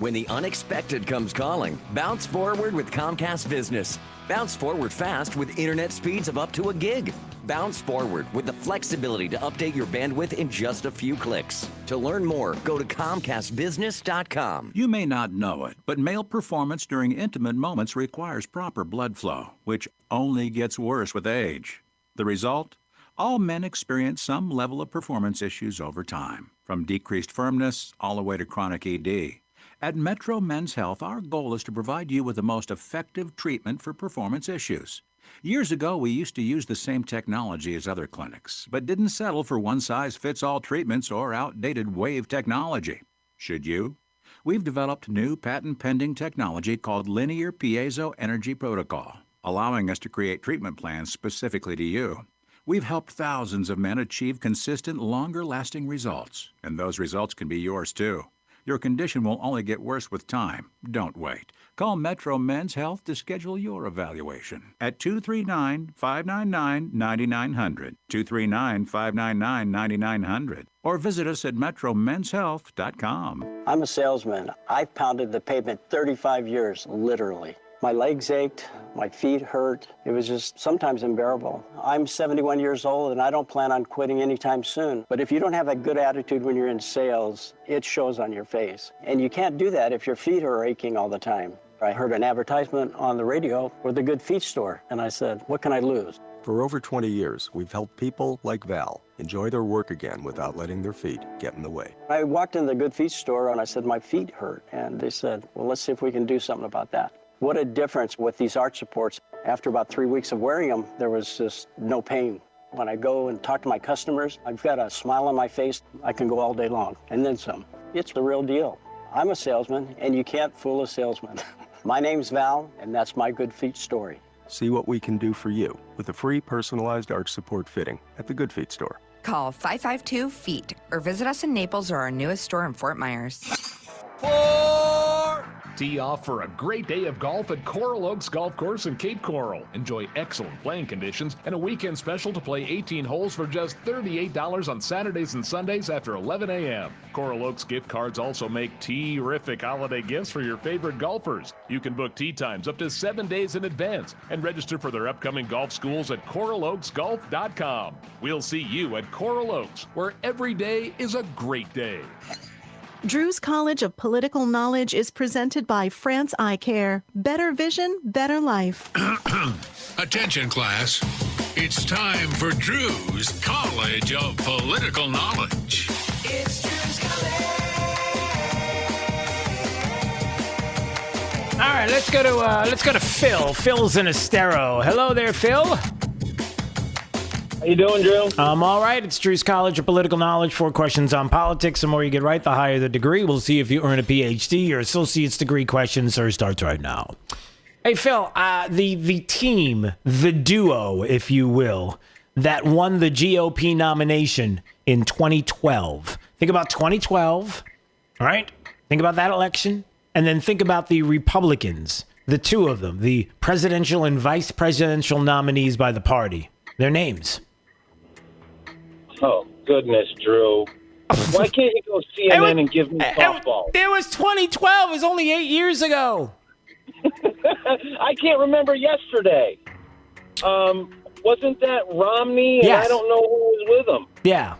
When the unexpected comes calling, bounce forward with Comcast Business. Bounce forward fast with internet speeds of up to a gig. Bounce forward with the flexibility to update your bandwidth in just a few clicks. To learn more, go to ComcastBusiness.com. You may not know it, but male performance during intimate moments requires proper blood flow, which only gets worse with age. The result? All men experience some level of performance issues over time, from decreased firmness all the way to chronic ED. At Metro Men's Health, our goal is to provide you with the most effective treatment for performance issues. Years ago, we used to use the same technology as other clinics, but didn't settle for one-size-fits-all treatments or outdated wave technology. Should you? We've developed new patent-pending technology called Linear Piezo Energy Protocol, allowing us to create treatment plans specifically to you. We've helped thousands of men achieve consistent, longer-lasting results, and those results can be yours too. Your condition will only get worse with time. Don't wait. Call Metro Men's Health to schedule your evaluation at 239-599-9900, 239-599-9900, or visit us at metromenshealth.com. I'm a salesman. I've pounded the pavement 35 years, literally. My legs ached, my feet hurt. It was just sometimes unbearable. I'm 71 years old and I don't plan on quitting anytime soon. But if you don't have a good attitude when you're in sales, it shows on your face. And you can't do that if your feet are aching all the time. I heard an advertisement on the radio for the Good Feet store, and I said, what can I lose? For over 20 years, we've helped people like Val enjoy their work again without letting their feet get in the way. I walked in the Good Feet store and I said, my feet hurt. And they said, well, let's see if we can do something about that. What a difference with these arch supports. After about 3 weeks of wearing them, there was just no pain. When I go and talk to my customers, I've got a smile on my face. I can go all day long, and then some. It's the real deal. I'm a salesman, and you can't fool a salesman. My name's Val, and that's my Good Feet story. See what we can do for you with a free personalized arch support fitting at the Good Feet store. Call 552-FEET or visit us in Naples or our newest store in Fort Myers. Tee off for a great day of golf at Coral Oaks Golf Course in Cape Coral. Enjoy excellent playing conditions and a weekend special to play 18 holes for just $38 on Saturdays and Sundays after 11 a.m. Coral Oaks gift cards also make terrific holiday gifts for your favorite golfers. You can book tee times up to 7 days in advance and register for their upcoming golf schools at coraloaksgolf.com. We'll see you at Coral Oaks, where every day is a great day. Drew's College of Political Knowledge is presented by France Eye Care. Better vision, better life. Attention, class. It's time for Drew's College of Political Knowledge. It's Drew's College. All right, let's go to Phil. Phil's in Estero. Hello there, Phil. How you doing, Drew? I'm all right. It's Drew's College of Political Knowledge. 4 questions on politics. The more you get right, the higher the degree. We'll see if you earn a PhD. Your associate's degree question, sir, starts right now. Hey, Phil, the team, the duo, if you will, that won the GOP nomination in 2012. Think about 2012, all right? Think about that election, and then think about the Republicans, the two of them, the presidential and vice presidential nominees by the party. Their names. Oh, goodness, Drew. Why can't you go CNN and give me softball? It was 2012. It was only 8 years ago. I can't remember yesterday. Wasn't that Romney? And Yes. I don't know who was with him. Yeah.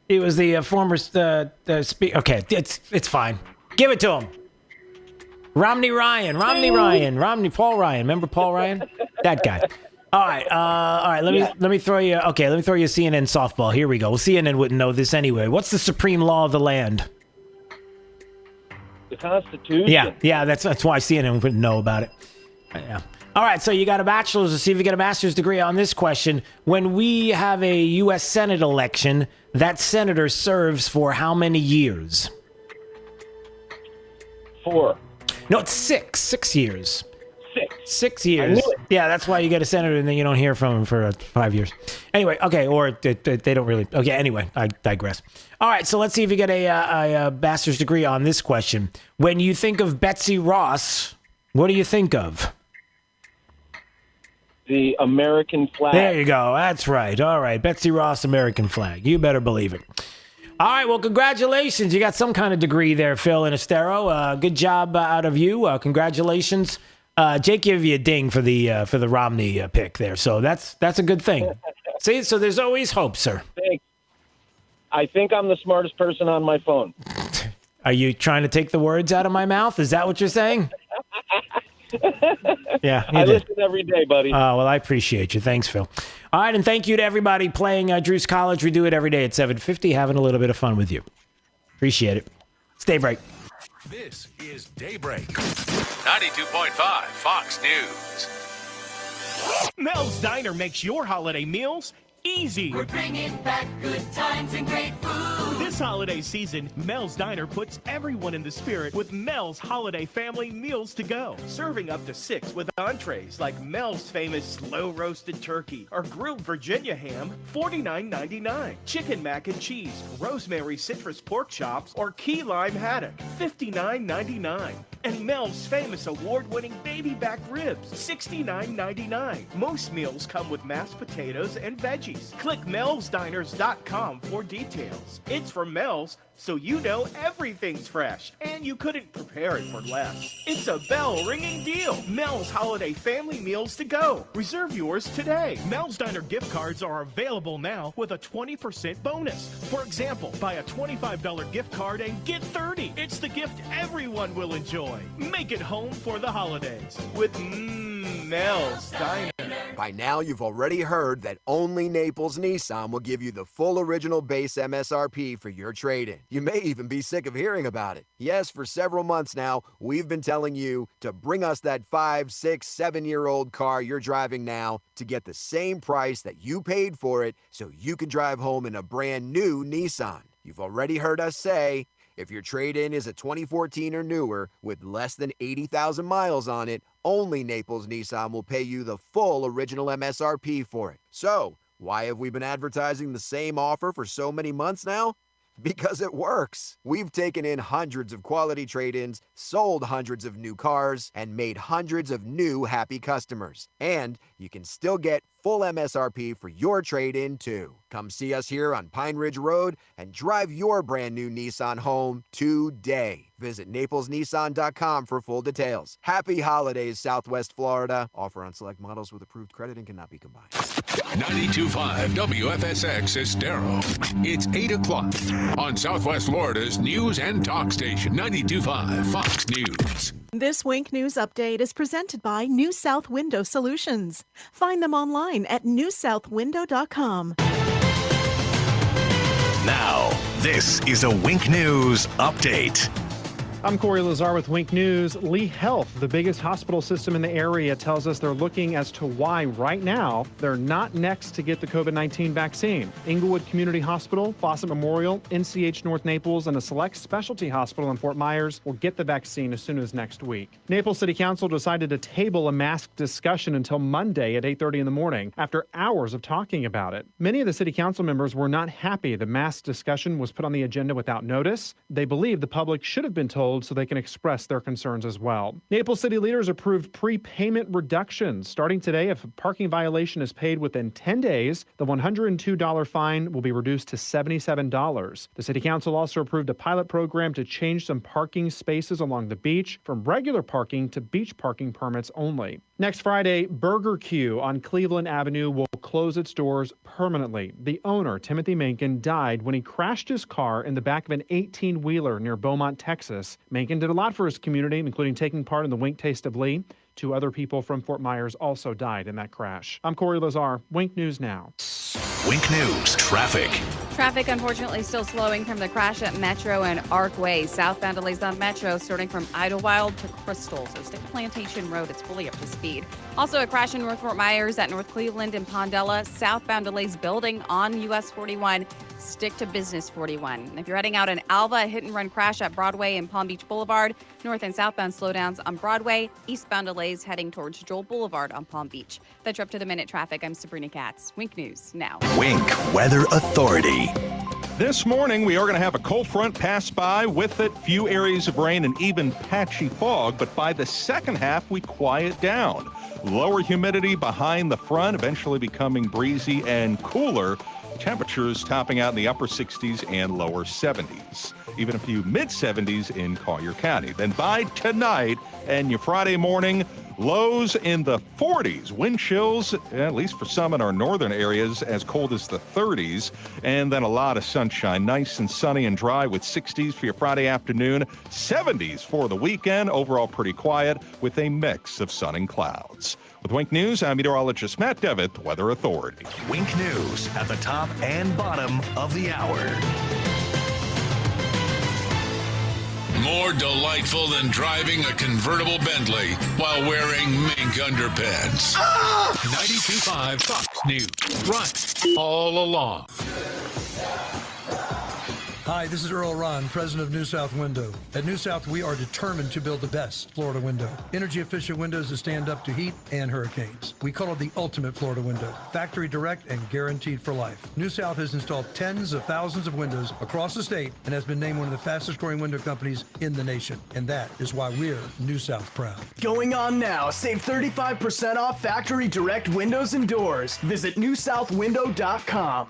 It was the former speaker. Okay, it's fine. Give it to him. Paul Ryan. Remember Paul Ryan? That guy. All right. Let me throw you. Okay, let me throw you a CNN softball. Here we go. Well, CNN wouldn't know this anyway. What's the supreme law of the land? The Constitution. Yeah. That's why CNN wouldn't know about it. Yeah. All right. So you got a bachelor's. Let's see if you get a master's degree on this question. When we have a U.S. Senate election, that senator serves for how many years? 4. No, it's 6. 6 years. 6 I years. knew it. Yeah, that's why you get a senator and then you don't hear from him for 5 years. Anyway, okay, or they don't really. Okay, anyway, I digress. All right, so let's see if you get a master's degree on this question. When you think of Betsy Ross, what do you think of? The American flag. There you go. That's right. All right, Betsy Ross, American flag. You better believe it. All right, well, congratulations. You got some kind of degree there, Phil in Estero. Good job out of you. Congratulations. Jake gave you a ding for the Romney pick there, so that's a good thing. See, so there's always hope, sir. Thanks. I think I'm the smartest person on my phone. Are you trying to take the words out of my mouth? Is that what you're saying? Yeah, I listen every day, buddy. Oh, well, I appreciate you. Thanks, Phil. All right, and thank you to everybody playing Drew's College. We do it every day at 7:50, having a little bit of fun with you. Appreciate it. Stay bright. This is Daybreak. 92.5 Fox News. Mel's Diner makes your holiday meals Easy. We're bringing back good times and great food. This holiday season, Mel's Diner puts everyone in the spirit with Mel's Holiday Family Meals to Go. Serving up to 6 with entrees like Mel's famous slow-roasted turkey or grilled Virginia ham, $49.99. Chicken mac and cheese, rosemary citrus pork chops, or key lime haddock, $59.99. And Mel's famous award-winning baby back ribs, $69.99. Most meals come with mashed potatoes and veggies. Click melsdiners.com for details. It's from Mel's, so you know everything's fresh, and you couldn't prepare it for less. It's a bell-ringing deal. Mel's Holiday Family Meals to Go. Reserve yours today. Mel's Diner gift cards are available now with a 20% bonus. For example, buy a $25 gift card and get 30. It's the gift everyone will enjoy. Make it home for the holidays with Mel's Diner. By now, you've already heard that only Naples Nissan will give you the full original base MSRP for your trade-in. You may even be sick of hearing about it. Yes, for several months now, we've been telling you to bring us that 5, 6, 7-year-old car you're driving now to get the same price that you paid for it so you can drive home in a brand new Nissan. You've already heard us say, if your trade-in is a 2014 or newer with less than 80,000 miles on it, only Naples Nissan will pay you the full original MSRP for it. So, why have we been advertising the same offer for so many months now? Because it works. We've taken in hundreds of quality trade-ins, sold hundreds of new cars, and made hundreds of new happy customers. And you can still get full MSRP for your trade-in too. Come see us here on Pine Ridge Road and drive your brand new Nissan home today. Visit naplesnissan.com for full details. Happy holidays, Southwest Florida. Offer on select models with approved credit and cannot be combined. 92.5 WFSX Estero. It's 8 o'clock on Southwest Florida's news and talk station, 92.5 Fox News. This Wink News update is presented by New South Window Solutions. Find them online at newsouthwindow.com. Now, this is a Wink News update. I'm Corey Lazar with Wink News. Lee Health, the biggest hospital system in the area, tells us they're looking as to why right now they're not next to get the COVID-19 vaccine. Inglewood Community Hospital, Fawcett Memorial, NCH North Naples, and a select specialty hospital in Fort Myers will get the vaccine as soon as next week. Naples City Council decided to table a mask discussion until Monday at 8:30 in the morning after hours of talking about it. Many of the city council members were not happy the mask discussion was put on the agenda without notice. They believe the public should have been told so they can express their concerns as well. Naples city leaders approved prepayment reductions. Starting today, if a parking violation is paid within 10 days, the $102 fine will be reduced to $77. The city council also approved a pilot program to change some parking spaces along the beach from regular parking to beach parking permits only. Next Friday, Burger Q on Cleveland Avenue will close its doors permanently. The owner, Timothy Mencken, died when he crashed his car in the back of an 18-wheeler near Beaumont, Texas. Mencken did a lot for his community, including taking part in the Wink Taste of Lee. 2 other people from Fort Myers also died in that crash. I'm Corey Lazar, Wink News Now. Wink News traffic. Traffic, unfortunately, still slowing from the crash at Metro and Arcway. Southbound delays on Metro starting from Idlewild to Crystal. So stick to Plantation Road. It's fully up to speed. Also, a crash in North Fort Myers at North Cleveland and Pondella. Southbound delays building on US 41. Stick to Business 41. If you're heading out in Alva, a hit-and-run crash at Broadway and Palm Beach Boulevard. North and southbound slowdowns on Broadway. Eastbound delays heading towards Joel Boulevard on Palm Beach. That's your up-to-the-minute traffic. I'm Sabrina Katz. Wink News now. Wink Weather Authority. This morning, we are going to have a cold front pass by. With it, few areas of rain and even patchy fog. But by the second half, we quiet down. Lower humidity behind the front, eventually becoming breezy and cooler. Temperatures topping out in the upper 60s and lower 70s. Even a few mid-70s in Collier County. Then by tonight and your Friday morning, lows in the 40s. Wind chills, at least for some in our northern areas, as cold as the 30s. And then a lot of sunshine. Nice and sunny and dry with 60s for your Friday afternoon. 70s for the weekend. Overall pretty quiet with a mix of sun and clouds. With Wink News, I'm meteorologist Matt Devitt, Weather Authority. Wink News at the top and bottom of the hour. more delightful than driving a convertible Bentley while wearing mink underpants. 92.5 Fox News. Right. All along. Hi, this is Earl Ron, president of New South Window. At New South, we are determined to build the best Florida window. Energy-efficient windows that stand up to heat and hurricanes. We call it the ultimate Florida window. Factory direct and guaranteed for life. New South has installed tens of thousands of windows across the state and has been named one of the fastest-growing window companies in the nation. And that is why we're New South proud. Going on now. Save 35% off factory direct windows and doors. Visit newsouthwindow.com.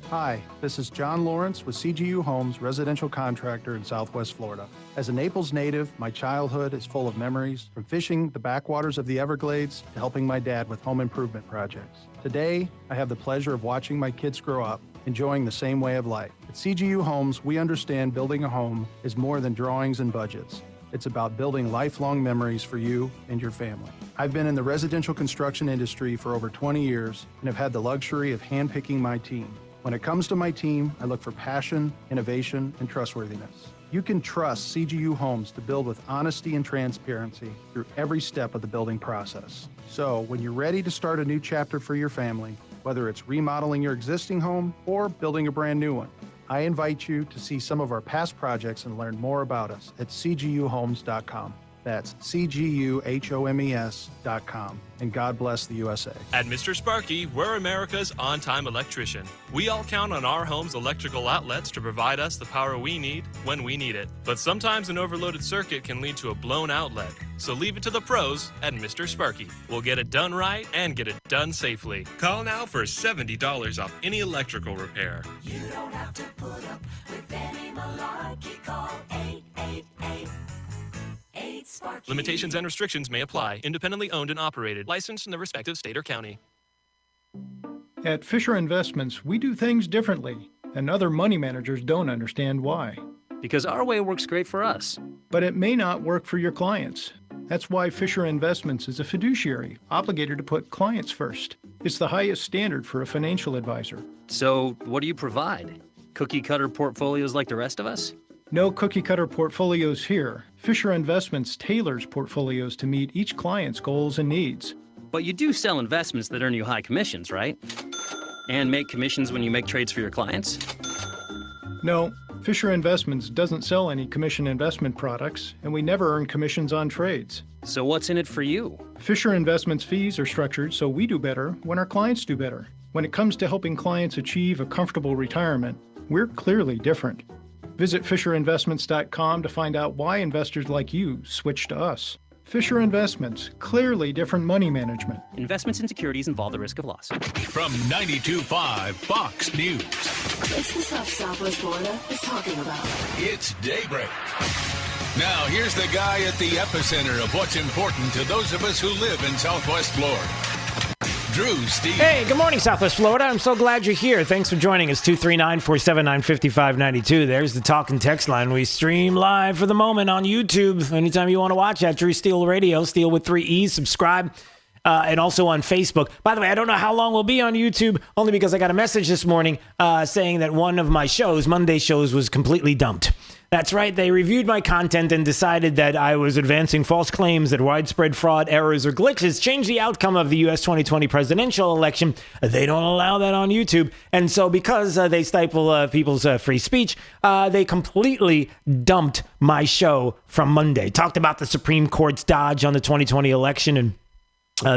Hi, this is John Lawrence with CGU Homes, residential contractor in Southwest Florida. As a Naples native, my childhood is full of memories, from fishing the backwaters of the Everglades to helping my dad with home improvement projects. Today, I have the pleasure of watching my kids grow up, enjoying the same way of life. At CGU Homes, we understand building a home is more than drawings and budgets. It's about building lifelong memories for you and your family. I've been in the residential construction industry for over 20 years and have had the luxury of handpicking my team. When it comes to my team, I look for passion, innovation, and trustworthiness. You can trust CGU Homes to build with honesty and transparency through every step of the building process. So when you're ready to start a new chapter for your family, whether it's remodeling your existing home or building a brand new one, I invite you to see some of our past projects and learn more about us at cguhomes.com. That's CGUHOMES.com. And God bless the USA. At Mr. Sparky, we're America's on-time electrician. We all count on our home's electrical outlets to provide us the power we need when we need it. But sometimes an overloaded circuit can lead to a blown outlet. So leave it to the pros at Mr. Sparky. We'll get it done right and get it done safely. Call now for $70 off any electrical repair. You don't have to put up with any malarkey. Call 888. Limitations and restrictions may apply. Independently owned and operated. Licensed in the respective state or county. At Fisher Investments, we do things differently, and other money managers don't understand why. Because our way works great for us. But it may not work for your clients. That's why Fisher Investments is a fiduciary, obligated to put clients first. It's the highest standard for a financial advisor. So, what do you provide? Cookie-cutter portfolios like the rest of us? No cookie-cutter portfolios here. Fisher Investments tailors portfolios to meet each client's goals and needs. But you do sell investments that earn you high commissions, right? And make commissions when you make trades for your clients? No, Fisher Investments doesn't sell any commission investment products, and we never earn commissions on trades. So what's in it for you? Fisher Investments fees are structured so we do better when our clients do better. When it comes to helping clients achieve a comfortable retirement, we're clearly different. Visit FisherInvestments.com to find out why investors like you switch to us. Fisher Investments, clearly different money management. Investments in securities involve the risk of loss. From 92.5 Fox News. It's the stuff Southwest Florida is talking about. It's Daybreak. Now, here's the guy at the epicenter of what's important to those of us who live in Southwest Florida. Drew Steve. Hey, good morning, Southwest Florida. I'm so glad you're here. Thanks for joining us. 239-479-5592. There's the talk and text line. We stream live for the moment on YouTube. Anytime you want to watch that, Drew Steele Radio, Steele with 3 E's. Subscribe. And also on Facebook. By the way, I don't know how long we'll be on YouTube, only because I got a message this morning saying that one of my shows, Monday shows, was completely dumped. That's right. They reviewed my content and decided that I was advancing false claims that widespread fraud, errors, or glitches changed the outcome of the U.S. 2020 presidential election. They don't allow that on YouTube. And so because they stifle people's free speech, they completely dumped my show from Monday. Talked about the Supreme Court's dodge on the 2020 election and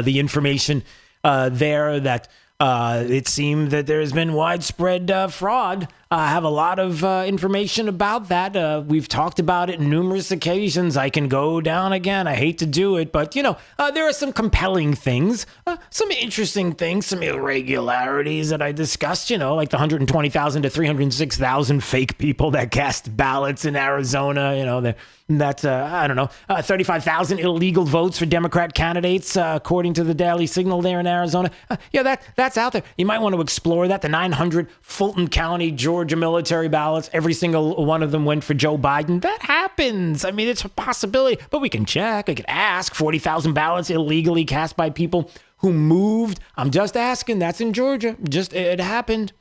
the information there that it seemed that there's been widespread fraud. I have a lot of information about that. We've talked about it on numerous occasions. I can go down again. I hate to do it, but, there are some compelling things, some interesting things, some irregularities that I discussed, like the 120,000 to 306,000 fake people that cast ballots in Arizona, that's, 35,000 illegal votes for Democrat candidates, according to the Daily Signal there in Arizona. That's out there. You might want to explore that. The 900 Fulton County, Georgia military ballots, every single one of them went for Joe Biden. That happens. I mean, it's a possibility, but we can check. We could ask. 40,000 ballots illegally cast by people who moved. I'm just asking. That's in Georgia. It happened.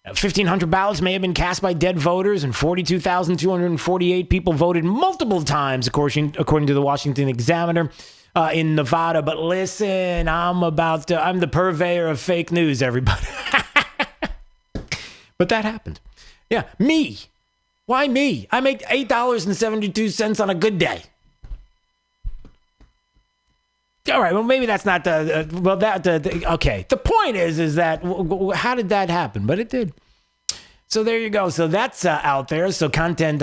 1,500 ballots may have been cast by dead voters, and 42,248 people voted multiple times, according to the Washington Examiner, in Nevada. But listen, I'm the purveyor of fake news, everybody. But that happened. Yeah, me. Why me? I make $8.72 on a good day. All right, well, maybe that's not okay. The point is that how did that happen? But it did. So there you go. So that's out there. So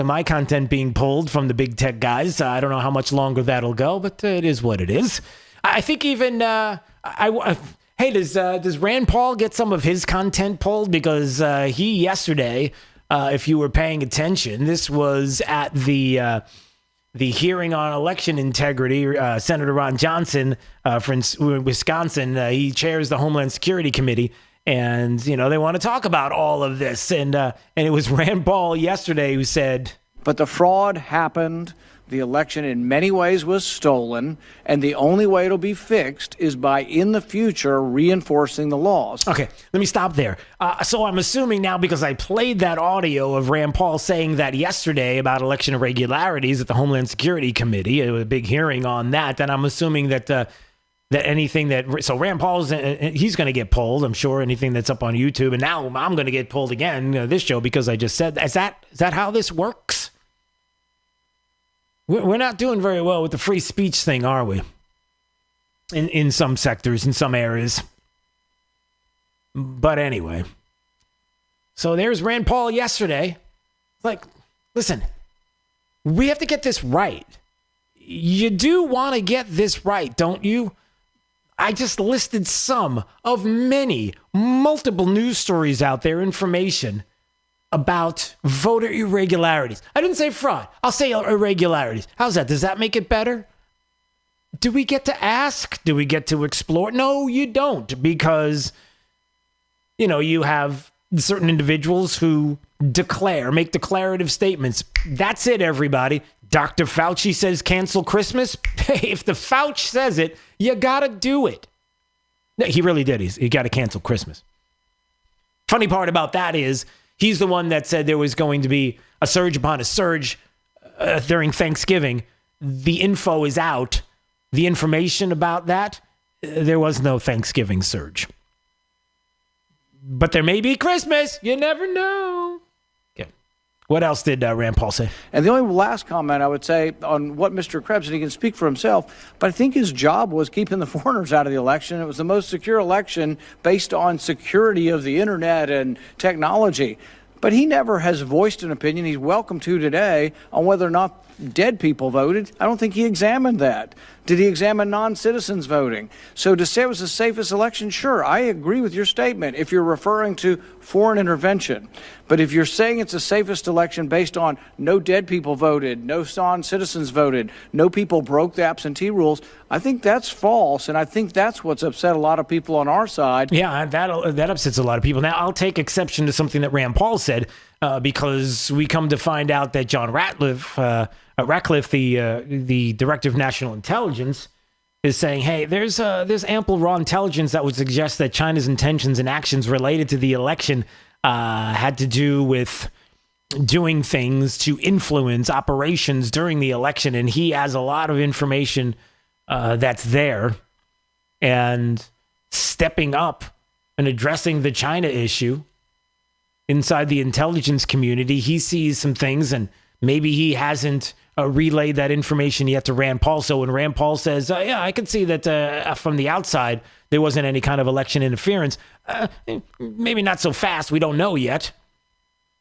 my content being pulled from the big tech guys. I don't know how much longer that'll go, but it is what it is. I think even, hey, does Rand Paul get some of his content pulled? Because he yesterday, if you were paying attention, this was at the hearing on election integrity. Senator Ron Johnson from Wisconsin, he chairs the Homeland Security Committee, and they want to talk about all of this. And it was Rand Paul yesterday who said, "But the fraud happened. The election in many ways was stolen, and the only way it'll be fixed is by, in the future, reinforcing the laws." Okay, let me stop there. So I'm assuming now, because I played that audio of Rand Paul saying that yesterday about election irregularities at the Homeland Security Committee, a big hearing on that, then I'm assuming that anything so Rand Paul's, he's going to get pulled, I'm sure, anything that's up on YouTube, and now I'm going to get pulled again, this show, because I just said, is that how this works? We're not doing very well with the free speech thing, are we? In some sectors, in some areas. But anyway. So there's Rand Paul yesterday. Like, listen, we have to get this right. You do want to get this right, don't you? I just listed some of multiple news stories out there, information about voter irregularities. I didn't say fraud. I'll say irregularities. How's that? Does that make it better? Do we get to ask? Do we get to explore? No, you don't, because, you have certain individuals who make declarative statements. That's it, everybody. Dr. Fauci says cancel Christmas. Hey, if the Fauci says it, you got to do it. No, he really did. He got to cancel Christmas. Funny part about that is, he's the one that said there was going to be a surge upon a surge during Thanksgiving. The info is out. The information about that, there was no Thanksgiving surge. But there may be Christmas. You never know. Okay. What else did Rand Paul say? And the only last comment I would say on what Mr. Krebs, and he can speak for himself, but I think his job was keeping the foreigners out of the election. It was the most secure election based on security of the internet and technology. But he never has voiced an opinion. He's welcome to today on whether or not dead people voted. I don't think he examined that. Did he examine non-citizens voting? So to say it was the safest election, sure, I agree with your statement if you're referring to foreign intervention. But if you're saying it's the safest election based on no dead people voted, no non-citizens voted, no people broke the absentee rules, I think that's false, and I think that's what's upset a lot of people on our side. Yeah, that upsets a lot of people. Now, I'll take exception to something that Rand Paul said, because we come to find out that John Ratcliffe, the director of national intelligence, is saying, hey, there's ample raw intelligence that would suggest that China's intentions and actions related to the election had to do with doing things to influence operations during the election. And he has a lot of information that's there, and stepping up and addressing the China issue inside the intelligence community. He sees some things, and maybe he hasn't relayed that information yet to Rand Paul. So when Rand Paul says, yeah, I could see that from the outside, there wasn't any kind of election interference, maybe not so fast. We don't know yet.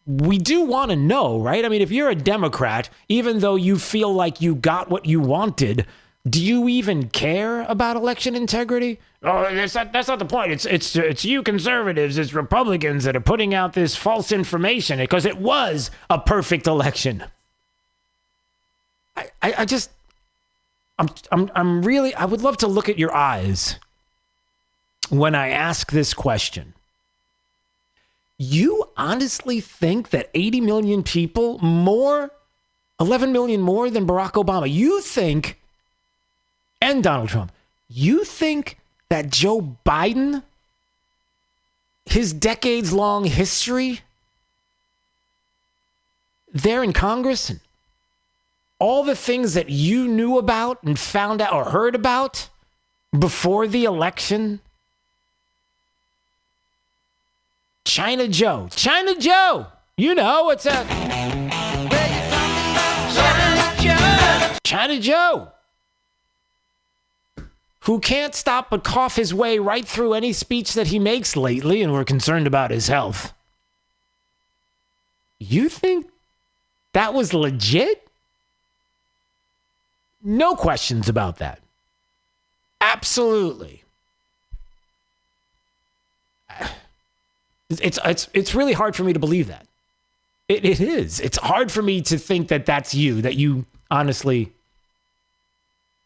We do want to know, right? I mean, if you're a Democrat, even though you feel like you got what you wanted, do you even care about election integrity? Oh, that's not the point. It's you conservatives, it's Republicans that are putting out this false information because it was a perfect election. I would love to look at your eyes when I ask this question. You honestly think that 80 million people, 11 million more than Barack Obama, you think, and Donald Trump, you think that Joe Biden his decades-long history there in Congress and all the things that you knew about and found out or heard about before the election? China Joe, you know, it's a China Joe, who can't stop but cough his way right through any speech that he makes lately, and we're concerned about his health. You think that was legit? No questions about that. Absolutely. It's really hard for me to believe that. It is. It's hard for me to think that that's you, that you honestly,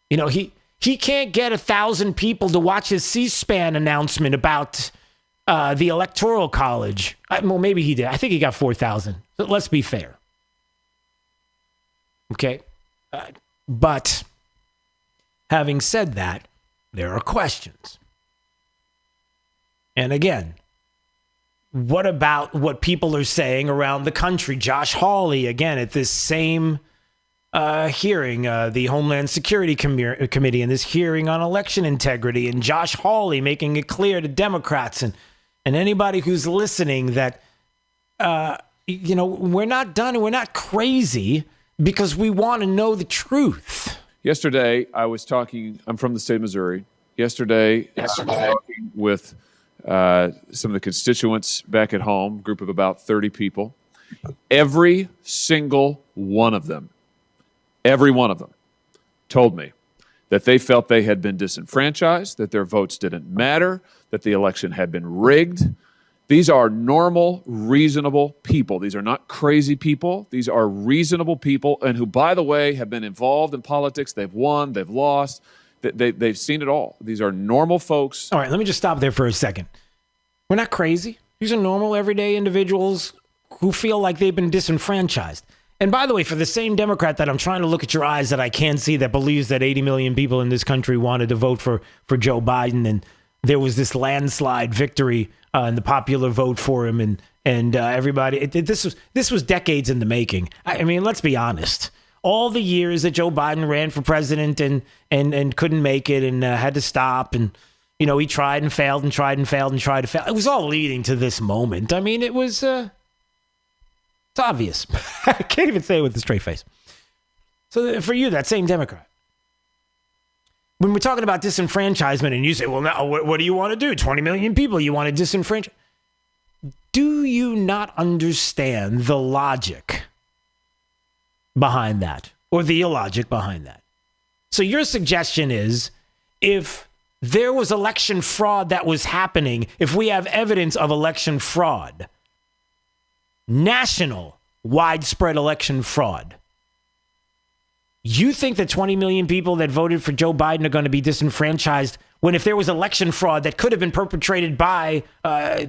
you know, he can't get 1,000 people to watch his C-SPAN announcement about the Electoral College. Well, maybe he did. I think he got 4,000. So let's be fair. Okay. But having said that, there are questions. And again, what about what people are saying around the country? Josh Hawley, again, at this same hearing, the Homeland Security Committee, and this hearing on election integrity, and Josh Hawley making it clear to Democrats and anybody who's listening that, you know, we're not done and we're not crazy because we want to know the truth. Yesterday, I'm from the state of Missouri. Yesterday, I was talking with some of the constituents back at home, group of about 30 people. Every single one of them told me that they felt they had been disenfranchised, that their votes didn't matter, that the election had been rigged. These are normal, reasonable people. These are not crazy people. These are reasonable people, and who, by the way, have been involved in politics. They've won, they've lost. They've seen it all. These are normal folks. All right, let me just stop there for a second. We're not crazy. These are normal, everyday individuals who feel like they've been disenfranchised. And by the way, for the same Democrat that I'm trying to look at your eyes that I can't see, that believes that 80 million people in this country wanted to vote for Joe Biden, and there was this landslide victory in the popular vote for him, and everybody. This was decades in the making. I mean, let's be honest. All the years that Joe Biden ran for president and couldn't make it and had to stop, and you know, he tried and failed and tried and failed and tried to fail. It was all leading to this moment. I mean, it was it's obvious. I can't even say it with a straight face. So for you, that same Democrat, when we're talking about disenfranchisement and you say, well, now what do you want to do? 20 million people you want to disenfranchise? Do you not understand the logic behind that, or the illogic behind that? So your suggestion is, if there was election fraud that was happening, if we have evidence of election fraud, national widespread election fraud, you think that 20 million people that voted for Joe Biden are going to be disenfranchised, when if there was election fraud that could have been perpetrated by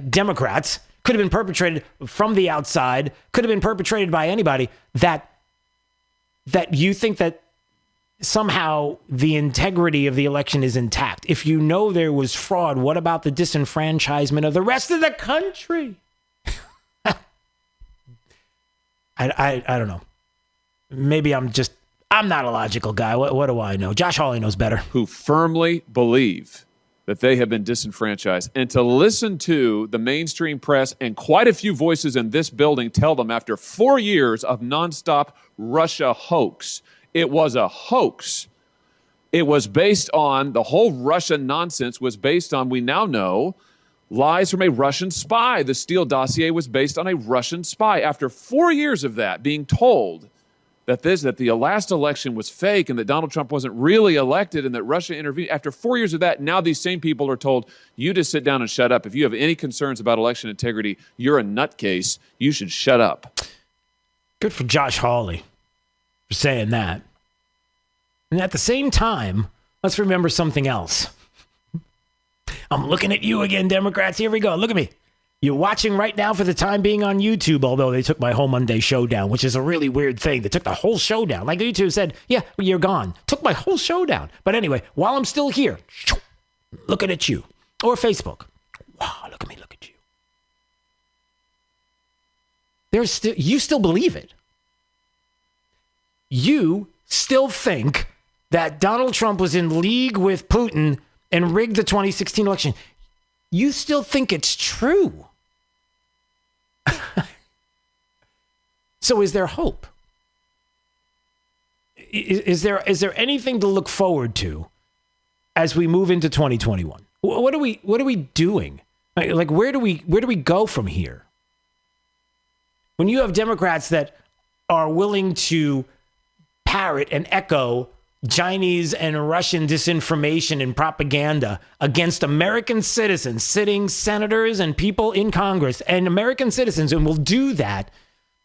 Democrats, could have been perpetrated from the outside, could have been perpetrated by anybody, that you think that somehow the integrity of the election is intact? If you know there was fraud, what about the disenfranchisement of the rest of the country? I don't know. Maybe I'm not a logical guy. What do I know? Josh Hawley knows better. Who firmly believe that they have been disenfranchised. And to listen to the mainstream press and quite a few voices in this building tell them, after 4 years of nonstop Russia hoax, it was a hoax. It was based on, the whole Russia nonsense was based on, we now know, lies from a Russian spy. The Steele dossier was based on a Russian spy. After 4 years of that, being told that the last election was fake and that Donald Trump wasn't really elected and that Russia intervened, after 4 years of that, now these same people are told, you just sit down and shut up. If you have any concerns about election integrity, you're a nutcase. You should shut up. Good for Josh Hawley for saying that. And at the same time, let's remember something else. I'm looking at you again, Democrats. Here we go. Look at me. You're watching right now for the time being on YouTube, although they took my whole Monday show down, which is a really weird thing. They took the whole show down. Like YouTube said, yeah, you're gone. Took my whole show down. But anyway, while I'm still here, looking at you. Or Facebook. Wow, look at me, look at you. you still believe it. You still think that Donald Trump was in league with Putin and rigged the 2016 election. You still think it's true. So is there hope? Is there anything to look forward to as we move into 2021? What are we doing? Like where do we go from here? When you have Democrats that are willing to parrot and echo Chinese and Russian disinformation and propaganda against American citizens, sitting senators and people in Congress and American citizens, and will do that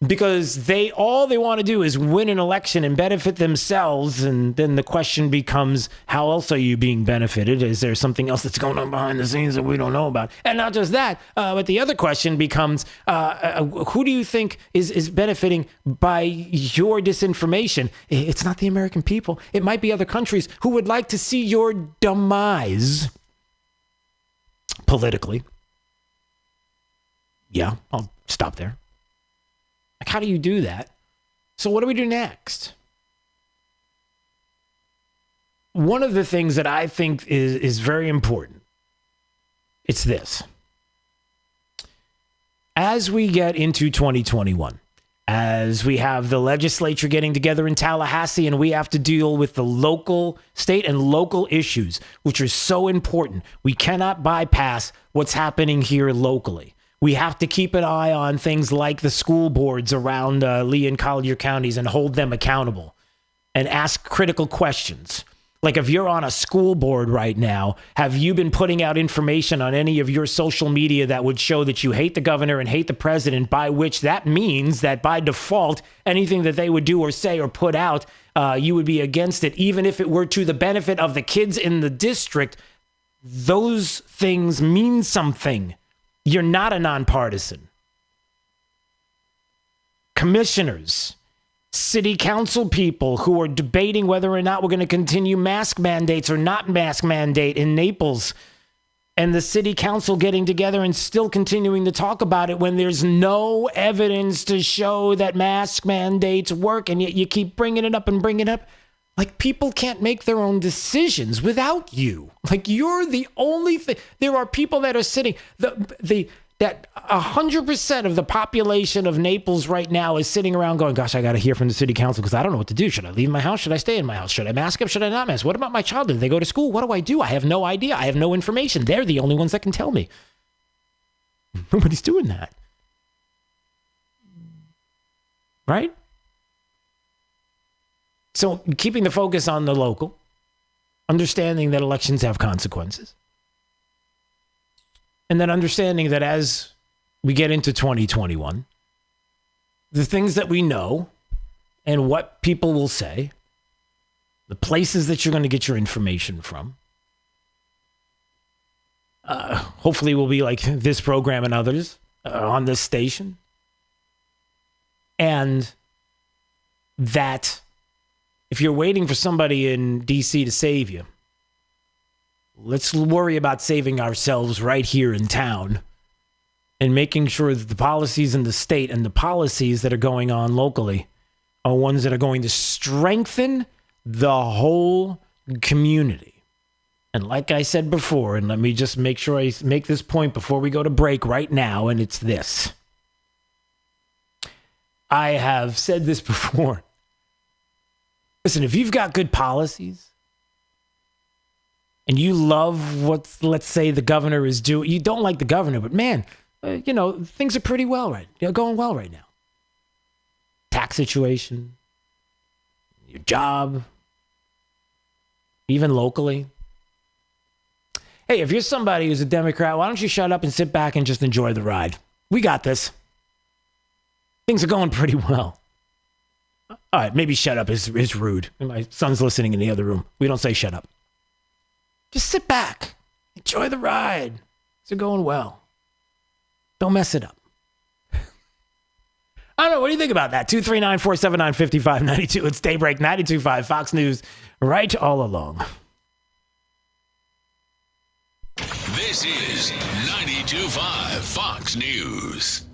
because all they want to do is win an election and benefit themselves. And then the question becomes, how else are you being benefited? Is there something else that's going on behind the scenes that we don't know about? And not just that, but the other question becomes, who do you think is benefiting by your disinformation? It's not the American people. It might be other countries who would like to see your demise politically. Yeah, I'll stop there. Like, how do you do that? So what do we do next? One of the things that I think is very important, it's this. As we get into 2021, as we have the legislature getting together in Tallahassee and we have to deal with the local, state and local issues, which are so important, we cannot bypass what's happening here locally. We have to keep an eye on things like the school boards around Lee and Collier counties and hold them accountable and ask critical questions. Like if you're on a school board right now, have you been putting out information on any of your social media that would show that you hate the governor and hate the president, by which that means that by default, anything that they would do or say or put out, you would be against it, even if it were to the benefit of the kids in the district. Those things mean something. You're not a nonpartisan. Commissioners, city council people who are debating whether or not we're going to continue mask mandates or not mask mandate in Naples, and the city council getting together and still continuing to talk about it when there's no evidence to show that mask mandates work, and yet you keep bringing it up and bringing it up. Like, people can't make their own decisions without you. Like, you're the only thing. There are people that are sitting, that 100% of the population of Naples right now is sitting around going, gosh, I got to hear from the city council because I don't know what to do. Should I leave my house? Should I stay in my house? Should I mask up? Should I not mask? What about my child? Did they go to school? What do I do? I have no idea. I have no information. They're the only ones that can tell me. Nobody's doing that. Right? So keeping the focus on the local, understanding that elections have consequences, and then understanding that as we get into 2021, the things that we know and what people will say, the places that you're going to get your information from, hopefully will be like this program and others on this station, and that if you're waiting for somebody in D.C. to save you, let's worry about saving ourselves right here in town and making sure that the policies in the state and the policies that are going on locally are ones that are going to strengthen the whole community. And like I said before, and let me just make sure I make this point before we go to break right now, and it's this. I have said this before. Listen, if you've got good policies and you love what, let's say, the governor is doing, you don't like the governor, but man, things are pretty well going well right now. Tax situation, your job, even locally. Hey, if you're somebody who's a Democrat, why don't you shut up and sit back and just enjoy the ride? We got this. Things are going pretty well. All right, maybe shut up is rude. My son's listening in the other room. We don't say shut up. Just sit back. Enjoy the ride. Things are going well. Don't mess it up. I don't know. What do you think about that? 239-479-5592. It's Daybreak 92.5 Fox News, right all along. This is 92.5 Fox News.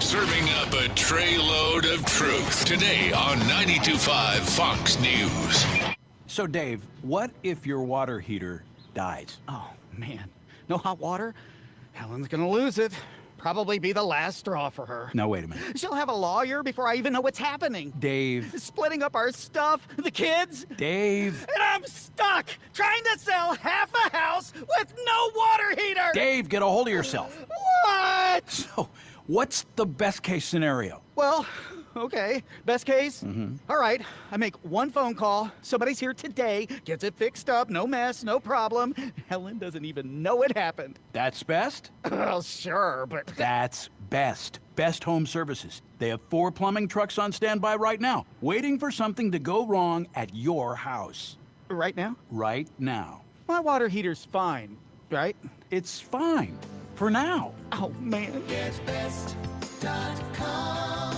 Serving up a tray load of truth today on 92.5 Fox News. So, Dave, what if your water heater dies? Oh, man. No hot water? Helen's gonna lose it. Probably be the last straw for her. No, wait a minute. She'll have a lawyer before I even know what's happening. Dave. Splitting up our stuff, the kids. Dave. And I'm stuck trying to sell half a house with no water heater. Dave, get a hold of yourself. What? So, what's the best case scenario? Well, okay. Best case? Mm-hmm. All right. I make one phone call. Somebody's here today, gets it fixed up, no mess, no problem. Helen doesn't even know it happened. That's best? Well, sure, but... That's best. Best Home Services. They have 4 plumbing trucks on standby right now, waiting for something to go wrong at your house. Right now? Right now. My water heater's fine, right? It's fine. For now. Oh, man.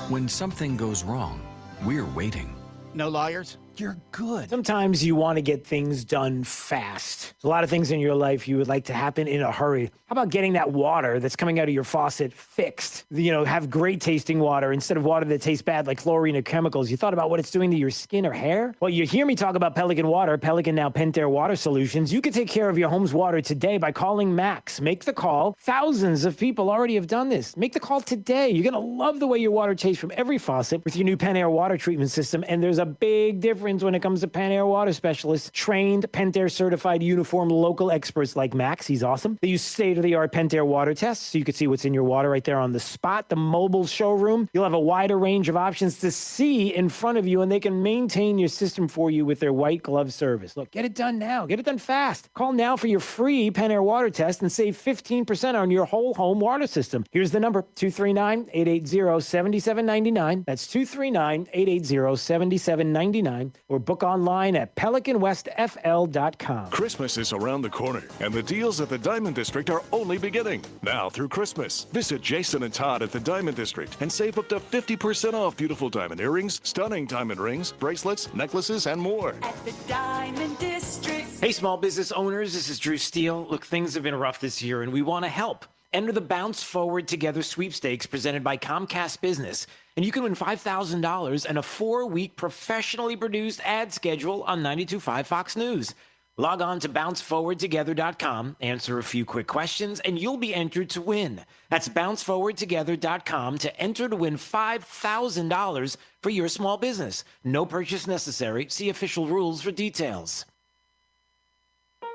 When something goes wrong, we're waiting. No lawyers? You're good. Sometimes you want to get things done fast. There's a lot of things in your life you would like to happen in a hurry. How about getting that water that's coming out of your faucet fixed? You know, have great tasting water instead of water that tastes bad like chlorine or chemicals. You thought about what it's doing to your skin or hair? Well, you hear me talk about Pelican Water, Pelican now Pentair Water Solutions. You can take care of your home's water today by calling Max. Make the call. Thousands of people already have done this. Make the call today. You're going to love the way your water tastes from every faucet with your new Pentair water treatment system. And there's a big difference when it comes to Pentair water specialists, trained Pentair certified uniform local experts like Max. He's awesome. They use state-of-the-art Pentair water tests so you can see what's in your water right there on the spot. The mobile showroom, you'll have a wider range of options to see in front of you, and they can maintain your system for you with their white glove service. Look, get it done now. Get it done fast. Call now for your free Pentair water test and save 15% on your whole home water system. Here's the number, 239-880-7799. That's 239-880-7799. Or book online at PelicanWestFL.com. Christmas is around the corner, and the deals at the Diamond District are only beginning. Now through Christmas, visit Jason and Todd at the Diamond District and save up to 50% off beautiful diamond earrings, stunning diamond rings, bracelets, necklaces, and more. At the Diamond District. Hey, small business owners, this is Drew Steele. Look, things have been rough this year, and we want to help. Enter the Bounce Forward Together sweepstakes presented by Comcast Business, and you can win $5,000 and a 4-week professionally produced ad schedule on 92.5 Fox News. Log on to bounceforwardtogether.com, answer a few quick questions, and you'll be entered to win. That's bounceforwardtogether.com to enter to win $5,000 for your small business. No purchase necessary. See official rules for details.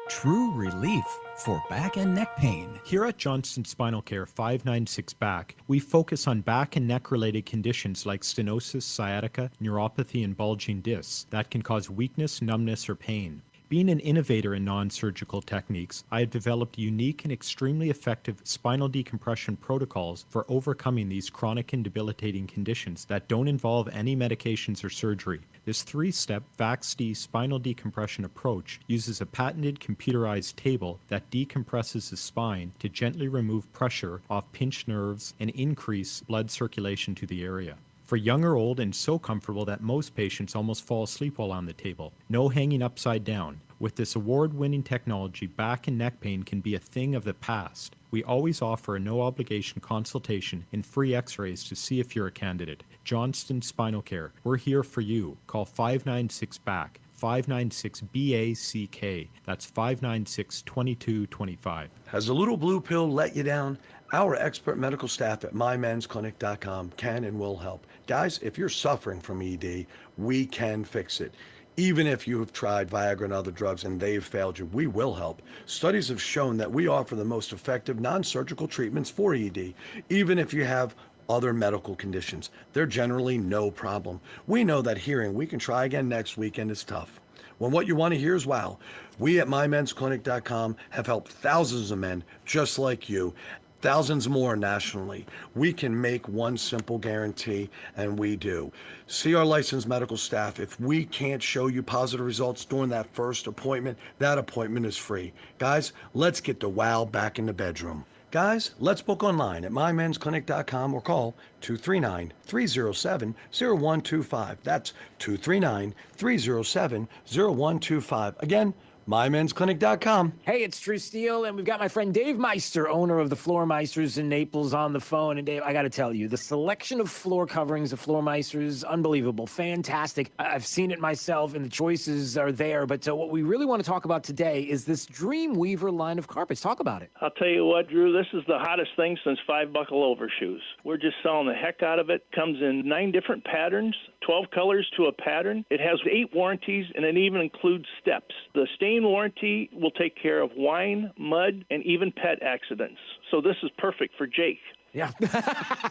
True relief for back and neck pain. Here at Johnston Spinal Care 596 Back, we focus on back and neck related conditions like stenosis, sciatica, neuropathy, and bulging discs that can cause weakness, numbness, or pain. Being an innovator in non-surgical techniques, I have developed unique and extremely effective spinal decompression protocols for overcoming these chronic and debilitating conditions that don't involve any medications or surgery. This 3-step VAX-D spinal decompression approach uses a patented computerized table that decompresses the spine to gently remove pressure off pinched nerves and increase blood circulation to the area. For young or old, and so comfortable that most patients almost fall asleep while on the table. No hanging upside down. With this award-winning technology, back and neck pain can be a thing of the past. We always offer a no-obligation consultation and free x-rays to see if you're a candidate. Johnston Spinal Care. We're here for you. Call 596-BACK. 596-BACK. That's 596-2225. Has the little blue pill let you down? Our expert medical staff at mymensclinic.com can and will help. Guys, if you're suffering from ED, we can fix it. Even if you have tried Viagra and other drugs and they've failed you, we will help. Studies have shown that we offer the most effective non-surgical treatments for ED, even if you have other medical conditions. They're generally no problem. We know that hearing "we can try again next weekend" is tough. When what you want to hear is wow. We at mymensclinic.com have helped thousands of men just like you, thousands more nationally. We can make one simple guarantee, and we do. See our licensed medical staff. If we can't show you positive results during that first appointment, that appointment is free. Guys, let's get the wow back in the bedroom. Guys, let's book online at mymensclinic.com or call 239-307-0125. That's 239-307-0125. Again, MyMen'sClinic.com. Hey, it's Drew Steele, and we've got my friend Dave Meister, owner of the Floor Meisters in Naples, on the phone. And Dave, I got to tell you, the selection of floor coverings of Floor Meisters, unbelievable, fantastic. I've seen it myself, and the choices are there. But what we really want to talk about today is this Dreamweaver line of carpets. Talk about it. I'll tell you what, Drew, this is the hottest thing since 5 buckle overshoes. We're just selling the heck out of it. Comes in 9 different patterns, 12 colors to a pattern. It has 8 warranties, and it even includes steps. The stain warranty will take care of wine, mud, and even pet accidents. So this is perfect for Jake. Yeah,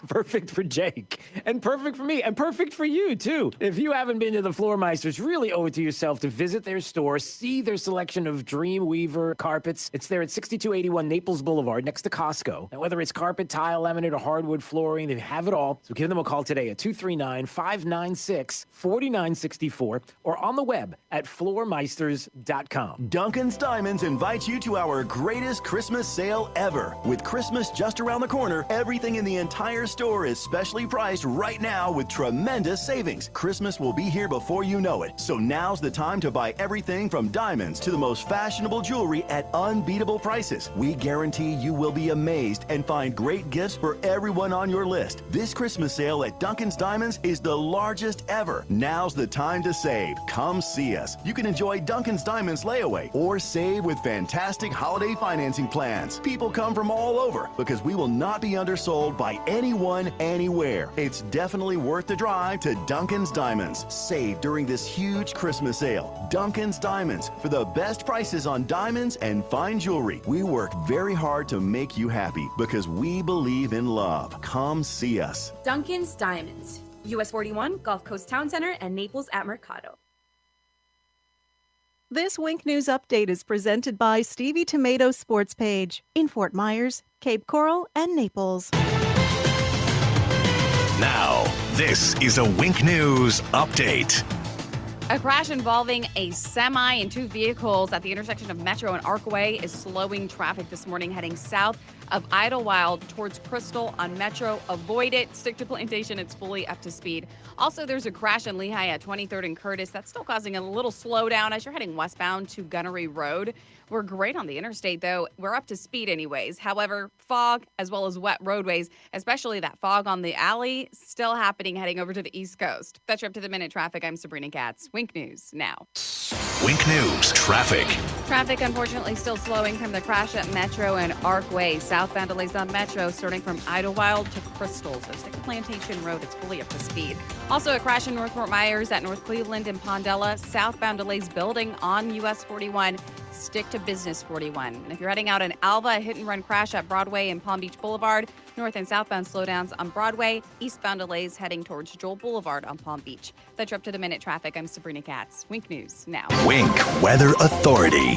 perfect for Jake, and perfect for me, and perfect for you, too. If you haven't been to the Floor Meisters, really owe it to yourself to visit their store, see their selection of Dreamweaver carpets. It's there at 6281 Naples Boulevard, next to Costco. And whether it's carpet, tile, laminate, or hardwood flooring, they have it all. So give them a call today at 239-596-4964 or on the web at floormeisters.com. Duncan's Diamonds invites you to our greatest Christmas sale ever. With Christmas just around the corner, everything in the entire store is specially priced right now with tremendous savings. Christmas will be here before you know it. So now's the time to buy everything from diamonds to the most fashionable jewelry at unbeatable prices. We guarantee you will be amazed and find great gifts for everyone on your list. This Christmas sale at Duncan's Diamonds is the largest ever. Now's the time to save. Come see us. You can enjoy Duncan's Diamonds layaway or save with fantastic holiday financing plans. People come from all over because we will not be undersold by anyone, anywhere. It's definitely worth the drive to Duncan's Diamonds. Save during this huge Christmas sale. Duncan's Diamonds, for the best prices on diamonds and fine jewelry. We work very hard to make you happy because we believe in love. Come see us. Duncan's Diamonds, US 41, Gulf Coast Town Center, and Naples at Mercado. This Wink News Update is presented by Stevie Tomatoes Sports Page in Fort Myers, Cape Coral, and Naples. Now, this is a Wink News Update. A crash involving a semi and 2 vehicles at the intersection of Metro and Arkway is slowing traffic this morning, heading south of Idlewild towards Crystal on Metro. Avoid it. Stick to Plantation. It's fully up to speed. Also, there's a crash in Lehigh at 23rd and Curtis. That's still causing a little slowdown as you're heading westbound to Gunnery Road. We're great on the interstate, though. We're up to speed anyways. However, fog as well as wet roadways, especially that fog on the alley, still happening heading over to the East Coast. That's your up-to-the-minute traffic. I'm Sabrina Katz. Wink News now. Wink News Traffic. Traffic, unfortunately, still slowing from the crash at Metro and Arkway. Southbound delays on Metro starting from Idlewild to Crystal. So stick to Plantation Road. It's fully up to speed. Also, a crash in North Fort Myers at North Cleveland and Pondella. Southbound delays building on US 41. Stick to Business 41. And if you're heading out in Alva, a hit-and-run crash at Broadway and Palm Beach Boulevard. North and southbound slowdowns on Broadway. Eastbound delays heading towards Joel Boulevard on Palm Beach. That's your up-to-the-minute traffic. I'm Sabrina Katz. Wink News now. Wink Weather Authority.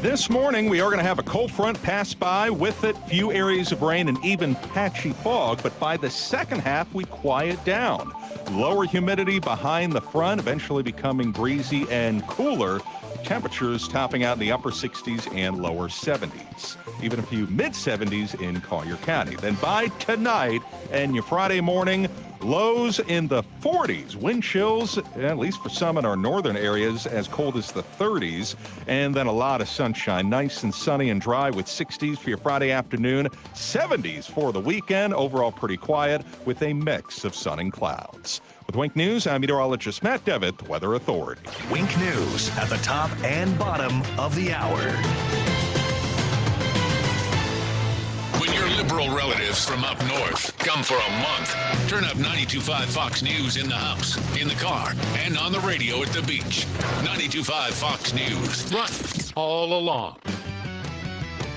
This morning, we are going to have a cold front pass by. With it, few areas of rain and even patchy fog. But by the second half, we quiet down. Lower humidity behind the front, eventually becoming breezy and cooler. Temperatures topping out in the upper 60s and lower 70s. Even a few mid-70s in Collier County. Then by tonight and your Friday morning, lows in the 40s. Wind chills, at least for some in our northern areas, as cold as the 30s. And then a lot of sunshine. Nice and sunny and dry with 60s for your Friday afternoon. 70s for the weekend. Overall pretty quiet with a mix of sun and clouds. With Wink News, I'm meteorologist Matt Devitt, the Weather Authority. Wink News at the top and bottom of the hour. When your liberal relatives from up north come for a month, turn up 92.5 Fox News in the house, in the car, and on the radio at the beach. 92.5 Fox News. Right all along.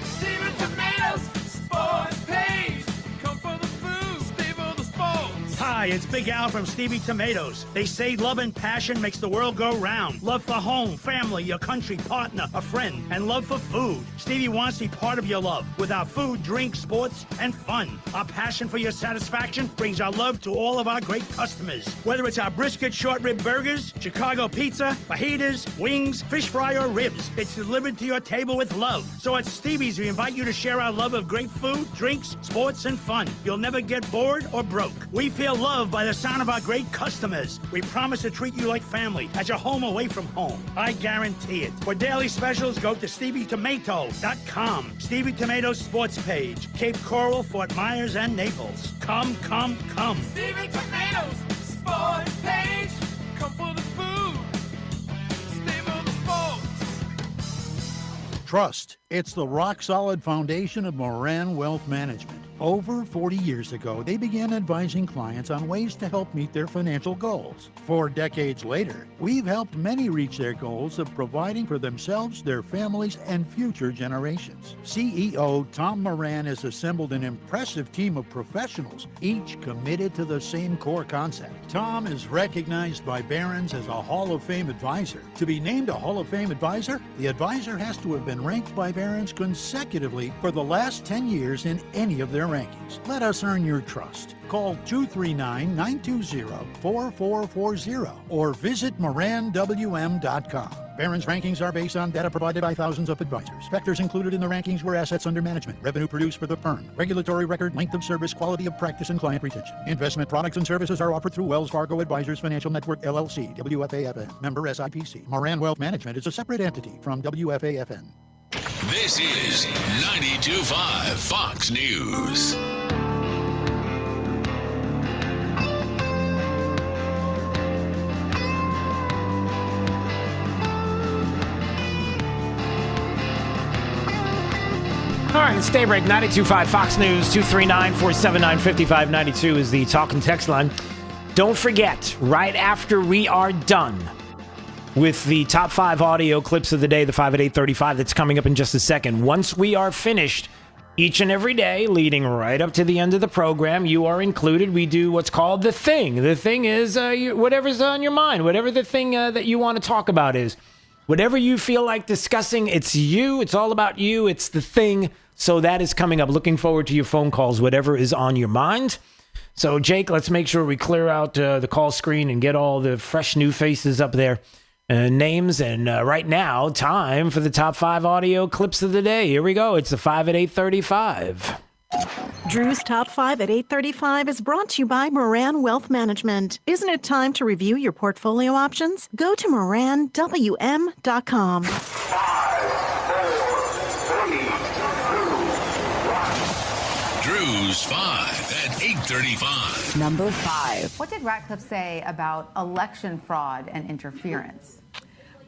Stevie Tomatoes Sports Page. Come for the food, stay for the sports. Hi, it's Big Al from Stevie Tomatoes. They say love and passion makes the world go round. Love for home, family, your country, partner, a friend, and love for food. Stevie wants to be part of your love with our food, drink, sports, and fun. Our passion for your satisfaction brings our love to all of our great customers. Whether it's our brisket short rib burgers, Chicago pizza, fajitas, wings, fish fry, or ribs, it's delivered to your table with love. So at Stevie's, we invite you to share our love of great food, drinks, sports, and fun. You'll never get bored or broke. We feel love loved by the sound of our great customers. We promise to treat you like family, at your home away from home. I guarantee it. For daily specials, go to StevieTomato.com. Stevie Tomato's sports page. Cape Coral, Fort Myers, and Naples. Come, come, come. Stevie Tomatoes sports page. Come for the food. Stay for the sports. Trust. It's the rock-solid foundation of Moran Wealth Management. Over 40 years ago, they began advising clients on ways to help meet their financial goals. 4 decades later, we've helped many reach their goals of providing for themselves, their families, and future generations. CEO Tom Moran has assembled an impressive team of professionals, each committed to the same core concept. Tom is recognized by Barron's as a Hall of Fame advisor. To be named a Hall of Fame advisor, the advisor has to have been ranked by Barron's consecutively for the last 10 years in any of their rankings. Let us earn your trust. Call 239-920-4440 or visit moranwm.com. Barron's rankings are based on data provided by thousands of advisors. Factors included in the rankings were assets under management, revenue produced for the firm, regulatory record, length of service, quality of practice, and client retention. Investment products and services are offered through Wells Fargo Advisors Financial Network, LLC, WFAFN, member SIPC. Moran Wealth Management is a separate entity from WFAFN. This is 92.5 Fox News. All right, it's Daybreak 92.5 Fox News, 239-479-5592 is the talk and text line. Don't forget, right after we are done with the top 5 audio clips of the day, the 5 at 8:35 that's coming up in just a second. Once we are finished, each and every day, leading right up to the end of the program, you are included. We do what's called the thing. The thing is whatever's on your mind, whatever the thing that you want to talk about is. Whatever you feel like discussing, it's you. It's all about you. It's the thing. So that is coming up. Looking forward to your phone calls, whatever is on your mind. So, Jake, let's make sure we clear out the call screen and get all the fresh new faces up there. Names, and right now, time for the top 5 audio clips of the day. Here we go. It's the 5 at 8:35. Drew's Top 5 at 8:35 is brought to you by Moran Wealth Management. Isn't it time to review your portfolio options? Go to moranwm.com. 5, 4, 3, 2, 1. Drew's 5 at 8:35. Number 5. What did Ratcliffe say about election fraud and interference?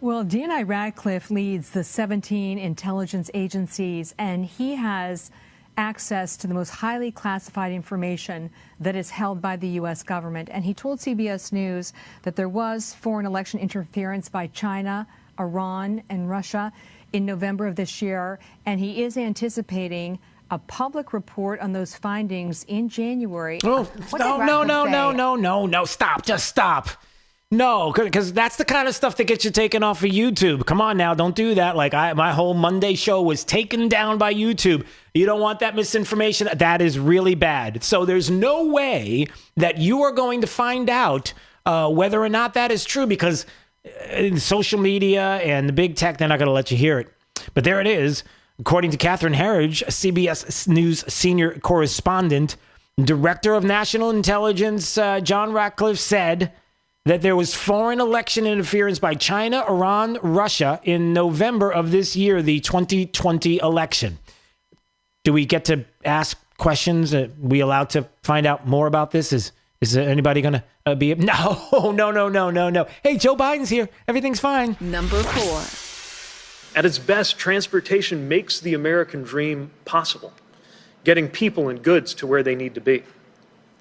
Well, DNI Ratcliffe leads the 17 intelligence agencies, and he has access to the most highly classified information that is held by the U.S. government. And he told CBS News that there was foreign election interference by China, Iran, and Russia in November of this year, and he is anticipating a public report on those findings in January. Oh, no, stop, just stop. No, because that's the kind of stuff that gets you taken off of YouTube. Come on now, don't do that. Like my whole Monday show was taken down by YouTube. You don't want that misinformation. That is really bad. So there's no way that you are going to find out whether or not that is true, because social media and the big tech, they're not going to let you hear it. But there it is. According to Catherine Herridge, CBS News senior correspondent, director of National Intelligence John Ratcliffe said that there was foreign election interference by China, Iran, Russia in November of this year, the 2020 election. Do we get to ask questions? Are we allowed to find out more about this? Is anybody going to be... No. Hey, Joe Biden's here. Everything's fine. Number 4. At its best, transportation makes the American dream possible, getting people and goods to where they need to be,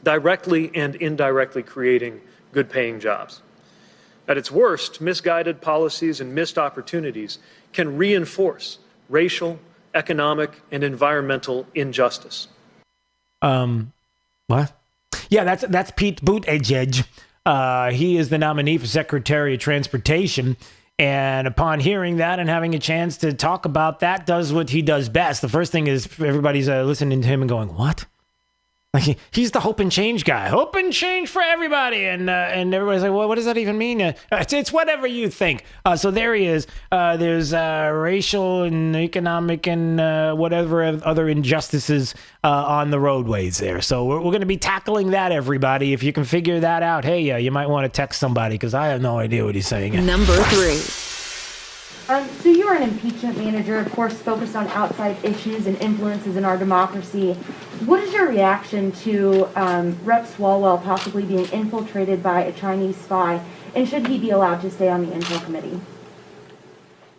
directly and indirectly creating good-paying jobs. At its worst, misguided policies and missed opportunities can reinforce racial, economic, and environmental injustice. What? Yeah, that's Pete Buttigieg. He is the nominee for Secretary of Transportation. And upon hearing that and having a chance to talk about that, does what he does best. The first thing is everybody's listening to him and going, what? Like he's the hope and change guy. Hope and change for everybody. And everybody's like, well, what does that even mean? It's whatever you think. So there he is. There's racial and economic and whatever other injustices on the roadways there. So we're going to be tackling that, everybody. If you can figure that out, hey, you might want to text somebody because I have no idea what he's saying. Number 3. So you are an impeachment manager, of course, focused on outside issues and influences in our democracy. What is your reaction to Rep. Swalwell possibly being infiltrated by a Chinese spy, and should he be allowed to stay on the Intel Committee?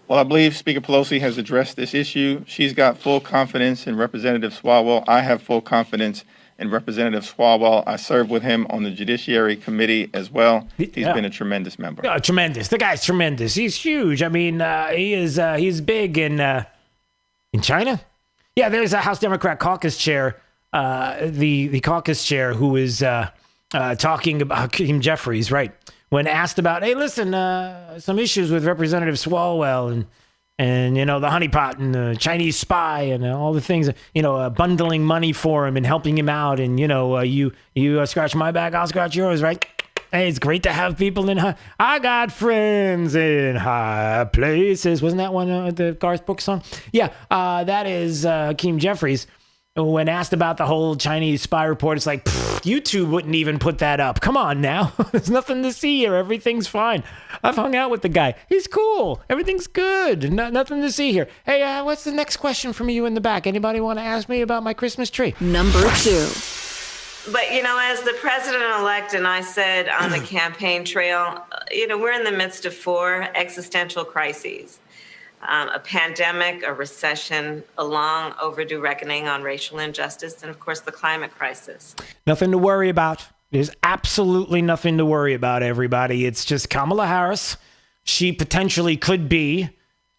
Well, I believe Speaker Pelosi has addressed this issue. She's got full confidence in Representative Swalwell. I have full confidence in Representative Swalwell. I served with him on the Judiciary Committee as well. He's been a tremendous member. Tremendous. The guy's tremendous. He's huge. I mean, he's big in China. Yeah, there's a House Democrat caucus chair, the caucus chair who is talking about Hakeem Jeffries, right? When asked about, hey, listen, some issues with Representative Swalwell and the honeypot and the Chinese spy and all the things, bundling money for him and helping him out. And, you scratch my back, I'll scratch yours, right? Hey, it's great to have people in I got friends in high places. Wasn't that one the Garth Brooks song? Yeah, that is Hakeem Jeffries. When asked about the whole Chinese spy report, it's like, YouTube wouldn't even put that up. Come on now. There's nothing to see here. Everything's fine. I've hung out with the guy. He's cool. Everything's good. Nothing to see here. Hey, what's the next question from you in the back? Anybody want to ask me about my Christmas tree? Number 2. But, as the president-elect and I said on the campaign trail, we're in the midst of 4 existential crises. A pandemic, a recession, a long overdue reckoning on racial injustice, and of course the climate crisis. Nothing to worry about. There's absolutely nothing to worry about, everybody. It's just Kamala Harris. She potentially could be,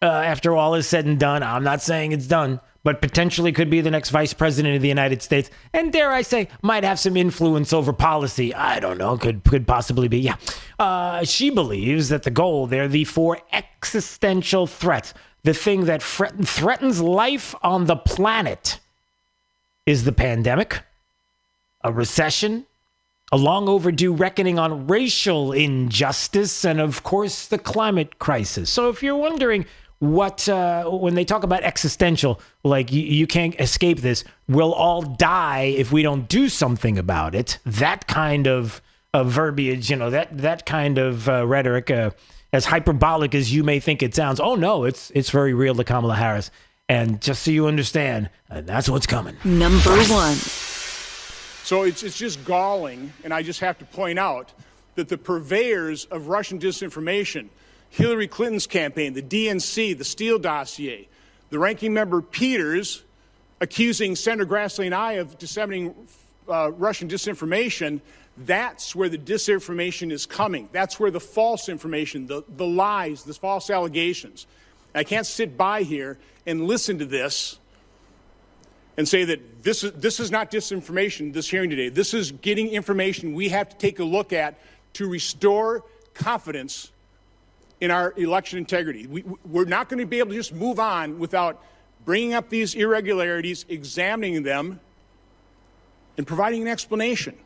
after all is said and done, I'm not saying it's done, but potentially could be the next vice president of the United States. And dare I say, might have some influence over policy. I don't know, could possibly be, yeah. She believes that the goal there, the 4 existential threats, the thing that threatens life on the planet is the pandemic, a recession, a long overdue reckoning on racial injustice, and of course, the climate crisis. So if you're wondering what, when they talk about existential, like you can't escape this, we'll all die if we don't do something about it, that kind of verbiage, that kind of rhetoric, as hyperbolic as you may think it sounds. Oh no, it's very real to Kamala Harris. And just so you understand, that's what's coming. Number 1. So it's just galling, and I just have to point out that the purveyors of Russian disinformation, Hillary Clinton's campaign, the DNC, the Steele dossier, the ranking member Peters accusing Senator Grassley and I of disseminating Russian disinformation, that's where the disinformation is coming. That's where the false information, the lies, the false allegations. I can't sit by here and listen to this and say that this is not disinformation, this hearing today. This is getting information we have to take a look at to restore confidence in our election integrity. We're not going to be able to just move on without bringing up these irregularities, examining them, and providing an explanation,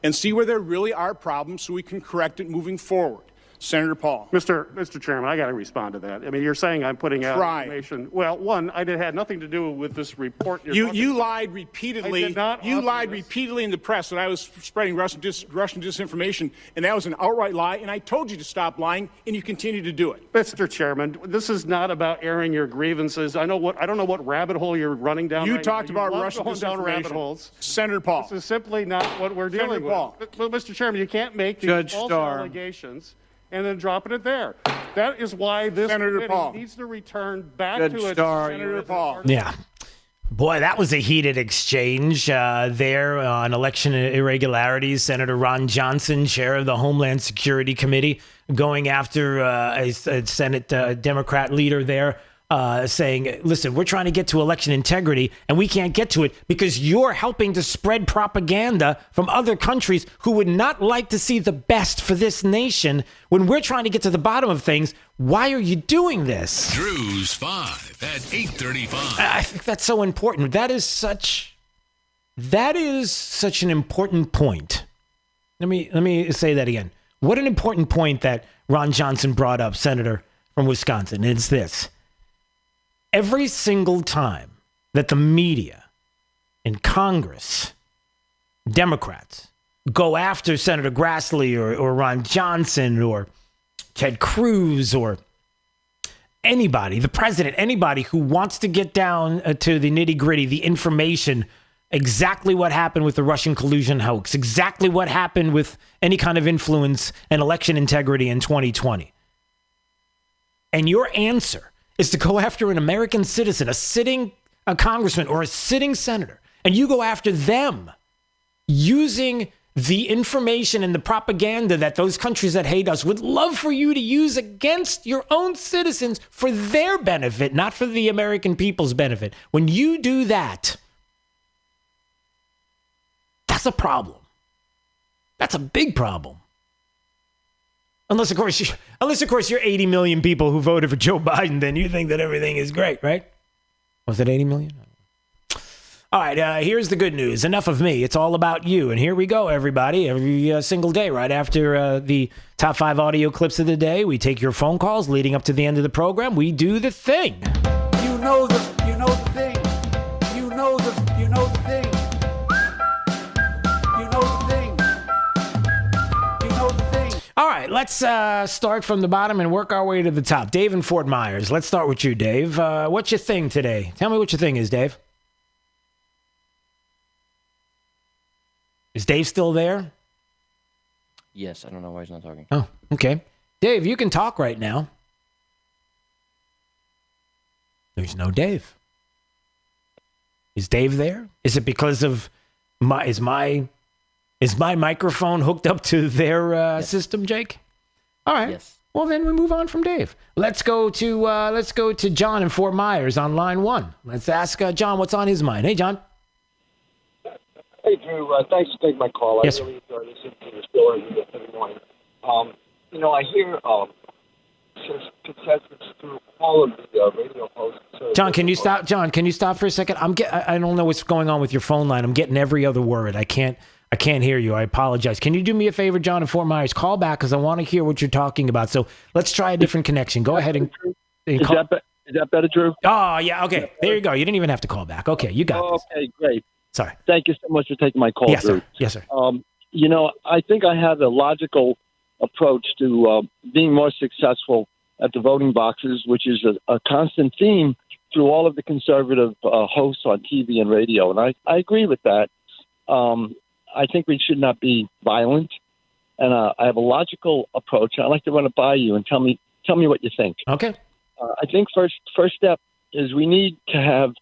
and see where there really are problems so we can correct it moving forward. Senator Paul. Mr. Chairman, I got to respond to that. I mean, you're saying I'm putting out information. Well, one, it had nothing to do with this report. You lied repeatedly. I did not. You lied repeatedly in the press that I was spreading Russian disinformation, and that was an outright lie. And I told you to stop lying, and you continue to do it. Mr. Chairman, this is not about airing your grievances. I don't know what rabbit hole you're running down. You talked about Russian disinformation. Down rabbit holes. Senator Paul. This is simply not what we're dealing with. Well, Mr. Chairman, you can't make these false allegations and then dropping it there. That is why this committee needs to return back to its Senator Paul. Yeah. Boy, that was a heated exchange there on election irregularities. Senator Ron Johnson, chair of the Homeland Security Committee, going after a Senate Democrat leader there, saying, listen, we're trying to get to election integrity, and we can't get to it because you're helping to spread propaganda from other countries who would not like to see the best for this nation. When we're trying to get to the bottom of things, why are you doing this? Drew's 5 at 8:35. I think that's so important. That is such That is such an important point. Let me say that again. What an important point that Ron Johnson brought up, Senator from Wisconsin. It's this. Every single time that the media in Congress, Democrats, go after Senator Grassley or Ron Johnson or Ted Cruz or anybody, the president, anybody who wants to get down to the nitty-gritty, the information, exactly what happened with the Russian collusion hoax, exactly what happened with any kind of influence and election integrity in 2020. And your answer is to go after an American citizen, a congressman or a sitting senator, and you go after them using the information and the propaganda that those countries that hate us would love for you to use against your own citizens for their benefit, not for the American people's benefit. When you do that, that's a problem. That's a big problem. Unless, of course, you're 80 million people who voted for Joe Biden, then you think that everything is great, right? Was it 80 million? All right, here's the good news. Enough of me. It's all about you. And here we go, everybody. Every single day, right after the top 5 audio clips of the day, we take your phone calls leading up to the end of the program. We do the thing. You know the thing. You know the thing. You know the thing. You know the thing. All right, let's start from the bottom and work our way to the top. Dave in Fort Myers. Let's start with you, Dave. What's your thing today? Tell me what your thing is, Dave. Is Dave still there? Yes, I don't know why he's not talking. Oh, okay. Dave, you can talk right now. There's no Dave. Is Dave there? Is it because of is my microphone hooked up to their system, Jake? All right. Yes. Well, then we move on from Dave. Let's go to John in Fort Myers on line 1. Let's ask John what's on his mind. Hey, John. Hey, Drew. Thanks for taking my call. Yes, I really enjoy listening to your story every morning. I hear contestants through all of the radio hosts. John, can you stop? John, can you stop for a second? I don't know what's going on with your phone line. I'm getting every other word. I can't hear you. I apologize. Can you do me a favor, John in Fort Myers? Call back because I want to hear what you're talking about. So let's try a different connection. Go ahead and call. Is that better, Drew? Oh, yeah. Okay. There you go. You didn't even have to call back. Okay. You got this. Okay, great. Sorry. Thank you so much for taking my call, Yes, Drew. sir. Yes, sir. I think I have a logical approach to being more successful at the voting boxes, which is a constant theme through all of the conservative hosts on TV and radio. And I agree with that. I think we should not be violent. And I have a logical approach. I'd like to run it by you and tell me what you think. Okay. I think first step is we need to have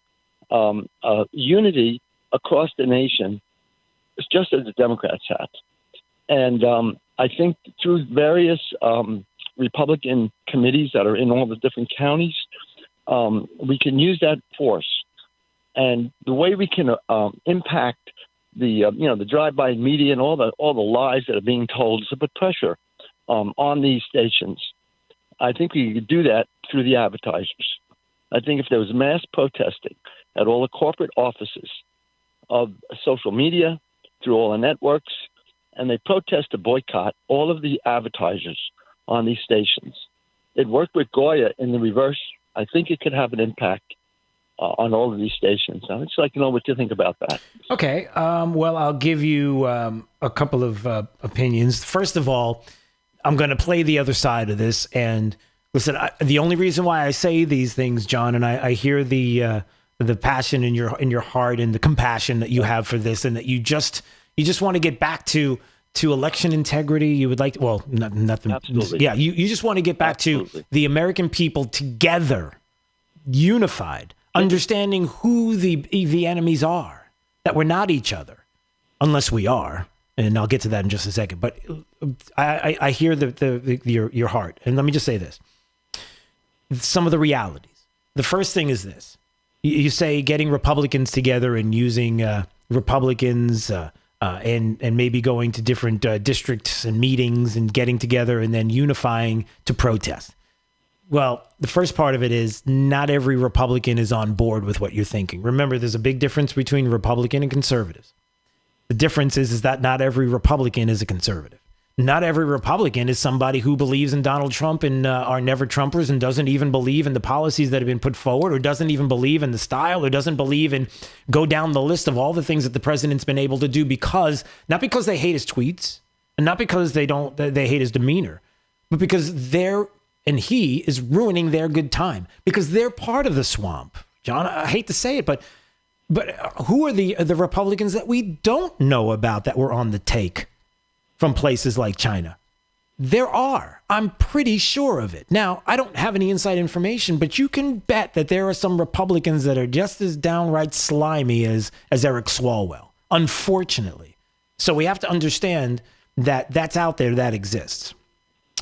unity across the nation, just as the Democrats have. And I think through various Republican committees that are in all the different counties, we can use that force. And the way we can impact the drive-by media and all the lies that are being told is to put pressure on these stations. I think we could do that through the advertisers. I think if there was mass protesting at all the corporate offices of social media, through all the networks, and they protest to boycott all of the advertisers on these stations. It worked with Goya in the reverse. I think it could have an impact on all of these stations. I'd just like to know what you think about that. Okay. Well, I'll give you a couple of opinions. First of all, I'm going to play the other side of this. And listen, the only reason why I say these things, John, and I hear the passion in your heart and the compassion that you have for this, and that you just want to get back to election integrity. You would like, nothing. Absolutely. Yeah, you just want to get back to the American people together, unified, understanding who the enemies are, that we're not each other, unless we are. And I'll get to that in just a second. But I hear your heart. And let me just say this. Some of the realities. The first thing is this. You say getting Republicans together and using Republicans and maybe going to different districts and meetings and getting together and then unifying to protest. Well, the first part of it is not every Republican is on board with what you're thinking. Remember, there's a big difference between Republican and conservatives. The difference is that not every Republican is a conservative. Not every Republican is somebody who believes in Donald Trump and are never Trumpers and doesn't even believe in the policies that have been put forward, or doesn't even believe in the style, or doesn't believe in, go down the list of all the things that the president's been able to do, because not because they hate his tweets and not because they hate his demeanor, but because he is ruining their good time, because they're part of the swamp. John, I hate to say it, but who are the Republicans that we don't know about that were on the take from places like China? There are. I'm pretty sure of it. Now, I don't have any inside information, but you can bet that there are some Republicans that are just as downright slimy as Eric Swalwell, unfortunately. So we have to understand that that's out there, that exists.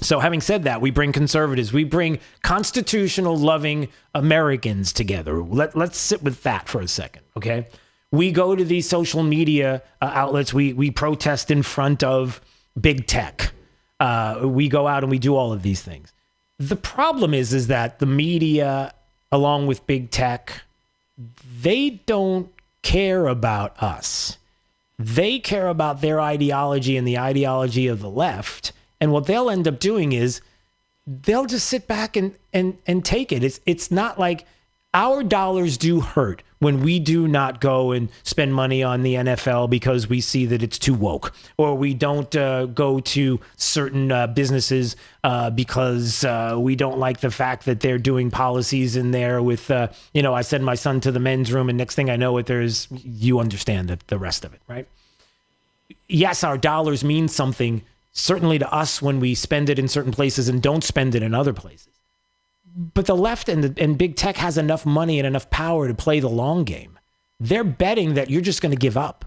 So having said that, we bring conservatives, we bring constitutional loving Americans together. Let's sit with that for a second, okay? We go to these social media outlets. We protest in front of big tech. We go out and we do all of these things. The problem is that the media, along with big tech, they don't care about us. They care about their ideology and the ideology of the left. And what they'll end up doing is they'll just sit back and take it. It's not like our dollars do hurt when we do not go and spend money on the NFL because we see that it's too woke, or we don't go to certain businesses because we don't like the fact that they're doing policies in there with, I send my son to the men's room and next thing I know you understand the rest of it, right? Yes, our dollars mean something, certainly to us when we spend it in certain places and don't spend it in other places. But the left and big tech has enough money and enough power to play the long game. They're betting that you're just going to give up.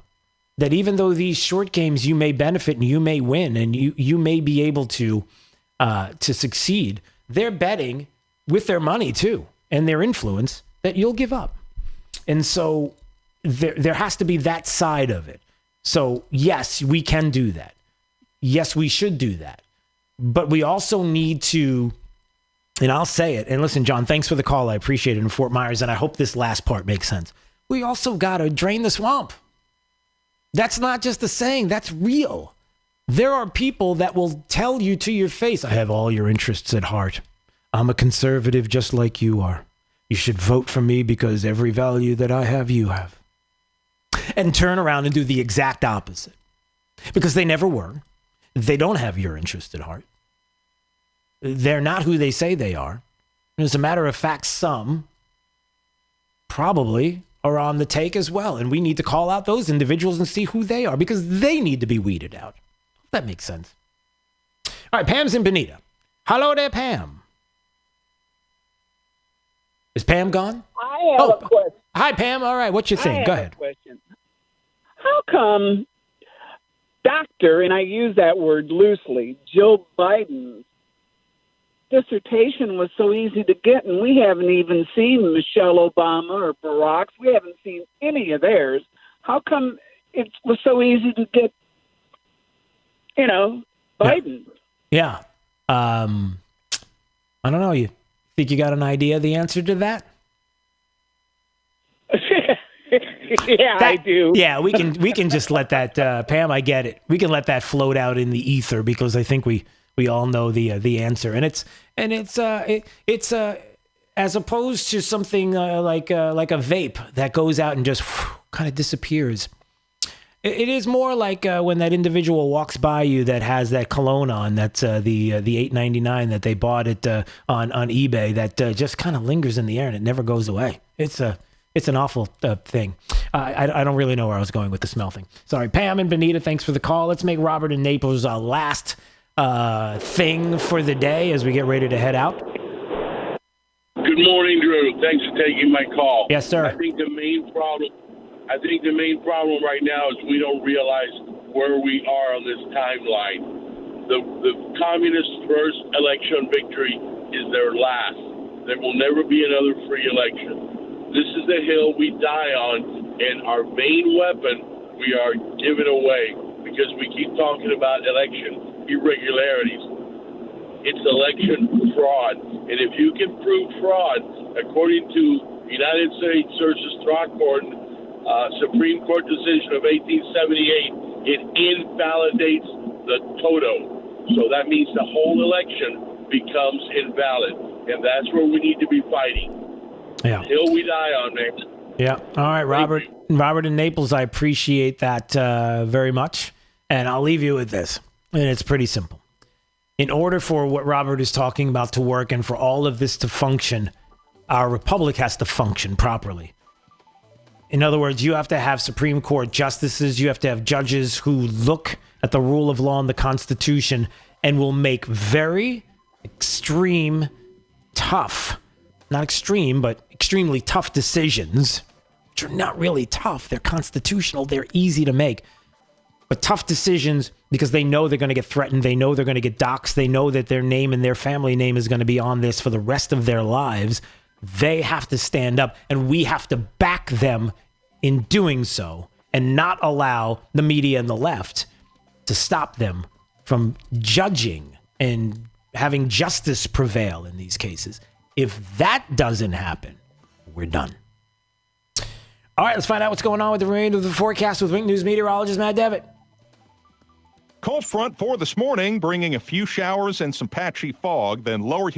That even though these short games you may benefit and you may win and you may be able to succeed, they're betting with their money too and their influence that you'll give up. And so there has to be that side of it. So yes, we can do that. Yes, we should do that. But we also need to, and I'll say it, and listen, John, thanks for the call. I appreciate it in Fort Myers, and I hope this last part makes sense. We also got to drain the swamp. That's not just a saying, that's real. There are people that will tell you to your face, I have all your interests at heart. I'm a conservative just like you are. You should vote for me because every value that I have, you have. And turn around and do the exact opposite. Because they never were. They don't have your interest at heart. They're not who they say they are. And as a matter of fact, some probably are on the take as well. And we need to call out those individuals and see who they are because they need to be weeded out. That makes sense. All right, Pam's in Bonita. Hello there, Pam. Is Pam gone? I have a question. Hi, Pam. All right, what's your thing? Go ahead. Question. How come Dr., and I use that word loosely, Joe Biden's dissertation was so easy to get, and we haven't even seen Michelle Obama or Barack's. We haven't seen any of theirs. How come it was so easy to get, Biden? Yeah. I don't know. You think you got an idea of the answer to that? Yeah, I do. Yeah, we can just let that, Pam, I get it. We can let that float out in the ether because I think we all know the answer. And it's as opposed to something like a vape that goes out and just kind of disappears. It is more like when that individual walks by you that has that cologne on, that's the $8.99 that they bought it on eBay that just kind of lingers in the air and it never goes away. It's an awful thing. I don't really know where I was going with the smell thing. Sorry, Pam and Benita, thanks for the call. Let's make Robert in Naples our last thing for the day as we get ready to head out. Good morning, Drew. Thanks for taking my call. Yes, sir. I think the main problem right now is we don't realize where we are on this timeline. The communists' first election victory is their last. There will never be another free election. This is the hill we die on, and our main weapon we are giving away because we keep talking about election irregularities. it's election fraud. And if you can prove fraud, according to United States versus Throckmorton, Supreme Court decision of 1878, it invalidates the toto. So that means the whole election becomes invalid. And that's where we need to be fighting. Yeah. Till we die on there. Yeah. All right, Robert. Robert in Naples, I appreciate that very much. And I'll leave you with this. And it's pretty simple. In order for what Robert is talking about to work and for all of this to function, our republic has to function properly. In other words, you have to have Supreme Court justices. You have to have judges who look at the rule of law and the Constitution and will make very extreme, tough, not extreme, but extremely tough decisions, which are not really tough. They're constitutional. They're easy to make. But tough decisions because they know they're going to get threatened. They know they're going to get doxxed. They know that their name and their family name is going to be on this for the rest of their lives. They have to stand up, and we have to back them in doing so and not allow the media and the left to stop them from judging and having justice prevail in these cases. If that doesn't happen, we're done. All right, let's find out what's going on with the remainder of the forecast with Wink News meteorologist Matt Devitt. Cold front for this morning, bringing a few showers and some patchy fog, then lower